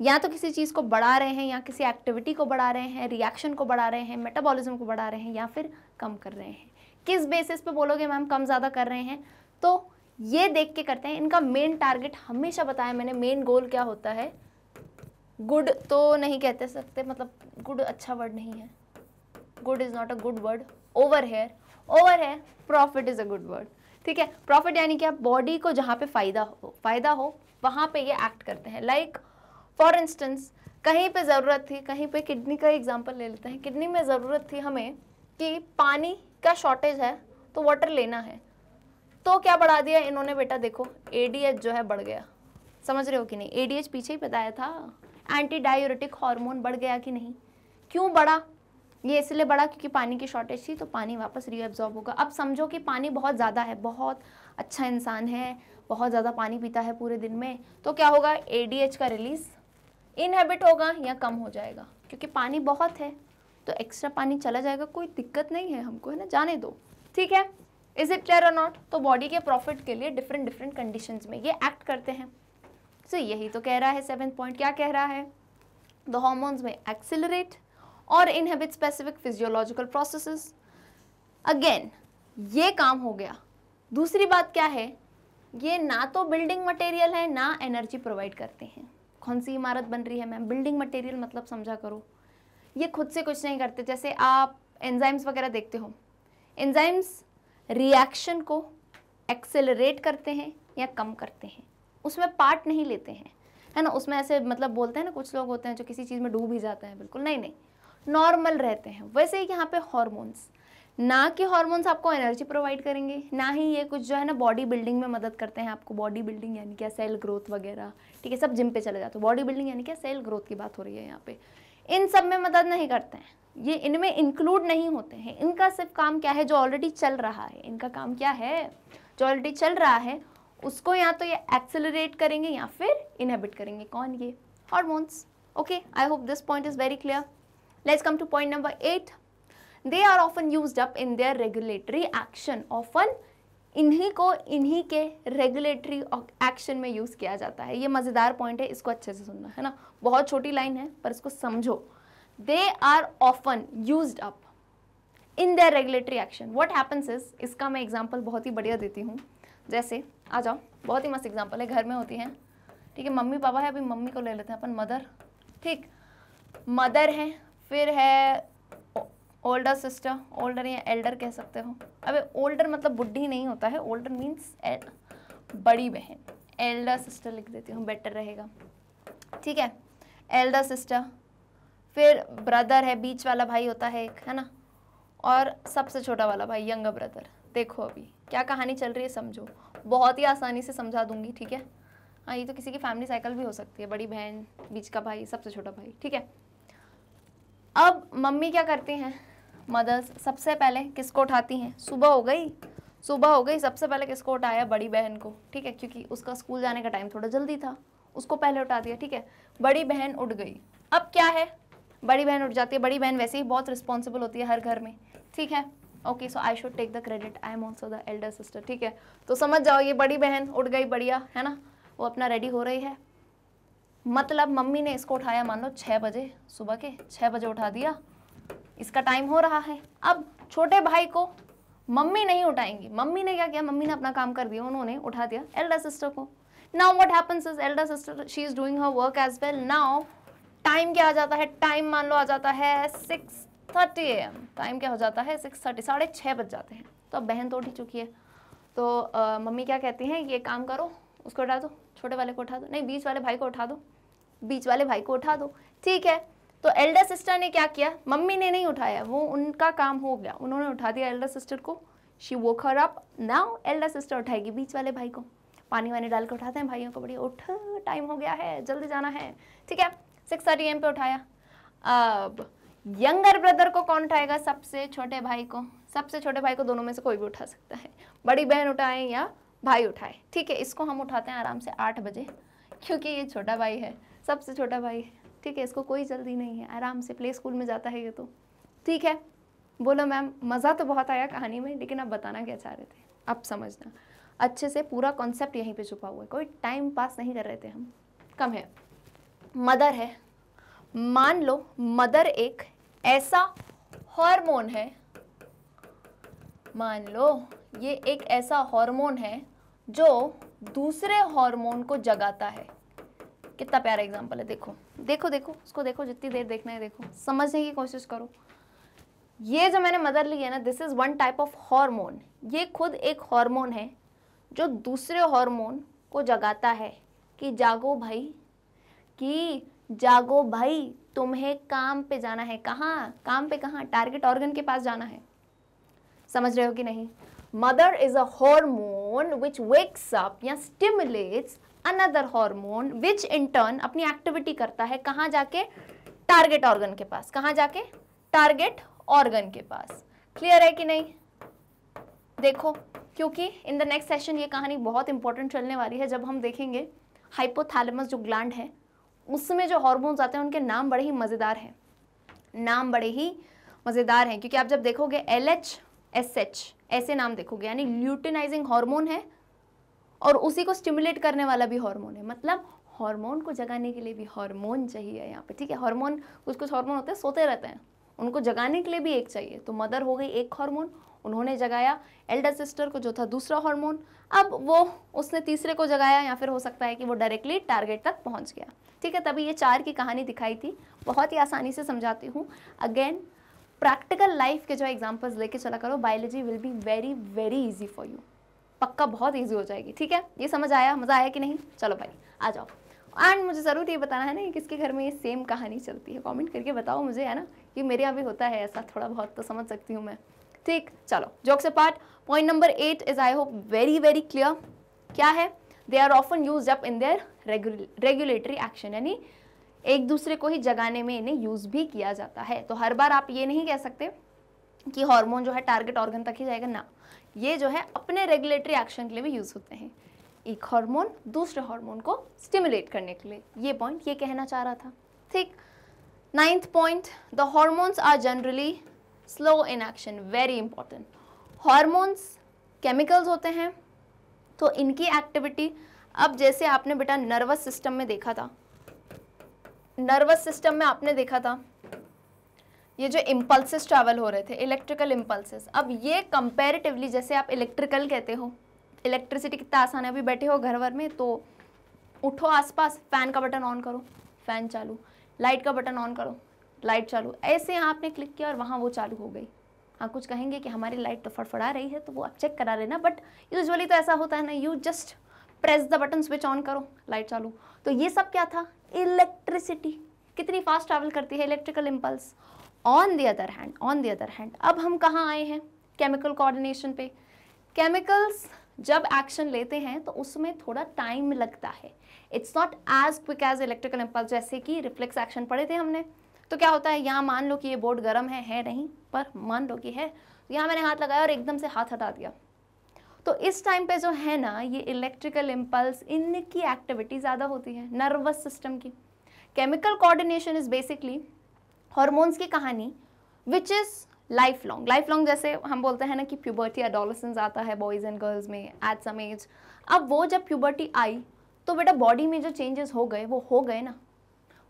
या तो किसी चीज़ को बढ़ा रहे हैं, या किसी एक्टिविटी को बढ़ा रहे हैं, रिएक्शन को बढ़ा रहे हैं, मेटाबॉलिज्म को बढ़ा रहे हैं, या फिर कम कर रहे हैं। किस बेसिस पे बोलोगे मैम कम ज़्यादा कर रहे हैं, तो ये देख के करते हैं। इनका मेन टारगेट हमेशा बताया मैंने, मेन गोल क्या होता है, गुड तो नहीं कहते सकते, मतलब गुड अच्छा वर्ड नहीं है, good is not a good word, over है, profit is a good word, ठीक है। प्रॉफिट यानी कि बॉडी को जहाँ पे फ़ायदा हो वहाँ पे ये एक्ट करते हैं। लाइक फॉर इंस्टेंस कहीं पे ज़रूरत थी, कहीं पे किडनी का एग्जांपल ले लेते हैं, किडनी में ज़रूरत थी हमें कि पानी का शॉर्टेज है तो वाटर लेना है, तो क्या बढ़ा दिया इन्होंने, बेटा देखो ADH जो है बढ़ गया, समझ रहे हो कि नहीं, ADH पीछे ही बताया था, एंटी डायूरेटिक हार्मोन बढ़ गया कि नहीं। क्यों बढ़ा, ये इसलिए बढ़ा क्योंकि पानी की शॉर्टेज थी, तो पानी वापस रीअब्जॉर्ब होगा। अब समझो कि पानी बहुत ज़्यादा है, बहुत अच्छा इंसान है, बहुत ज़्यादा पानी पीता है पूरे दिन में, तो क्या होगा, ADH का रिलीज इनहेबिट होगा या कम हो जाएगा, क्योंकि पानी बहुत है तो एक्स्ट्रा पानी चला जाएगा, कोई दिक्कत नहीं है हमको, है ना, जाने दो, ठीक है। Is it clear or not? तो बॉडी के प्रॉफिट के लिए डिफरेंट कंडीशंस में ये एक्ट करते हैं। सो यही तो कह रहा है 7th पॉइंट, क्या कह रहा है, द हार्मोन्स में एक्सिलरेट और inhibit specific physiological processes. Again ये काम हो गया। दूसरी बात क्या है, ये ना तो बिल्डिंग मटेरियल है ना एनर्जी प्रोवाइड करते हैं। कौन सी इमारत बन रही है मैम, बिल्डिंग मटेरियल मतलब समझा करो, ये खुद से कुछ नहीं करते। जैसे आप एंजाइम्स वगैरह देखते हो, एंजाइम्स रिएक्शन को एक्सेलरेट करते हैं या कम करते हैं, उसमें पार्ट नहीं लेते हैं, है ना, उसमें ऐसे मतलब बोलते हैं ना, कुछ लोग होते हैं जो किसी चीज़ में डूब ही जाते हैं, बिल्कुल नहीं, नॉर्मल रहते हैं। वैसे ही यहाँ पे हॉर्मोन्स, ना कि हॉर्मोन्स आपको एनर्जी प्रोवाइड करेंगे, ना ही ये कुछ जो है ना बॉडी बिल्डिंग में मदद करते हैं आपको। बॉडी बिल्डिंग यानी क्या, सेल ग्रोथ वगैरह, ठीक है, सब जिम पे चले जाते हो। बॉडी बिल्डिंग यानी क्या, सेल ग्रोथ की बात हो रही है यहाँ पे। इन सब में मदद नहीं करते हैं, ये इनमें इंक्लूड नहीं होते हैं। इनका सिर्फ काम क्या है, जो ऑलरेडी चल रहा है, इनका काम क्या है, जो ऑलरेडी चल रहा है उसको या तो ये एक्सेलरेट करेंगे या फिर इनहिबिट करेंगे। कौन, ये hormones. Okay, I hope this point is very clear. Let's come to point number 8। They are often used up in their regulatory action. Often इन्हीं को इन्हीं के रेगुलेटरी एक्शन में यूज किया जाता है। ये मजेदार पॉइंट है, इसको अच्छे से सुनना, है ना, बहुत छोटी लाइन है पर इसको समझो। They are often used up in their regulatory action. What happens is, इसका मैं एग्जांपल बहुत ही बढ़िया देती हूँ। जैसे आ जाओ, बहुत ही मस्त एग्जांपल है, घर में होती हैं, ठीक है, मम्मी पापा है, अभी मम्मी को ले लेते हैं अपन, मदर, ठीक, मदर है, फिर है ओल्डर सिस्टर, ओल्डर या एल्डर कह सकते हो। अबे ओल्डर मतलब बुढ़ी नहीं होता है, ओल्डर मीन्स बड़ी बहन, एल्डर सिस्टर लिख देती हूँ, बेटर रहेगा, ठीक है, एल्डर सिस्टर। फिर ब्रदर है, बीच वाला भाई होता है एक, है ना, और सबसे छोटा वाला भाई यंगर ब्रदर। देखो अभी क्या कहानी चल रही है, समझो, बहुत ही आसानी से समझा दूंगी, ठीक है। हाँ, ये तो किसी की फैमिली साइकिल भी हो सकती है, बड़ी बहन, बीच का भाई, सबसे छोटा भाई, ठीक है। अब मम्मी क्या करती हैं, मदर्स, सबसे पहले किसको उठाती हैं, सुबह हो गई, सबसे पहले किसको उठाया, बड़ी बहन को, ठीक है, क्योंकि उसका स्कूल जाने का टाइम थोड़ा जल्दी था, उसको पहले उठा दिया, ठीक है। बड़ी बहन उठ गई, अब क्या है, बड़ी बहन उठ जाती है। बड़ी बहन वैसे ही बहुत रिस्पॉन्सिबल होती है हर घर में, ठीक है। Okay, so I should take the credit, I am also the elder sister, ठीक है। तो समझ जाओ ये बड़ी बहन उठ गई, बढ़िया है ना, वो अपना रेडी हो रही है। मतलब मम्मी ने इसको उठाया मान लो 6 बजे, सुबह के 6 बजे उठा दिया, इसका टाइम हो रहा है। अब छोटे भाई को मम्मी नहीं उठाएंगी, मम्मी ने क्या किया, मम्मी ने अपना काम कर दिया, उन्होंने उठा दिया एल्डर सिस्टर को। Now what happens is elder sister she is doing her work as well. Now time क्या आ जाता है, टाइम मान लो आ जाता है 6:30 AM। टाइम क्या हो जाता है 6:30, 6:30 बज जाते हैं। तो अब बहन तो उठ ही चुकी है, तो मम्मी क्या कहती हैं, ये काम करो, उसको उठा दो, छोटे वाले को उठा दो, नहीं बीच वाले भाई को उठा दो, बीच वाले भाई को उठा दो, ठीक है। तो एल्डर सिस्टर ने क्या किया, मम्मी ने नहीं उठाया, वो उनका काम हो गया, उन्होंने उठा दिया एल्डर सिस्टर को। She woke her up. Now Elder sister उठाएगी बीच वाले भाई को, पानी वानी डाल के उठाते हैं भाइयों को, बढ़िया उठ, टाइम हो गया है, जल्दी जाना है, ठीक है। 6:30 AM पे उठाया। अब यंगर ब्रदर को कौन उठाएगा, सबसे छोटे भाई को। सबसे छोटे भाई को दोनों में से कोई भी उठा सकता है, बड़ी बहन उठाए या भाई उठाए, ठीक है। इसको हम उठाते हैं आराम से 8 बजे, क्योंकि ये छोटा भाई है, सबसे छोटा भाई है, ठीक है। इसको कोई जल्दी नहीं है, आराम से प्ले स्कूल में जाता है ये तो, ठीक है। बोलो मैम, मज़ा तो बहुत आया कहानी में, लेकिन आप बताना क्या चाह रहे थे, अब समझना अच्छे से, पूरा कॉन्सेप्ट यहीं पे छुपा हुआ है, कोई टाइम पास नहीं कर रहे थे हम। कम है, मदर है, मान लो मदर एक ऐसा हार्मोन है, मान लो ये एक ऐसा हार्मोन है जो दूसरे हार्मोन को जगाता है। कितना प्यारा एग्जांपल है, देखो देखो देखो उसको, देखो जितनी देर देखना है देखो, समझने की कोशिश करो। ये जो मैंने मदर ली है ना, this is one type of hormone. ये खुद एक हार्मोन है जो दूसरे हार्मोन को जगाता है कि जागो भाई, कि जागो भाई, तुम्हें काम पे जाना है। कहाँ काम पे, कहाँ, टारगेट ऑर्गन के पास जाना है। समझ रहे हो कि नहीं। Mother is a hormone which wakes up या stimulates another hormone which in turn अपनी एक्टिविटी करता है, कहाँ जाके, टारगेट ऑर्गन के पास। कहाँ जाके, टारगेट ऑर्गन के पास। क्लियर है कि नहीं। देखो, क्योंकि इन द नेक्स्ट सेशन ये कहानी बहुत इंपॉर्टेंट चलने वाली है, जब हम देखेंगे हाइपोथैलेमस जो ग्लैंड है उसमें जो हार्मोन्स आते हैं उनके नाम बड़े ही मज़ेदार हैं, नाम बड़े ही मज़ेदार हैं। क्योंकि आप जब देखोगे LHSH ऐसे नाम देखोगे, यानी ल्यूटिनाइजिंग हार्मोन है और उसी को स्टिमुलेट करने वाला भी हार्मोन है। मतलब हार्मोन को जगाने के लिए भी हार्मोन चाहिए यहाँ पे, ठीक है। हार्मोन, कुछ कुछ हार्मोन होते हैं सोते रहते हैं, उनको जगाने के लिए भी एक चाहिए। तो मदर हो गई एक हार्मोन, उन्होंने जगाया एल्डर सिस्टर को जो था दूसरा हार्मोन, अब वो उसने तीसरे को जगाया, या फिर हो सकता है कि वो डायरेक्टली टारगेट तक पहुंच गया, ठीक है। तभी ये 4 की कहानी दिखाई थी, बहुत ही आसानी से समझाती हूँ। अगेन प्रैक्टिकल लाइफ के जो एग्जांपल्स लेके चला करो, biology will be very very easy for you, पक्का बहुत ईजी हो जाएगी, ठीक है। ये समझ आया, मज़ा आया कि नहीं। चलो भाई आ जाओ। एंड मुझे ज़रूर ये बताना है ना, किसके घर में ये सेम कहानी चलती है, कमेंट करके बताओ मुझे, है ना, कि मेरे यहाँ भी होता है ऐसा, थोड़ा बहुत तो समझ सकती हूँ मैं, ठीक। चलो jokes apart, point number 8 is I hope very very clear. क्या है, they are often used up in their regulatory action, यानी एक दूसरे को ही जगाने में इन्हें यूज भी किया जाता है। तो हर बार आप ये नहीं कह सकते कि हार्मोन जो है टारगेट ऑर्गन तक ही जाएगा, ना, ये जो है अपने रेगुलेटरी एक्शन के लिए भी यूज होते हैं, एक हार्मोन दूसरे हार्मोन को स्टिमुलेट करने के लिए। ये पॉइंट ये कहना चाह रहा था, ठीक। 9th point, the hormones are generally slow in action, very important. Hormones chemicals होते हैं, तो इनकी एक्टिविटी, अब जैसे आपने बेटा नर्वस सिस्टम में देखा था, नर्वस सिस्टम में आपने देखा था ये जो इम्पल्सेस ट्रैवल हो रहे थे, इलेक्ट्रिकल इम्पल्सेस, अब ये कंपैरेटिवली, जैसे आप इलेक्ट्रिकल कहते हो, इलेक्ट्रिसिटी कितना आसान है, अभी बैठे हो घर वर में तो उठो आसपास, फैन का बटन ऑन करो, फैन चालू, लाइट का बटन ऑन करो, लाइट चालू, ऐसे यहाँ आपने क्लिक किया और वहाँ वो चालू हो गई। हाँ, कुछ कहेंगे कि हमारी लाइट तो फड़फड़ा रही है, तो वो आप चेक करा लेना, बट यूजुअली तो ऐसा होता है ना, you just press the button, switch on करो, लाइट चालू। तो ये सब क्या था, इलेक्ट्रिसिटी। कितनी फास्ट ट्रैवल करती है electrical impulse. On the other hand अब हम कहाँ आए हैं, केमिकल कोऑर्डिनेशन पे। केमिकल्स जब एक्शन लेते हैं तो उसमें थोड़ा टाइम लगता है, it's not as quick as electrical impulse. जैसे कि रिफ्लेक्स एक्शन पढ़े थे हमने, तो क्या होता है, यहाँ मान लो कि ये बोर्ड गर्म है नहीं, पर मान लो कि है, तो यहाँ मैंने हाथ लगाया और एकदम से हाथ हटा दिया, तो इस टाइम पे जो है ना, ये इलेक्ट्रिकल इम्पल्स, इनकी एक्टिविटी ज़्यादा होती है, नर्वस सिस्टम की। Chemical coordination is basically hormones की कहानी, विच इज़ लाइफ लॉन्ग जैसे हम बोलते हैं ना कि प्यूबर्टी एडोलेसेंस आता है बॉयज़ एंड गर्ल्स में एट सम एज। अब वो जब प्यूबर्टी आई तो बेटा बॉडी में जो चेंजेस हो गए वो हो गए ना,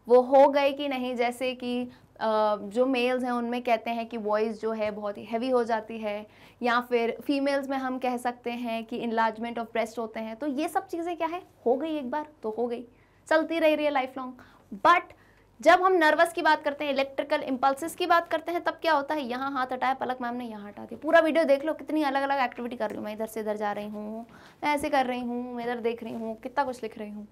वो हो गए कि नहीं। जैसे कि जो मेल्स हैं उनमें कहते हैं कि वॉइस जो है बहुत ही हैवी हो जाती है, या फिर फीमेल्स में हम कह सकते हैं कि इनलार्जमेंट ऑफ ब्रेस्ट होते हैं। तो ये सब चीज़ें क्या है, हो गई एक बार तो हो गई, चलती रह रही है लाइफ लॉन्ग। बट जब हम नर्वस की बात करते हैं, इलेक्ट्रिकल इम्पल्सेस की बात करते हैं, तब क्या होता है, यहाँ हाथ हटाया पलक मैम ने, यहाँ हटा दिया। पूरा वीडियो देख लो, कितनी अलग अलग एक्टिविटी कर रही हूँ मैं, इधर से इधर जा रही हूँ, मैं ऐसे कर रही हूँ, मैं इधर देख रही हूँ, कितना कुछ लिख रही हूँ।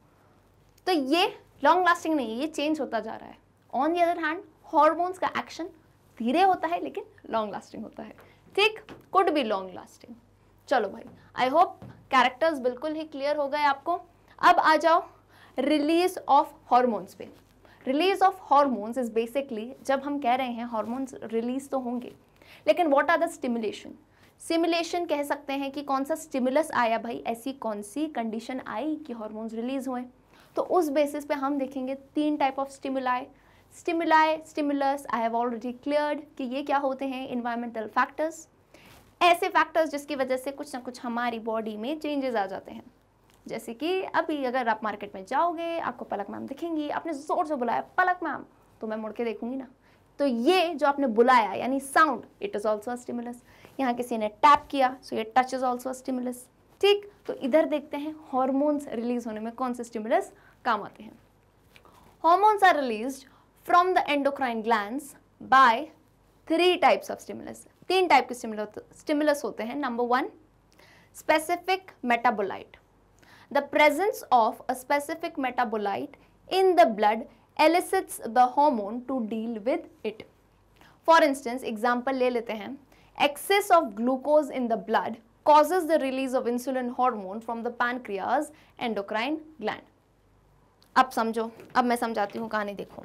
तो ये लॉन्ग लास्टिंग नहीं है, ये चेंज होता जा रहा है। On the other hand hormones का एक्शन धीरे होता है लेकिन लॉन्ग लास्टिंग होता है, ठीक, कुड बी लॉन्ग लास्टिंग। चलो भाई, आई होप कैरेक्टर्स बिल्कुल ही क्लियर हो गए आपको। अब आ जाओ रिलीज ऑफ हॉर्मोन्स पे। Release of hormones is basically, जब हम कह रहे हैं हॉर्मोन्स रिलीज तो होंगे, लेकिन what are the stimulation. Stimulation कह सकते हैं कि कौन सा स्टिमुलस आया भाई, ऐसी कौन सी कंडीशन आई कि हॉर्मोन्स रिलीज हुए। तो उस बेसिस पे हम देखेंगे 3 type of stimuli, stimulus. I have already cleared कि ये क्या होते हैं, इन्वायरमेंटल फैक्टर्स, ऐसे फैक्टर्स जिसकी वजह से कुछ ना कुछ हमारी बॉडी में चेंजेस आ जाते हैं। जैसे कि अभी अगर आप मार्केट में जाओगे, आपको पलक मैम दिखेंगी, आपने जोर से बुलाया पलक मैम, तो मैं मुड़ के देखूंगी ना, तो ये जो आपने बुलाया यानी sound, it is also a stimulus. यहाँ किसी ने टैप किया, सो ये touch is also a stimulus, ठीक। तो इधर देखते हैं हॉर्मोन्स रिलीज होने में कौन से स्टिमुलस काम आते हैं। Hormones are released from the endocrine glands by 3 types of stimulus. 3 type के स्टिमुलस होते हैं। Number 1, specific metabolite. The presence of a specific metabolite in the blood elicits the hormone to deal with it. For instance, example ले लेते हैं, excess of glucose in the blood causes the release of insulin hormone from the pancreas endocrine gland. अब समझो, अब मैं समझाती हूँ कहानी, देखो।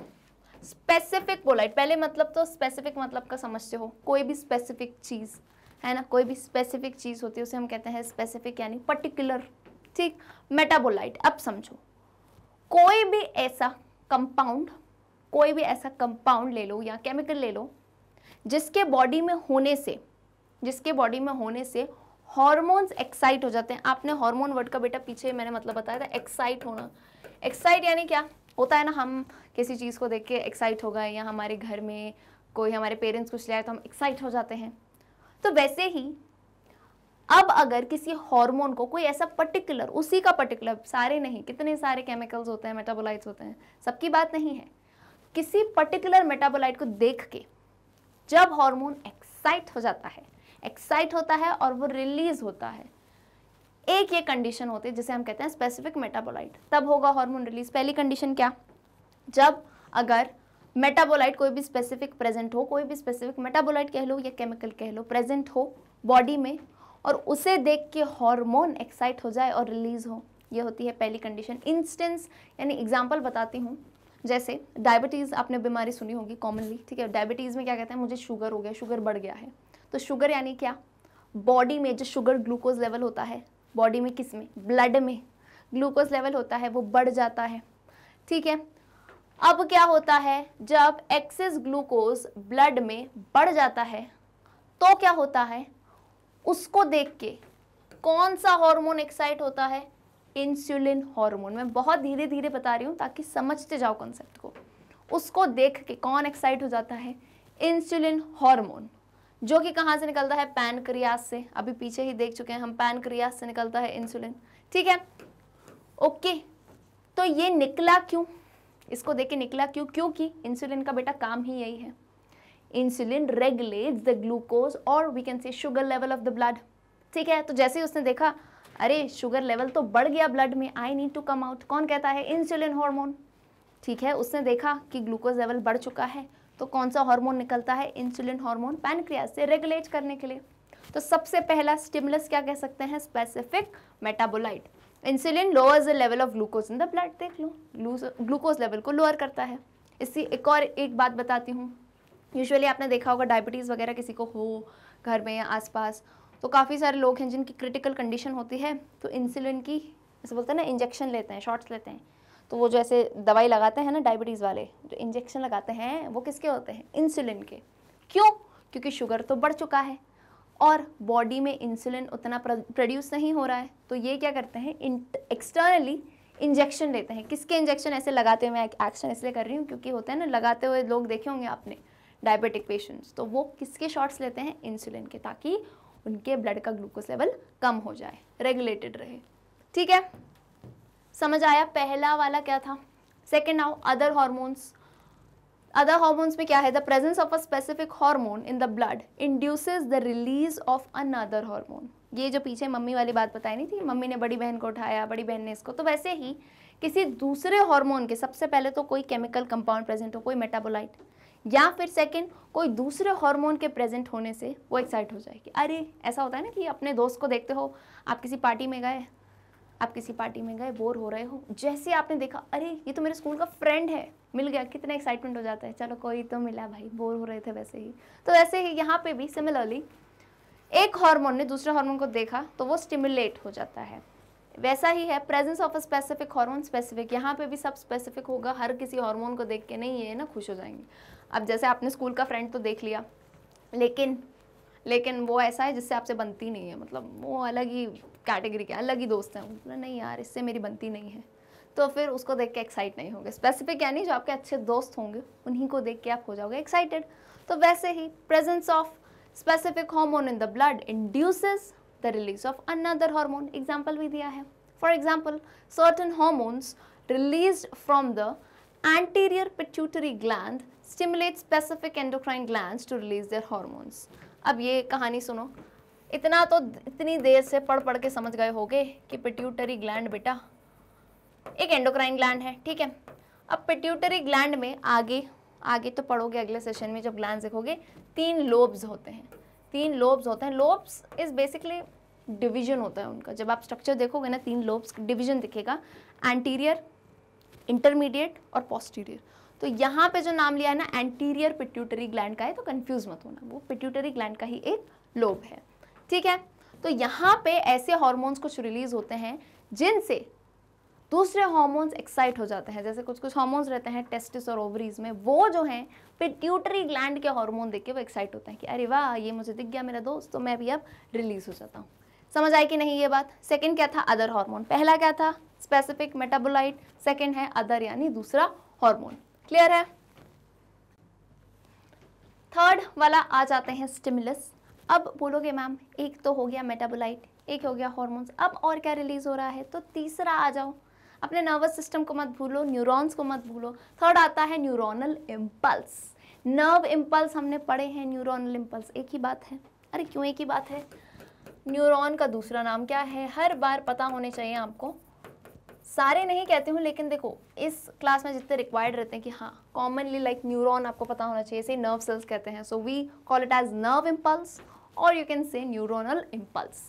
स्पेसिफिक बोलाइट, पहले मतलब तो स्पेसिफिक मतलब का समझते हो, कोई भी स्पेसिफिक चीज़ है ना, कोई भी स्पेसिफिक चीज़ होती है उसे हम कहते हैं स्पेसिफिक यानी पर्टिकुलर, ठीक। मेटाबोलाइट, अब समझो, कोई भी ऐसा कंपाउंड ले लो या केमिकल ले लो जिसके बॉडी में होने से हॉर्मोन्स एक्साइट हो जाते हैं। आपने हार्मोन वर्ड का बेटा पीछे मैंने मतलब बताया था, एक्साइट होना। एक्साइट यानी क्या होता है ना, हम किसी चीज़ को देख के एक्साइट हो गए, या हमारे घर में कोई हमारे पेरेंट्स कुछ ले आए तो हम एक्साइट हो जाते हैं। तो वैसे ही अब अगर किसी हार्मोन को कोई ऐसा पर्टिकुलर, उसी का पर्टिकुलर, सारे नहीं, कितने सारे केमिकल्स होते हैं, मेटाबोलाइट्स होते हैं, सबकी बात नहीं है, किसी पर्टिकुलर मेटाबोलाइट को देख के जब हार्मोन एक्साइट होता है और वो रिलीज होता है, एक ये कंडीशन होती है जिसे हम कहते हैं स्पेसिफिक मेटाबोलाइट, तब होगा हार्मोन रिलीज। पहली कंडीशन क्या, जब अगर मेटाबोलाइट कोई भी स्पेसिफिक प्रेजेंट हो, कोई भी स्पेसिफिक मेटाबोलाइट कह लो या केमिकल कह लो, प्रेजेंट हो बॉडी में और उसे देख के हार्मोन एक्साइट हो जाए और रिलीज हो, ये होती है पहली कंडीशन। इंस्टेंस यानी एग्जांपल बताती हूँ, जैसे डायबिटीज़ आपने बीमारी सुनी होगी कॉमनली, ठीक है। डायबिटीज़ में क्या कहते हैं, मुझे शुगर हो गया, शुगर बढ़ गया है। तो शुगर यानी क्या, बॉडी में जो शुगर ग्लूकोज लेवल होता है बॉडी में, किस में, ब्लड में ग्लूकोज लेवल होता है वो बढ़ जाता है, ठीक है। अब क्या होता है, जब एक्सेस ग्लूकोज ब्लड में बढ़ जाता है तो क्या होता है, उसको देख के कौन सा हार्मोन एक्साइट होता है, इंसुलिन हार्मोन। मैं बहुत धीरे धीरे बता रही हूँ ताकि समझते जाओ कॉन्सेप्ट को। उसको देख के कौन एक्साइट हो जाता है, इंसुलिन हार्मोन, जो कि कहाँ से निकलता है, पैनक्रियास से। अभी पीछे ही देख चुके हैं हम, पैनक्रियास से निकलता है इंसुलिन, ठीक है। ओके, तो ये निकला क्यों, इसको देख के निकला क्यों, क्योंकि इंसुलिन का बेटा काम ही यही है, इंसुलिन रेगुलेट्स द ग्लूकोज और we can say sugar level of the blood, ठीक है। तो जैसे ही उसने देखा अरे शुगर लेवल तो बढ़ गया ब्लड में, I need to come out, कौन कहता है, इंसुलिन हार्मोन, ठीक है। उसने देखा कि ग्लूकोज लेवल बढ़ चुका है तो कौन सा हार्मोन निकलता है, इंसुलिन हार्मोन, पैनक्रियास से रेगुलेट करने के लिए। तो सबसे पहला स्टिमुलस क्या कह सकते हैं, specific metabolite. Insulin lowers the level of glucose in the blood, देख लो ग्लूकोज लेवल को लोअर करता है। इसी एक बात बताती हूँ, यूजुअली आपने देखा होगा डायबिटीज़ वगैरह किसी को हो घर में या आसपास, तो काफ़ी सारे लोग हैं जिनकी क्रिटिकल कंडीशन होती है, तो इंसुलिन की जैसे बोलते हैं ना, इंजेक्शन लेते हैं, शॉट्स लेते हैं। तो वो जो ऐसे दवाई लगाते हैं ना डायबिटीज़ वाले, जो इंजेक्शन लगाते हैं वो किसके होते हैं, इंसुलिन के। क्यों, क्योंकि शुगर तो बढ़ चुका है और बॉडी में इंसुलिन उतना प्रोड्यूस नहीं हो रहा है, तो ये क्या करते हैं, एक्सटर्नली इंजेक्शन लेते हैं। किसके इंजेक्शन? ऐसे लगाते हुए, मैं एक्शन इसलिए कर रही हूँ क्योंकि होता है ना, लगाते हुए लोग देखे होंगे आपने डायबिटिक पेशेंट्स, तो वो किसके शॉट्स लेते हैं? इंसुलिन के, ताकि उनके ब्लड का ग्लूकोज लेवल कम हो जाए, रेगुलेटेड रहे। ठीक है, समझ आया? पहला वाला क्या था। Second now other hormones. Other hormones में क्या है? The presence of a specific hormone in the blood induces the release of another hormone. ये जो पीछे मम्मी वाली बात बताई नहीं थी, मम्मी ने बड़ी बहन को उठाया, बड़ी बहन ने इसको, तो वैसे ही किसी दूसरे हार्मोन के सबसे पहले तो कोई केमिकल कंपाउंड प्रेजेंट हो, कोई मेटाबोलाइट, या फिर सेकंड कोई दूसरे हार्मोन के प्रेजेंट होने से वो एक्साइट हो जाएगी। अरे ऐसा होता है ना कि अपने दोस्त को देखते हो, आप किसी पार्टी में गए, बोर हो रहे हो, जैसे आपने देखा अरे ये तो मेरे स्कूल का फ्रेंड है, मिल गया, कितना एक्साइटमेंट हो जाता है, चलो कोई तो मिला भाई, बोर हो रहे थे वैसे ही। तो वैसे ही यहाँ पे भी सिमिलरली एक हार्मोन ने दूसरे हार्मोन को देखा तो वो स्टिमुलेट हो जाता है। वैसा ही है presence of a specific hormone, specific, यहाँ पे भी सब स्पेसिफिक होगा, हर किसी हार्मोन को देख के नहीं ये ना खुश हो जाएंगे। अब जैसे आपने स्कूल का फ्रेंड तो देख लिया, लेकिन वो ऐसा है जिससे आपसे बनती नहीं है, मतलब वो अलग ही कैटेगरी के, अलग ही दोस्त हैं, मतलब नहीं यार इससे मेरी बनती नहीं है, तो फिर उसको देख के एक्साइट नहीं होंगे। स्पेसिफिक यानी जो आपके अच्छे दोस्त होंगे उन्हीं को देख के आप हो जाओगे एक्साइटेड। तो वैसे ही presence of specific hormone in the blood induces the release of another hormone. Example भी दिया है, for example certain hormones released from the anterior pituitary gland stimulate specific endocrine glands to release their hormones। अब ये कहानी सुनो, इतनी देर से पढ़ के समझ गए होगे कि पिट्यूटरी ग्लैंड बेटा एक एंडोक्राइन ग्लैंड है, ठीक है। अब पिट्यूटरी ग्लैंड में आगे तो पढ़ोगे अगले सेशन में जब ग्लैंड देखोगे, 3 लोब्स होते हैं। लोब्स इज बेसिकली डिवीजन होता है उनका, जब आप स्ट्रक्चर देखोगे ना 3 लोब्स डिवीजन दिखेगा, एंटीरियर, इंटरमीडिएट और पोस्टीरियर। तो यहाँ पे जो नाम लिया है ना एंटीरियर पिट्यूटरी ग्लैंड का है, तो कंफ्यूज मत होना, वो पिट्यूटरी ग्लैंड का ही एक लोब है, ठीक है। तो यहाँ पे ऐसे हार्मोन्स कुछ रिलीज होते हैं जिनसे दूसरे हार्मोन्स एक्साइट हो जाते हैं। जैसे कुछ हार्मोन्स रहते हैं टेस्टिस और ओवरीज में, वो जो हैं पिट्यूटरी ग्लैंड के हार्मोन देख के वो एक्साइट होते हैं कि अरे वाह ये मुझे दिख गया मेरा दोस्त, तो मैं भी अब रिलीज हो जाता हूँ। समझ आई कि नहीं ये बात? सेकंड क्या था? Other hormone. पहला क्या था? Specific metabolite. सेकंड है अदर यानी दूसरा हार्मोन। क्लियर है? थर्ड वाला आ जाते हैं स्टिमुलस। अब बोलोगे मैम एक तो हो गया मेटाबोलाइट, एक हो गया हार्मोन्स, अब और क्या रिलीज हो रहा है? तो तीसरा आ जाओ, अपने नर्वस सिस्टम को मत भूलो, न्यूरॉन्स को मत भूलो। थर्ड आता है न्यूरोनल इम्पल्स। नर्व इम्पल्स हमने पढ़े हैं, न्यूरोनल इम्पल्स एक ही बात है। अरे क्यों एक ही बात है? न्यूरॉन का दूसरा नाम क्या है? हर बार पता होने चाहिए आपको, सारे नहीं कहती हूँ, लेकिन देखो इस क्लास में जितने रिक्वायर्ड रहते हैं कि हाँ कॉमनली लाइक न्यूरॉन आपको पता होना चाहिए, इसे नर्व सेल्स कहते हैं, so we call it as nerve impulse और you can say neuronal impulse.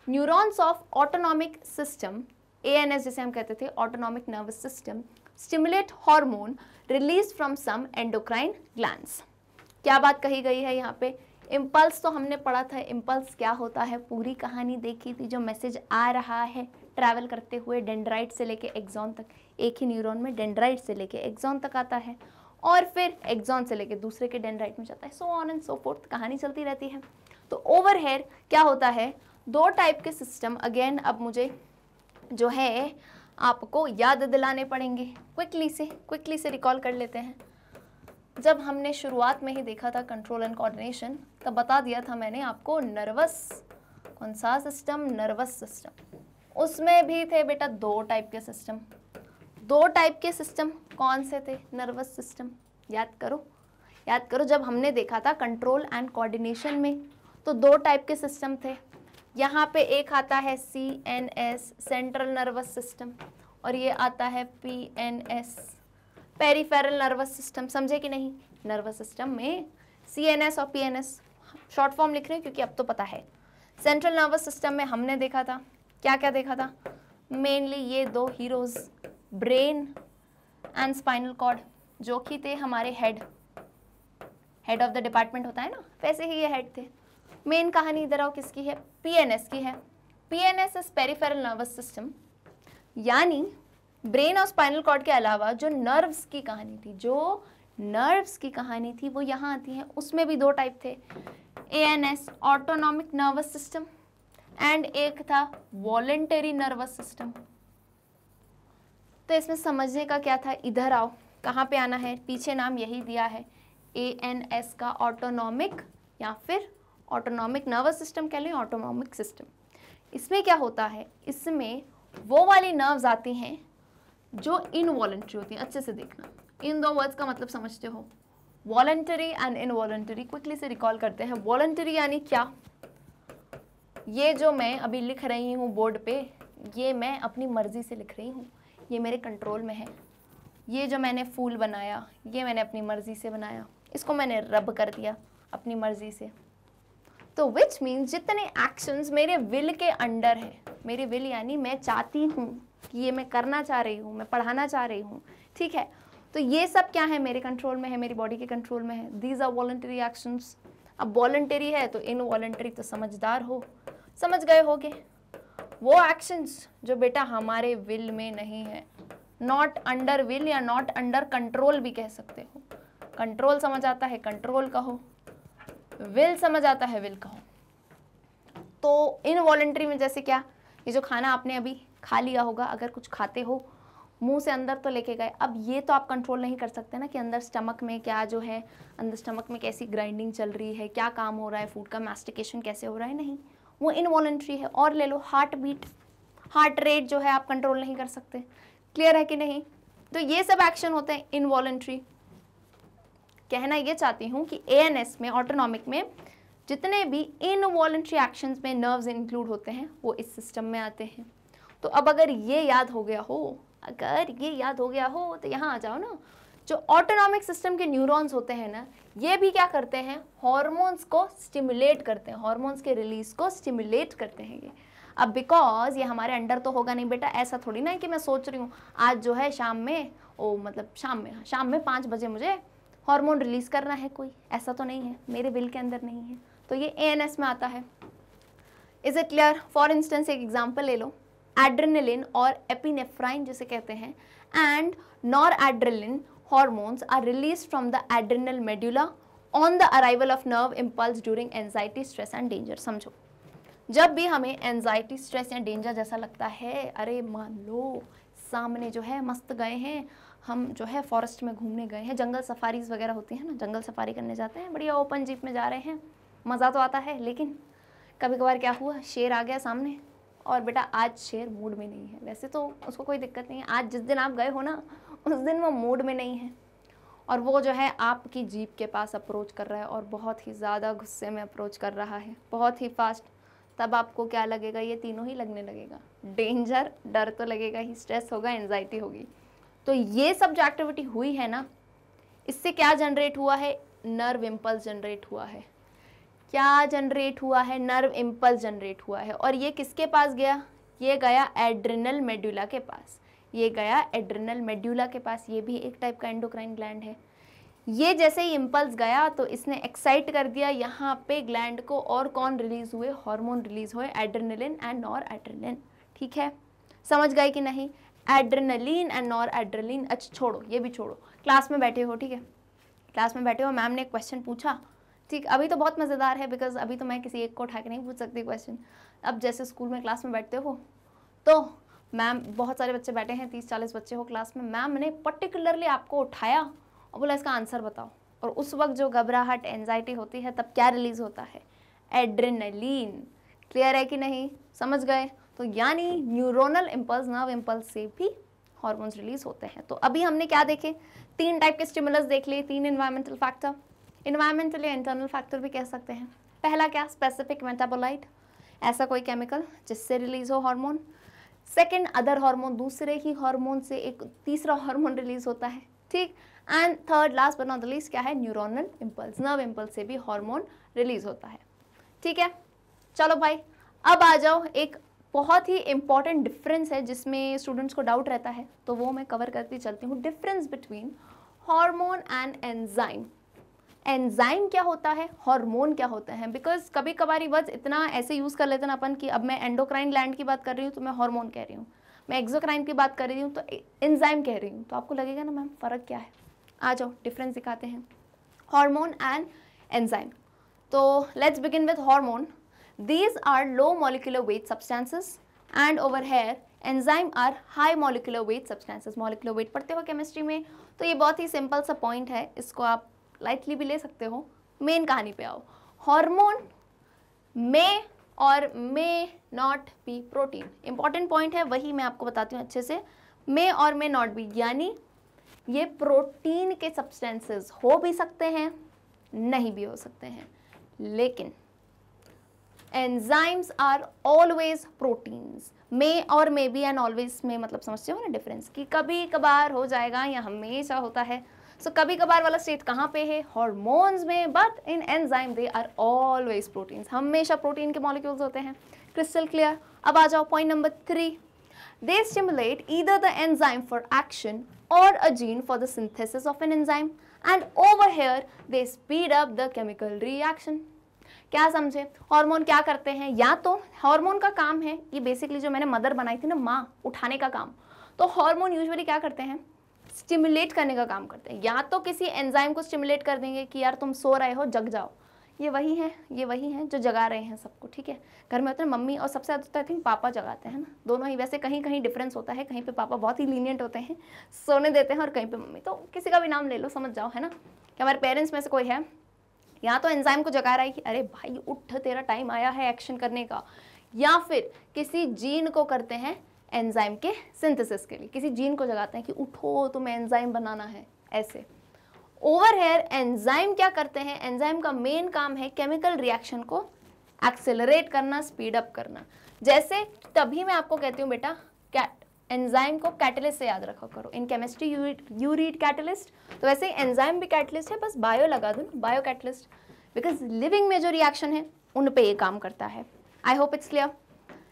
Neurons of autonomic system, ANS जिसे हम कहते थे, autonomic nervous system, stimulate hormone release from some endocrine glands. क्या बात कही गई है यहाँ पे? इम्पल्स तो हमने पढ़ा था, इम्पल्स क्या होता है, पूरी कहानी देखी थी। जो मैसेज आ रहा है ट्रैवल करते हुए डेंड्राइट से लेके एक्सॉन तक, एक ही न्यूरॉन में डेंड्राइट से लेके एक्सॉन तक आता है और फिर एक्सॉन से लेके दूसरे के डेंड्राइट में जाता है, so on and so fourth, कहानी चलती रहती है। तो ओवर हेयर क्या होता है? 2 टाइप के सिस्टम, अगेन अब मुझे जो है आपको याद दिलाने पड़ेंगे, क्विकली से रिकॉल कर लेते हैं। जब हमने शुरुआत में ही देखा था कंट्रोल एंड कोऑर्डिनेशन, तब बता दिया था मैंने आपको नर्वस, कौन सा सिस्टम? Nervous system. उसमें भी थे बेटा 2 टाइप के सिस्टम। 2 टाइप के सिस्टम कौन से थे? नर्वस सिस्टम, याद करो जब हमने देखा था कंट्रोल एंड कोऑर्डिनेशन में, तो 2 टाइप के सिस्टम थे। यहाँ पे एक आता है CNS, सेंट्रल नर्वस सिस्टम, और ये आता है PNS, पेरिफेरल नर्वस सिस्टम। समझे कि नहीं? नर्वस सिस्टम में CNS और PNS शॉर्ट फॉर्म लिख रहे हैं क्योंकि अब तो पता है। सेंट्रल नर्वस सिस्टम में हमने देखा था, क्या क्या देखा था? मेनली ये 2 heroes, brain and spinal cord, जो कि थे हमारे हेड ऑफ द डिपार्टमेंट होता है ना, वैसे ही ये हेड थे। मेन कहानी इधर आओ किसकी है? PNS की है। PNS is peripheral nervous system, यानी ब्रेन और स्पाइनल कॉर्ड के अलावा जो नर्व्स की कहानी थी, जो नर्व्स की कहानी थी वो यहाँ आती है। उसमें भी दो टाइप थे, ANS autonomic nervous system and एक था वॉलेंटरी नर्वस सिस्टम। तो इसमें समझने का क्या था, इधर आओ, कहाँ पे आना है, पीछे नाम यही दिया है ANS का ऑटोनॉमिक या फिर ऑटोनॉमिक नर्वस सिस्टम कह लें, ऑटोनॉमिक सिस्टम। इसमें क्या होता है, इसमें वो वाली नर्व्स आती हैं जो इनवॉलेंट्री होती हैं। अच्छे से देखना, इन दो वर्ड्स का मतलब समझते हो, वॉलेंटरी एंड इनवॉलेंटरी। क्विकली से रिकॉल करते हैं। वॉलेंटरी यानी क्या, ये जो मैं अभी लिख रही हूँ बोर्ड पे, ये मैं अपनी मर्जी से लिख रही हूँ, ये मेरे कंट्रोल में है। ये जो मैंने फूल बनाया, ये मैंने अपनी मर्जी से बनाया, इसको मैंने रब कर दिया अपनी मर्जी से। तो विच मीन्स जितने एक्शंस मेरे विल के अंडर है, मेरे विल यानी मैं चाहती हूँ कि ये मैं करना चाह रही हूँ, मैं पढ़ाना चाह रही हूँ, ठीक है, तो ये सब क्या है, मेरे कंट्रोल में है, मेरी बॉडी के कंट्रोल में है। These are voluntary actions. अब वॉलंटरी है तो इनवॉलंटरी, तो समझदार हो, समझ गए होगे, वो एक्शंस जो बेटा हमारे विल में नहीं है, नॉट अंडर विल या नॉट अंडर कंट्रोल भी कह सकते हो। कंट्रोल समझ आता है कंट्रोल कहो, विल समझ आता है विल कहो। तो इनवॉलंटरी में जैसे क्या, ये जो खाना आपने अभी खा लिया होगा, अगर कुछ खाते हो मुंह से अंदर तो लेके गए, अब ये तो आप कंट्रोल नहीं कर सकते ना कि अंदर स्टमक में क्या जो है, अंदर स्टमक में कैसी ग्राइंडिंग चल रही है, क्या काम हो रहा है, फूड का मैस्टिकेशन कैसे हो रहा है, नहीं, वो इनवॉलंटरी है। और ले लो हार्ट बीट, हार्ट रेट जो है आप कंट्रोल नहीं कर सकते। क्लियर है कि नहीं? तो ये सब एक्शन होते हैं इनवॉलंटरी। कहना ये चाहती हूँ कि ANS में, ऑटोनॉमिक में, जितने भी इनवॉलंटरी एक्शंस में नर्व्स इंक्लूड होते हैं वो इस सिस्टम में आते हैं। तो अब अगर ये याद हो गया हो, अगर ये याद हो गया हो तो यहाँ आ जाओ ना, जो ऑटोनॉमिक सिस्टम के न्यूरॉन्स होते हैं ना, ये भी क्या करते हैं, हॉर्मोन्स को स्टिमुलेट करते हैं, हॉर्मोन्स के रिलीज को स्टिमुलेट करते हैं ये। अब बिकॉज ये हमारे अंडर तो होगा नहीं बेटा, ऐसा थोड़ी ना है कि मैं सोच रही हूँ आज जो है शाम में, मतलब शाम में 5 बजे मुझे हार्मोन रिलीज करना है, कोई ऐसा तो नहीं है, मेरे विल के अंदर नहीं है, तो ये ANS में आता है। Is it clear? For instance एक एग्जांपल ले लो, एड्रेनलिन और एपिनेफ्राइन जिसे कहते हैं, and नॉरएड्रेनलिन hormones are released from the adrenal medulla on the arrival of nerve impulse during anxiety, stress and danger। समझो, जब भी हमें एंजाइटी, स्ट्रेस या डेंजर जैसा लगता है, अरे मान लो सामने जो है मस्त गए हैं हम, जो है फॉरेस्ट में घूमने गए हैं, जंगल सफारीज वगैरह होती है ना, जंगल सफारी करने जाते हैं, बढ़िया ओपन जीप में जा रहे हैं, मज़ा तो आता है, लेकिन कभी कभार क्या हुआ, शेर आ गया सामने, और बेटा आज शेर मूड में नहीं है। वैसे तो उसको कोई दिक्कत नहीं है, आज जिस दिन आप गए हो ना उस दिन वो मूड में नहीं है, और वो जो है आपकी जीप के पास अप्रोच कर रहा है और बहुत ही ज़्यादा गुस्से में अप्रोच कर रहा है, बहुत ही फास्ट। तब आपको क्या लगेगा, ये तीनों ही लगने लगेगा, डेंजर, डर तो लगेगा ही, स्ट्रेस होगा, एंजाइटी होगी। तो ये सब जो एक्टिविटी हुई है ना, इससे क्या जनरेट हुआ है, नर्व इम्पल्स जनरेट हुआ है। क्या जनरेट हुआ है, नर्व इम्पल्स जनरेट हुआ है। और ये किसके पास गया, ये गया एड्रिनल मेड्यूला के पास, ये गया एड्रिनल मेड्यूला के पास, ये भी एक टाइप का एंडोक्राइन ग्लैंड है। ये जैसे ही इम्पल्स गया तो इसने एक्साइट कर दिया यहाँ पे ग्लैंड को, और कौन रिलीज हुए, हार्मोन रिलीज हुए, एड्रेनलिन एंड नॉरएड्रेनलिन। ठीक है, समझ गए कि नहीं, एड्रेनलिन एंड नॉरएड्रेनलिन। अच्छा छोड़ो, ये भी छोड़ो, क्लास में बैठे हो, ठीक है, क्लास में बैठे हो, मैम ने एक क्वेश्चन पूछा, ठीक, अभी तो बहुत मज़ेदार है, बिकॉज अभी तो मैं किसी एक को उठा के नहीं पूछ सकती क्वेश्चन। अब जैसे स्कूल में क्लास में बैठते हो तो मैम, बहुत सारे बच्चे बैठे हैं, 30-40 बच्चे हो क्लास में, मैम ने पर्टिकुलरली आपको उठाया और बोला इसका आंसर बताओ, और उस वक्त जो घबराहट, एंजाइटी होती है, तब क्या रिलीज होता है, एड्रेनलिन। क्लियर है कि नहीं, समझ गए? तो यानी न्यूरोनल इम्पल्स, नर्व इम्पल्स से भी हॉर्मोन्स रिलीज होते हैं। तो अभी हमने क्या देखे, 3 टाइप के स्टिमुलस देख लिए, 3 एनवायरमेंटल फैक्टर, इन्वायरमेंटल या इंटरनल फैक्टर भी कह सकते हैं। पहला क्या, स्पेसिफिक मेटाबोलाइट, ऐसा कोई केमिकल जिससे रिलीज हो हार्मोन। सेकेंड, अदर हार्मोन, दूसरे ही हार्मोन से एक तीसरा हार्मोन रिलीज होता है, ठीक। And third, last but not the least, क्या है, न्यूरोनल इम्पल्स, नर्व इम्पल्स से भी हार्मोन रिलीज होता है। ठीक है, चलो भाई अब आ जाओ, एक बहुत ही इंपॉर्टेंट डिफरेंस है जिसमें स्टूडेंट्स को डाउट रहता है, तो वो मैं कवर करती चलती हूँ। Difference between hormone and enzyme. Enzyme क्या होता है, हार्मोन क्या होता है, बिकॉज कभी कभार वर्ड्स इतना ऐसे यूज़ कर लेते हैं अपन कि अब मैं एंडोक्राइन ग्लैंड की बात कर रही हूँ तो मैं हार्मोन कह रही हूँ, मैं एक्सोक्राइन की बात कर रही हूँ तो एंजाइम कह रही हूँ, तो आपको लगेगा ना मैम फ़र्क क्या है, आ जाओ डिफरेंस दिखाते हैं, हार्मोन एंड एंजाइम। तो let's begin with hormone. These are low molecular weight substances and over here enzyme are high molecular weight substances. Molecular weight पढ़ते हो केमिस्ट्री में, तो ये बहुत ही सिंपल सा पॉइंट है, इसको आप लाइटली भी ले सकते हो। मेन कहानी पे आओ, हार्मोन में और may not be protein, important point है, वही मैं आपको बताती हूँ अच्छे से। मे और मे नॉट बी यानी ये प्रोटीन के सब्सटेंसेस हो भी सकते हैं, नहीं भी हो सकते हैं, लेकिन एंजाइम्स आर ऑलवेज प्रोटीन्स। मे और मे बी एंड ऑलवेज में मतलब समझते हो ना डिफरेंस, कि कभी कभार हो जाएगा या हमेशा होता है। सो कभी कभार वाला स्टेट कहाँ पे है, हार्मोन्स में, but in enzyme they are always proteins, हमेशा प्रोटीन के मॉलिक्यूल्स होते हैं। Crystal clear. अब आ जाओ point number 3, they stimulate either the enzyme for action or a gene for the synthesis of an enzyme, and over here they speed up the chemical reaction। क्या समझे, hormone क्या करते हैं, या तो हार्मोन का काम है, ये बेसिकली जो मैंने मदर बनाई थी ना माँ, उठाने का काम, तो हार्मोन यूजुअली क्या करते हैं, स्टिमुलेट करने का काम करते हैं। या तो किसी एंजाइम को स्टिमुलेट कर देंगे कि यार तुम सो रहे हो, जग जाओ, ये वही हैं जो जगा रहे हैं सबको, ठीक है। घर में होते हैं मम्मी और सबसे ज़्यादा आई थिंक पापा जगाते हैं ना, दोनों ही। वैसे कहीं कहीं डिफरेंस होता है, कहीं पे पापा बहुत ही लीनियंट होते हैं, सोने देते हैं, और कहीं पे मम्मी। तो किसी का भी नाम ले लो, समझ जाओ, है ना, कि हमारे पेरेंट्स में से कोई है, या तो एंजाइम को जगा रहा है कि अरे भाई उठ, तेरा टाइम आया है एक्शन करने का, या फिर किसी जीन को करते हैं एंजाइम के सिंथेसिस के लिए, किसी जीन को जगाते हैं कि उठो तुम्हें एंजाइम बनाना है, ऐसे। ओवर हेयर एंजाइम क्या करते हैं, एंजाइम का मेन काम है केमिकल रिएक्शन को एक्सेलरेट करना, स्पीड अप करना। जैसे तभी मैं आपको कहती हूँ बेटा, एंजाइम को कैटलिस्ट से याद रखा करो। In chemistry you read catalyst, तो वैसे ही एंजाइम भी कैटलिस्ट है, बस बायो लगा दो, बायो कैटलिस्ट, बिकॉज लिविंग में जो रिएक्शन है उन पे ये काम करता है। I hope it's clear.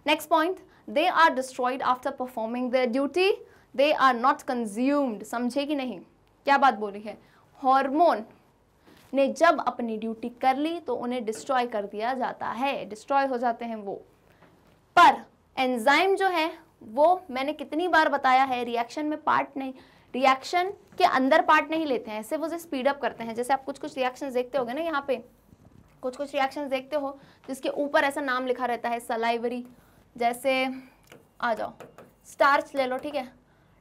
Next point, they are destroyed after performing their duty, they are not consumed. समझे कि नहीं, क्या बात बोली है, हार्मोन ने जब अपनी ड्यूटी कर ली तो उन्हें डिस्ट्रॉय कर दिया जाता है, डिस्ट्रॉय हो जाते हैं वो। पर एंजाइम जो है वो मैंने कितनी बार बताया है, रिएक्शन में पार्ट नहीं, रिएक्शन के अंदर पार्ट नहीं लेते हैं, ऐसे वो जो स्पीड अप करते हैं। जैसे आप कुछ कुछ रिएक्शंस देखते होगे ना, यहाँ पे कुछ कुछ रिएक्शंस देखते हो जिसके ऊपर ऐसा नाम लिखा रहता है सलाइवरी। जैसे आ जाओ, स्टार्च ले लो, ठीक है,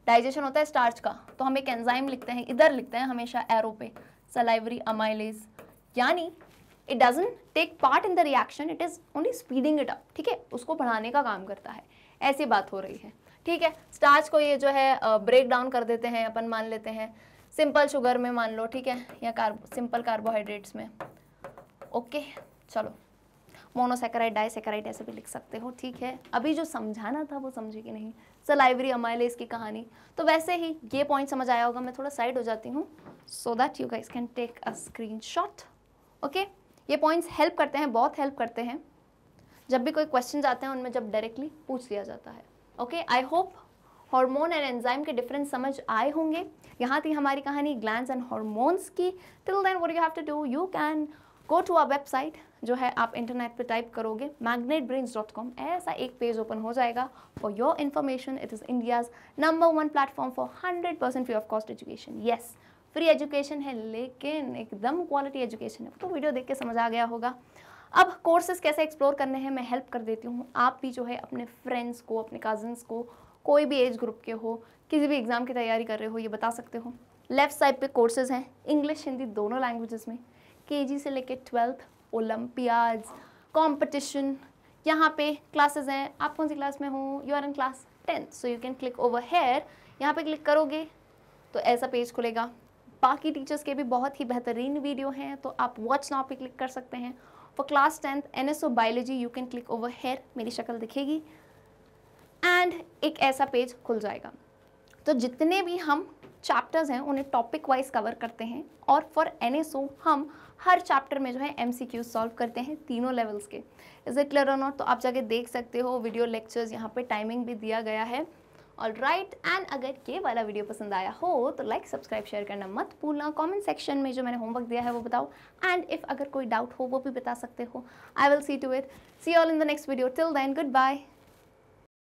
डाइजेशन होता है स्टार्च का, तो हम एक एंजाइम लिखते हैं, इधर लिखते हैं हमेशा एरो पे, सलाइवरी अमाइलेज, यानी it doesn't take part in the reaction, it is only speeding it up, ठीक है, उसको बढ़ाने का काम करता है। ऐसी बात हो रही है, ठीक है। स्टार्च को ये जो है ब्रेक डाउन कर देते हैं अपन, मान लेते हैं सिंपल शुगर में मान लो, ठीक है, या सिंपल कार्बोहाइड्रेट्स में, ओके। चलो, मोनोसैकेराइड, डाइसैकेराइड ऐसे भी लिख सकते हो, ठीक है। अभी जो समझाना था वो समझे कि नहीं, सलाइवरी अमाइलेज की कहानी। तो वैसे ही ये पॉइंट समझ आया होगा, मैं थोड़ा साइड हो जाती हूँ so that you guys can take a screenshot, okay. ये पॉइंट्स हेल्प करते हैं, बहुत हेल्प करते हैं, जब भी कोई क्वेश्चन आते हैं उनमें जब डायरेक्टली पूछ लिया जाता है, okay. I hope hormone and enzyme के डिफरेंस समझ आए होंगे। यहाँ थी हमारी कहानी ग्लैंड्स एंड हार्मोन्स की। Till then what you have to do, you can go to our website, जो है आप इंटरनेट पे टाइप करोगे magnetbrains.com, ऐसा एक पेज ओपन हो जाएगा। For your information, it is India's number 1 platform for 100% free of cost education. Yes, free education है, लेकिन एकदम क्वालिटी एजुकेशन है, तो वीडियो देख के समझ आ गया होगा। अब कोर्सेज कैसे एक्सप्लोर करने हैं मैं हेल्प कर देती हूँ। आप भी जो है अपने फ्रेंड्स को, अपने कजन्स को, कोई भी एज ग्रुप के हो, किसी भी एग्ज़ाम की तैयारी कर रहे हो, ये बता सकते हो। लेफ्ट साइड पे कोर्सेज हैं, इंग्लिश हिंदी दोनों लैंग्वेजेस में, KG से लेके 12th, ओलम्पियाड्स, कॉम्पिटिशन, यहाँ पे क्लासेस हैं। आप कौन सी क्लास में हो, you are in class 10th, so you can click over here. यहाँ पे क्लिक करोगे तो ऐसा पेज खुलेगा। बाकी टीचर्स के भी बहुत ही बेहतरीन वीडियो हैं, तो आप वॉच नाउ पे क्लिक कर सकते हैं। For class 10th NSO biology you can click over hair, मेरी शक्ल दिखेगी एंड एक ऐसा पेज खुल जाएगा। तो जितने भी हम चैप्टर्स हैं उन्हें टॉपिक वाइज कवर करते हैं, और फॉर NSO हम हर चैप्टर में जो है MCQ सॉल्व करते हैं तीनों लेवल्स के। Is it clear or not? तो आप जाके देख सकते हो, वीडियो लेक्चर्स यहाँ पे टाइमिंग भी दिया गया है। ऑलराइट, एंड अगर ये वाला वीडियो पसंद आया हो तो लाइक सब्सक्राइब शेयर करना मत भूलना। कमेंट सेक्शन में जो मैंने होमवर्क दिया है वो बताओ, एंड इफ अगर कोई डाउट हो वो भी बता सकते हो। I will see to it. See all in the next video. Till then, good bye.